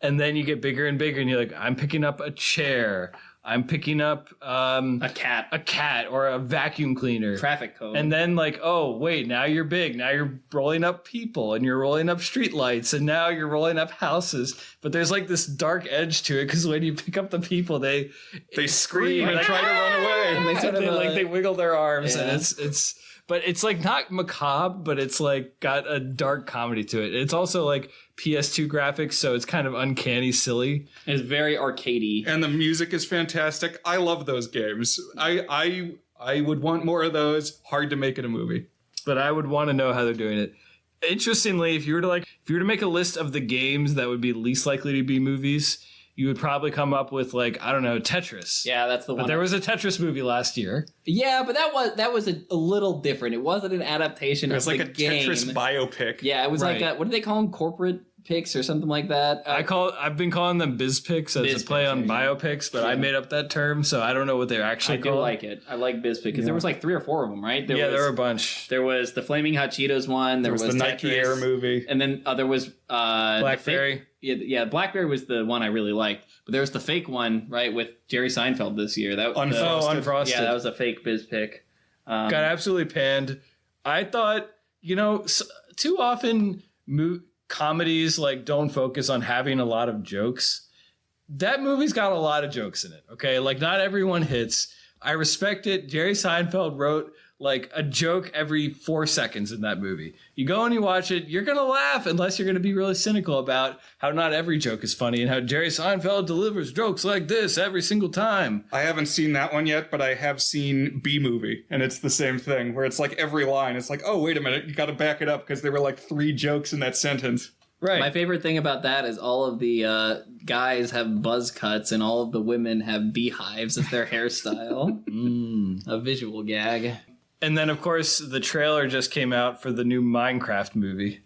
And then you get bigger and bigger, and you're like, I'm picking up a chair. I'm picking up a cat or a vacuum cleaner. Traffic code. And then like, oh, wait, now you're big. Now you're rolling up people, and you're rolling up streetlights, and now you're rolling up houses. But there's like this dark edge to it, because when you pick up the people, they scream and try to run away. And they sort of like they wiggle their arms, and it's but it's like not macabre, but it's like got a dark comedy to it. It's also like PS2 graphics, so it's kind of uncanny silly. It's very arcadey. And the music is fantastic. I love those games. I would want more of those. Hard to make it a movie. But I would want to know how they're doing it. Interestingly, if you were to make a list of the games that would be least likely to be movies, you would probably come up with like, I don't know, Tetris. Yeah, that's the one. But there was a Tetris movie last year. Yeah, but that was a little different. It wasn't an adaptation of the game. It was like a Tetris biopic. Yeah, it was like what do they call them? Corporate picks or something like that. I've been calling them biz picks as a play on biopics, but I made up that term, so I don't know what they're actually called. I do like it. I like biz pick because there was like 3 or 4 of them, right? There were a bunch. There was the Flaming Hot Cheetos one. There was the Nike Air movie, and then there was Blackberry. Yeah, Blackberry was the one I really liked, but there was the fake one, right, with Jerry Seinfeld this year. That Unfrosted. Yeah, that was a fake biz pick. Got absolutely panned. I thought, too often comedies like don't focus on having a lot of jokes. That movie's got a lot of jokes in it. Okay, like not everyone hits. I respect it. Jerry Seinfeld wrote like a joke every 4 seconds in that movie. You go and you watch it, you're gonna laugh unless you're gonna be really cynical about how not every joke is funny and how Jerry Seinfeld delivers jokes like this every single time. I haven't seen that one yet, but I have seen B-Movie, and it's the same thing where it's like every line, it's like, oh, wait a minute, you gotta back it up because there were like 3 jokes in that sentence. Right. My favorite thing about that is all of the guys have buzz cuts and all of the women have beehives as their hairstyle. A visual gag. And then, of course, the trailer just came out for the new Minecraft movie.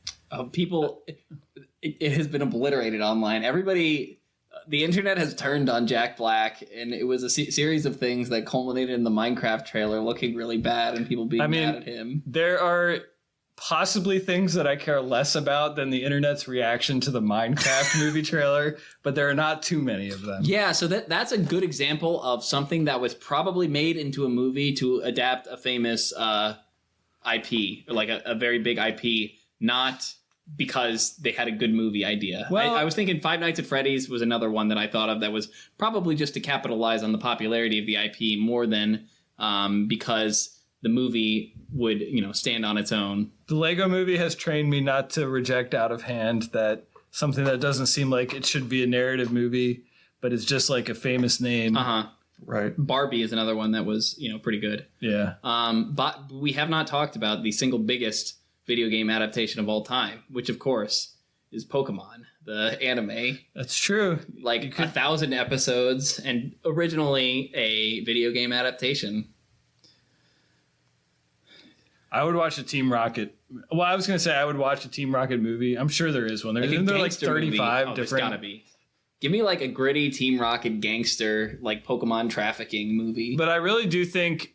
It has been obliterated online. Everybody, the internet has turned on Jack Black, and it was a series of things that culminated in the Minecraft trailer looking really bad and people being mad at him. There are possibly things that I care less about than the internet's reaction to the Minecraft movie trailer, but there are not too many of them. Yeah, so that's a good example of something that was probably made into a movie to adapt a famous IP, like a very big IP, not because they had a good movie idea. Well, I was thinking Five Nights at Freddy's was another one that I thought of that was probably just to capitalize on the popularity of the IP more than because the movie would, stand on its own. The Lego movie has trained me not to reject out of hand that something that doesn't seem like it should be a narrative movie, but it's just like a famous name. Uh-huh. Right. Barbie is another one that was, pretty good. Yeah. But we have not talked about the single biggest video game adaptation of all time, which of course is Pokemon, the anime. That's true. Like 1,000 episodes and originally a video game adaptation. I would watch a Team Rocket. Well, I was going to say I would watch a Team Rocket movie. I'm sure there is one. Isn't there like 35 different? There's gotta be. Give me like a gritty Team Rocket gangster, like Pokemon trafficking movie. But I really do think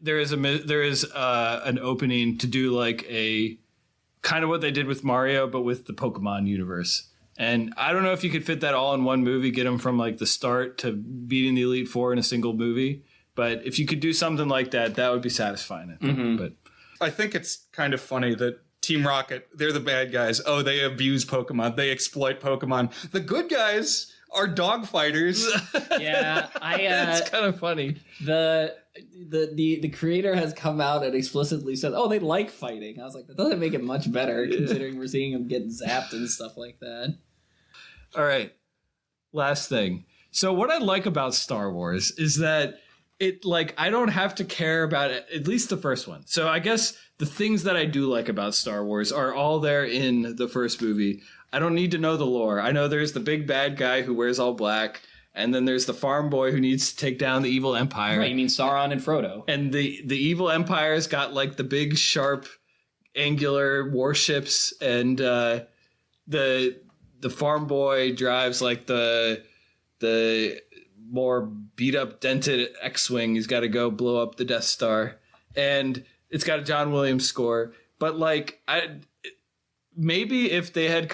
there is an opening to do like a kind of what they did with Mario, but with the Pokemon universe. And I don't know if you could fit that all in one movie, get them from like the start to beating the Elite Four in a single movie. But if you could do something like that, that would be satisfying. I think. Mm-hmm. But I think it's kind of funny that Team Rocket, they're the bad guys. Oh, they abuse Pokemon. They exploit Pokemon. The good guys are dog fighters. Yeah, it's kind of funny. The creator has come out and explicitly said, "Oh, they like fighting." I was like, that doesn't make it much better, considering we're seeing them get zapped and stuff like that. All right, last thing. So what I like about Star Wars is that I don't have to care about it, at least the first one. So I guess the things that I do like about Star Wars are all there in the first movie. I don't need to know the lore. I know there's the big bad guy who wears all black, and then there's the farm boy who needs to take down the evil empire. Right, you mean Sauron and Frodo. And the evil empire's got like the big sharp angular warships, and the farm boy drives like the more beat up dented X-wing. He's got to go blow up the Death Star, and it's got a John Williams score. But like maybe if they had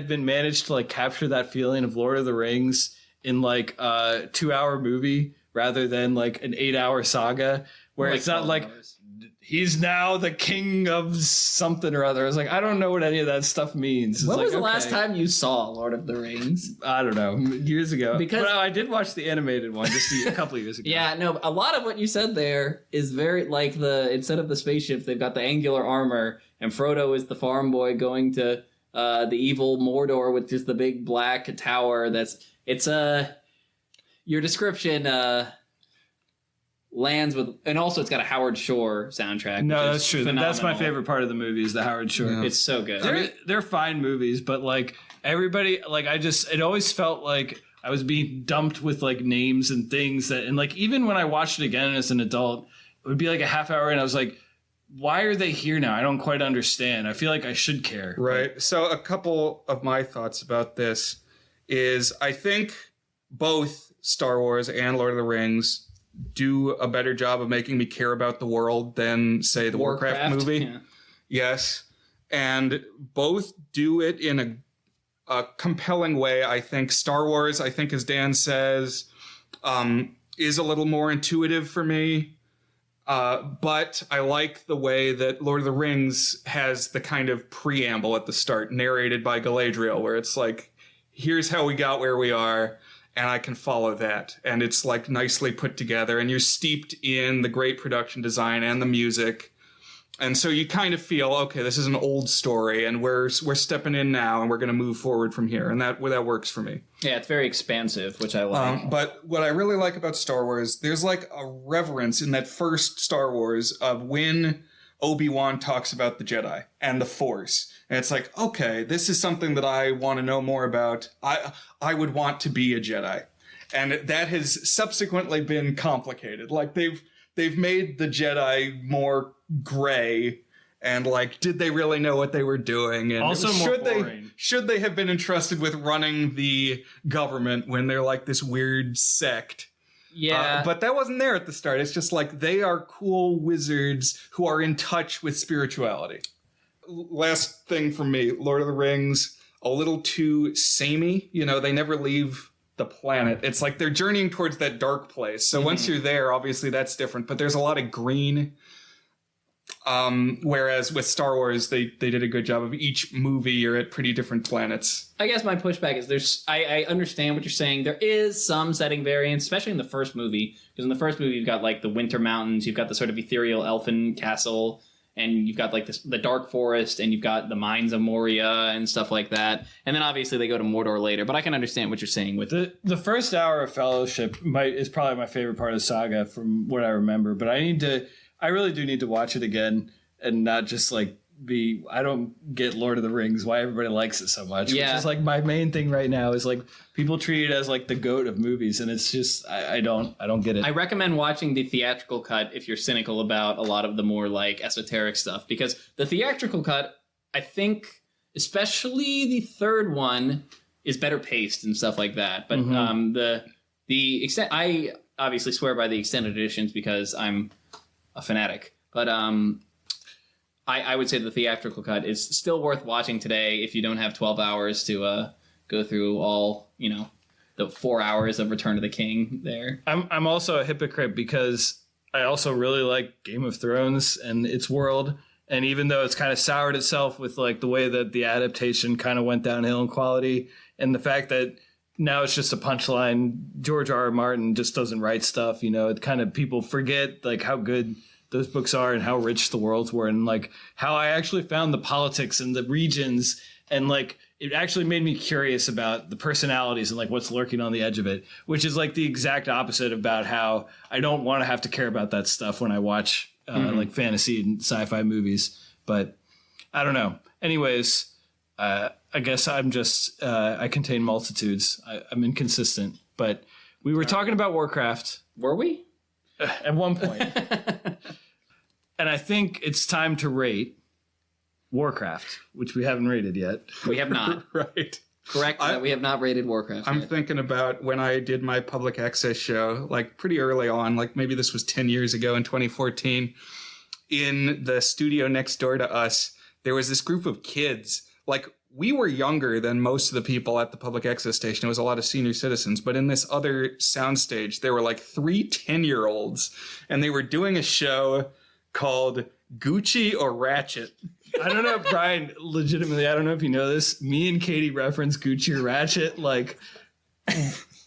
been managed to like capture that feeling of Lord of the Rings in like a 2-hour movie rather than like an 8-hour saga where Like it's not like hours. He's now the king of something or other. I was like, I don't know what any of that stuff means. When It's was like, the last okay. time you saw Lord of the Rings? I don't know, years ago. Because- but I did watch the animated one just a couple of years ago. Yeah, no, a lot of what you said there is very like instead of the spaceships, they've got the angular armor, and Frodo is the farm boy going to the evil Mordor with just the big black tower. Your description lands with, and also it's got a Howard Shore soundtrack. No, which that's is true. That's my phenomenal. favorite part of the movie is the Howard Shore. Yeah. It's so good. They're fine movies, but like everybody, like it always felt like I was being dumped with like names and things and like even when I watched it again as an adult, it would be like a half hour and I was like, why are they here now? I don't quite understand. I feel like I should care. Right. So a couple of my thoughts about this is I think both Star Wars and Lord of the Rings do a better job of making me care about the world than, say, the Warcraft movie. Yeah. Yes. And both do it in a compelling way. I think Star Wars, I think, as Dan says, is a little more intuitive for me. But I like the way that Lord of the Rings has the kind of preamble at the start, narrated by Galadriel, where it's like, here's how we got where we are, and I can follow that. And it's like nicely put together, and you're steeped in the great production design and the music. And so you kind of feel, okay, this is an old story, and we're stepping in now, and we're going to move forward from here. And that works for me. Yeah, it's very expansive, which I like. But what I really like about Star Wars, there's like a reverence in that first Star Wars of when Obi-Wan talks about the Jedi and the Force. And it's like, okay, this is something that I want to know more about. I would want to be a Jedi. And that has subsequently been complicated. Like they've made the Jedi more gray, and like, did they really know what they were doing? And Also more boring. Should they have been entrusted with running the government when they're like this weird sect? Yeah. But that wasn't there at the start. It's just like they are cool wizards who are in touch with spirituality. last thing from me, Lord of the Rings, a little too samey. You know, they never leave the planet. It's like they're journeying towards that dark place. So once you're there, obviously that's different. But there's a lot of green. Whereas with Star Wars, they did a good job of each movie. You're at pretty different planets. I guess my pushback is I understand what you're saying. There is some setting variance, especially in the first movie. Because in the first movie, you've got like the Winter Mountains, you've got the sort of ethereal elfin castle, and you've got like the dark forest, and you've got the mines of Moria and stuff like that. And then obviously they go to Mordor later. But I can understand what you're saying with the first hour of Fellowship is probably my favorite part of the saga from what I remember. But I really do need to watch it again and not just like I don't get Lord of the Rings, why everybody likes it so much. Yeah. Which is like my main thing right now is like people treat it as like the GOAT of movies. And it's just, I don't get it. I recommend watching the theatrical cut if you're cynical about a lot of the more like esoteric stuff, because the theatrical cut, I think, especially the third one, is better paced and stuff like that. But the extent, I obviously swear by the extended editions because I'm a fanatic. But I would say the theatrical cut is still worth watching today if you don't have 12 hours to go through all, the 4 hours of Return of the King there. I'm also a hypocrite because I also really like Game of Thrones and its world. And even though it's kind of soured itself with like the way that the adaptation kind of went downhill in quality and the fact that now it's just a punchline, George R.R. Martin just doesn't write stuff, it kind of people forget like how good those books are and how rich the worlds were and like how I actually found the politics and the regions and like it actually made me curious about the personalities and like what's lurking on the edge of it, which is like the exact opposite about how I don't want to have to care about that stuff when I watch like fantasy and sci-fi movies. But I don't know. Anyways, I guess I'm just I contain multitudes. I'm inconsistent. But we were talking about Warcraft. Were we? At one point. And I think it's time to rate Warcraft, which we haven't rated yet. We have not. Right. Correct that we have not rated Warcraft I'm yet. thinking about when I did my public access show, like pretty early on, like maybe this was 10 years ago in 2014, in the studio next door to us, there was this group of kids. Like, we were younger than most of the people at the public access station. It was a lot of senior citizens. But in this other soundstage, there were like 3 10-year-olds, and they were doing a show called Gucci or Ratchet. I don't know, Brian, legitimately, I don't know if you know this. Me and Katie reference Gucci or Ratchet like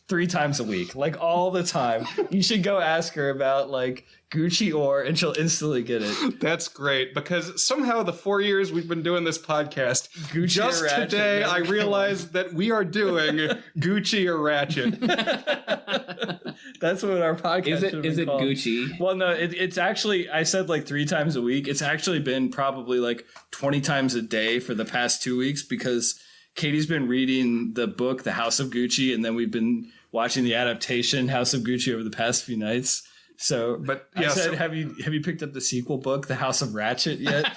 3 times a week, like all the time. You should go ask her about like Gucci or, and she'll instantly get it. That's great, because somehow the 4 years we've been doing this podcast, Gucci just or Ratchet, today man, I realized that we are doing Gucci or Ratchet. That's what our podcast Is it called. Gucci? Well, no, it's actually, I said like 3 times a week. It's actually been probably like 20 times a day for the past 2 weeks because Katie's been reading the book, The House of Gucci, and then we've been watching the adaptation, House of Gucci, over the past few nights. So, But I yeah, said, so- have you picked up the sequel book, The House of Ratchet, yet?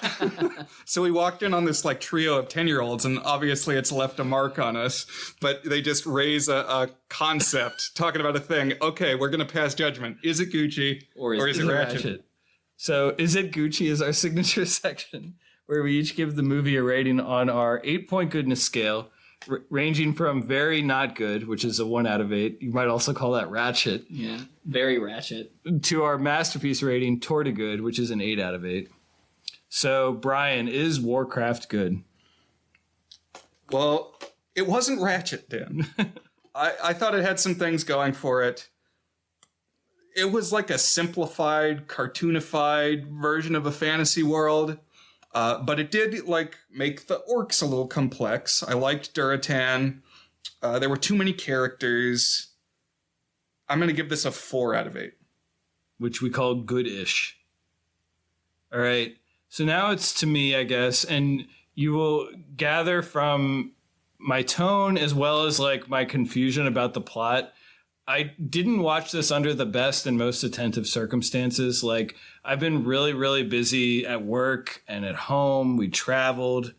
So we walked in on this like trio of 10-year-olds, and obviously it's left a mark on us, but they just raise a concept talking about a thing. Okay, we're going to pass judgment. Is it Gucci or is it Ratchet? So, Is It Gucci is our signature section where we each give the movie a rating on our 8-point goodness scale, ranging from very not good, which is a 1 out of 8. You might also call that ratchet. Yeah, very ratchet. To our masterpiece rating, Tortigood, which is an 8 out of 8. So, Brian, is Warcraft good? Well, it wasn't Ratchet, Dan. I thought it had some things going for it. It was like a simplified, cartoonified version of a fantasy world. But it did like make the orcs a little complex. I liked Duratan. There were too many characters. I'm going to give this a 4 out of 8. Which we call good-ish. All right. So now it's to me, I guess, and you will gather from my tone as well as like my confusion about the plot. I didn't watch this under the best and most attentive circumstances. Like, I've been really, really busy at work and at home. We traveled,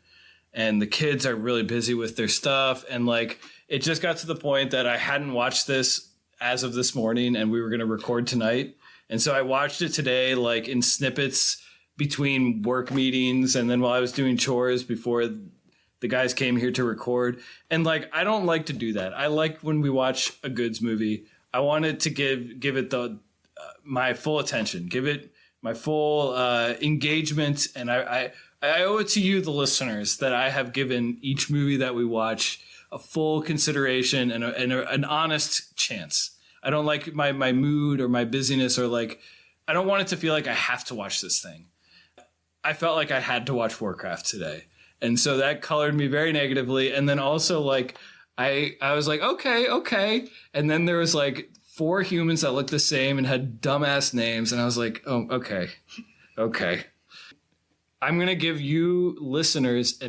and the kids are really busy with their stuff. And like, it just got to the point that I hadn't watched this as of this morning, and we were going to record tonight. And so I watched it today, like in snippets between work meetings and then while I was doing chores before the guys came here to record. And like, I don't like to do that. I like when we watch a goods movie, I wanted to give it my full attention, give it my full engagement. And I owe it to you, the listeners, that I have given each movie that we watch a full consideration and an honest chance. I don't like my mood or my busyness, or like, I don't want it to feel like I have to watch this thing. I felt like I had to watch Warcraft today. And so that colored me very negatively. And then also like, I was like, okay. And then there was like 4 humans that looked the same and had dumbass names. And I was like, oh, okay. I'm going to give you listeners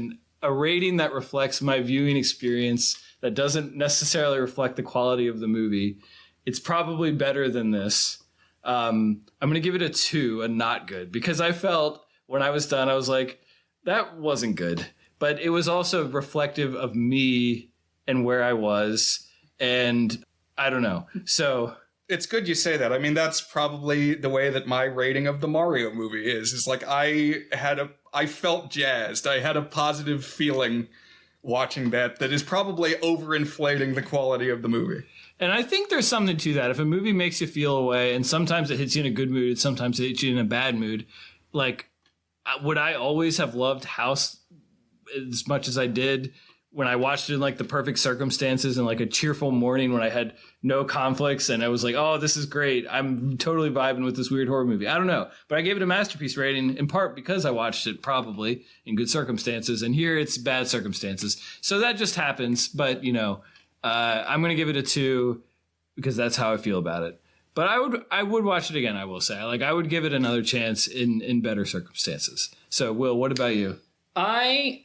a rating that reflects my viewing experience, that doesn't necessarily reflect the quality of the movie. It's probably better than this. I'm going to give it a 2, a not good, because I felt when I was done, I was like, that wasn't good. But it was also reflective of me and where I was. And I don't know. So it's good you say that. I mean, that's probably the way that my rating of the Mario movie is like, I felt jazzed. I had a positive feeling watching that is probably overinflating the quality of the movie. And I think there's something to that. If a movie makes you feel a way, and sometimes it hits you in a good mood, sometimes it hits you in a bad mood, like, would I always have loved House as much as I did when I watched it in like the perfect circumstances and like a cheerful morning when I had no conflicts and I was like, oh, this is great. I'm totally vibing with this weird horror movie. I don't know. But I gave it a masterpiece rating in part because I watched it probably in good circumstances. And here it's bad circumstances. So that just happens. But, I'm going to give it a 2 because that's how I feel about it. But I would watch it again, I will say. Like, I would give it another chance in better circumstances. So, Will, what about you? I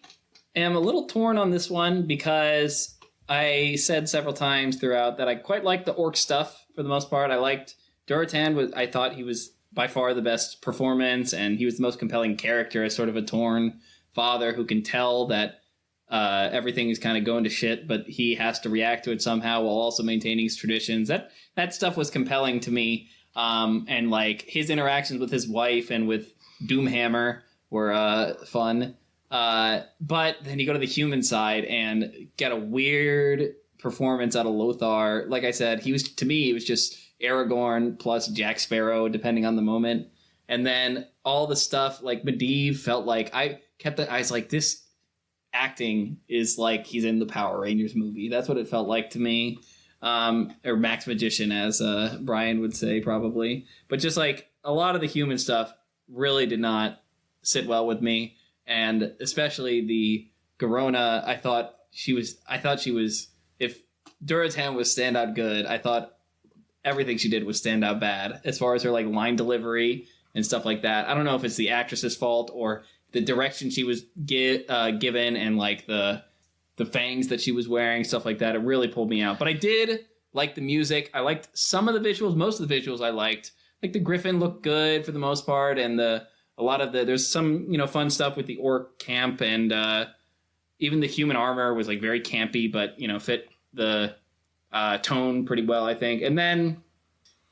am a little torn on this one because I said several times throughout that I quite liked the orc stuff for the most part. I liked Durotan. I thought he was by far the best performance, and he was the most compelling character as sort of a torn father who can tell that everything is kind of going to shit, but he has to react to it somehow while also maintaining his traditions. That stuff was compelling to me. And like his interactions with his wife and with Doomhammer were fun. But then you go to the human side and get a weird performance out of Lothar. Like I said, he was just Aragorn plus Jack Sparrow, depending on the moment. And then all the stuff like Medivh felt like I was like, this acting is like he's in the Power Rangers movie. That's what it felt like to me. Or Max Magician, as Brian would say, probably. But just like a lot of the human stuff really did not sit well with me. And especially the Garona, I thought she was, if Durotan was standout good, I thought everything she did was standout bad as far as her like line delivery and stuff like that. I don't know if it's the actress's fault or the direction she was given and like the fangs that she was wearing, stuff like that. It really pulled me out. But I did like the music. I liked some of the visuals. Most of the visuals I liked. Like the Griffin looked good for the most part, and there's some fun stuff with the orc camp, and even the human armor was like very campy, but fit the tone pretty well, I think. And then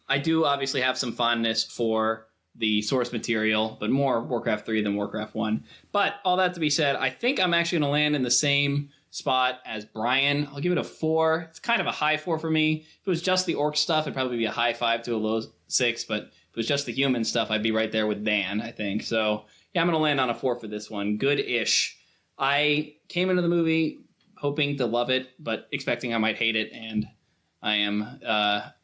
I do obviously have some fondness for the source material, but more Warcraft 3 than Warcraft 1. But all that to be said, I think I'm actually going to land in the same spot as Brian. I'll give it a 4. It's kind of a high 4 for me. If it was just the orc stuff, it'd probably be a high 5 to a low 6, but if it was just the human stuff, I'd be right there with Dan, I think. So yeah, I'm going to land on a 4 for this one. Good-ish. I came into the movie hoping to love it, but expecting I might hate it, and I am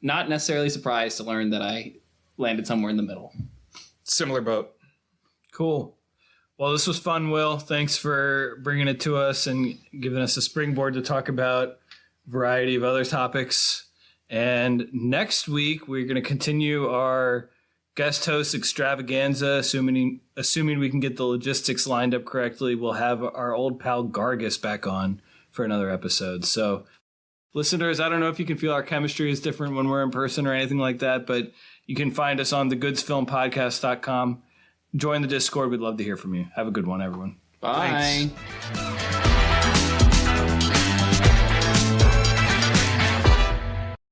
not necessarily surprised to learn that I landed somewhere in the middle. Similar boat. Cool. Well, this was fun, Will. Thanks for bringing it to us and giving us a springboard to talk about a variety of other topics. And next week, we're going to continue our guest host extravaganza, assuming we can get the logistics lined up correctly. We'll have our old pal Gargus back on for another episode. So, listeners, I don't know if you can feel our chemistry is different when we're in person or anything like that, but you can find us on thegoodsfilmpodcast.com. Join the Discord. We'd love to hear from you. Have a good one, everyone. Bye. Thanks.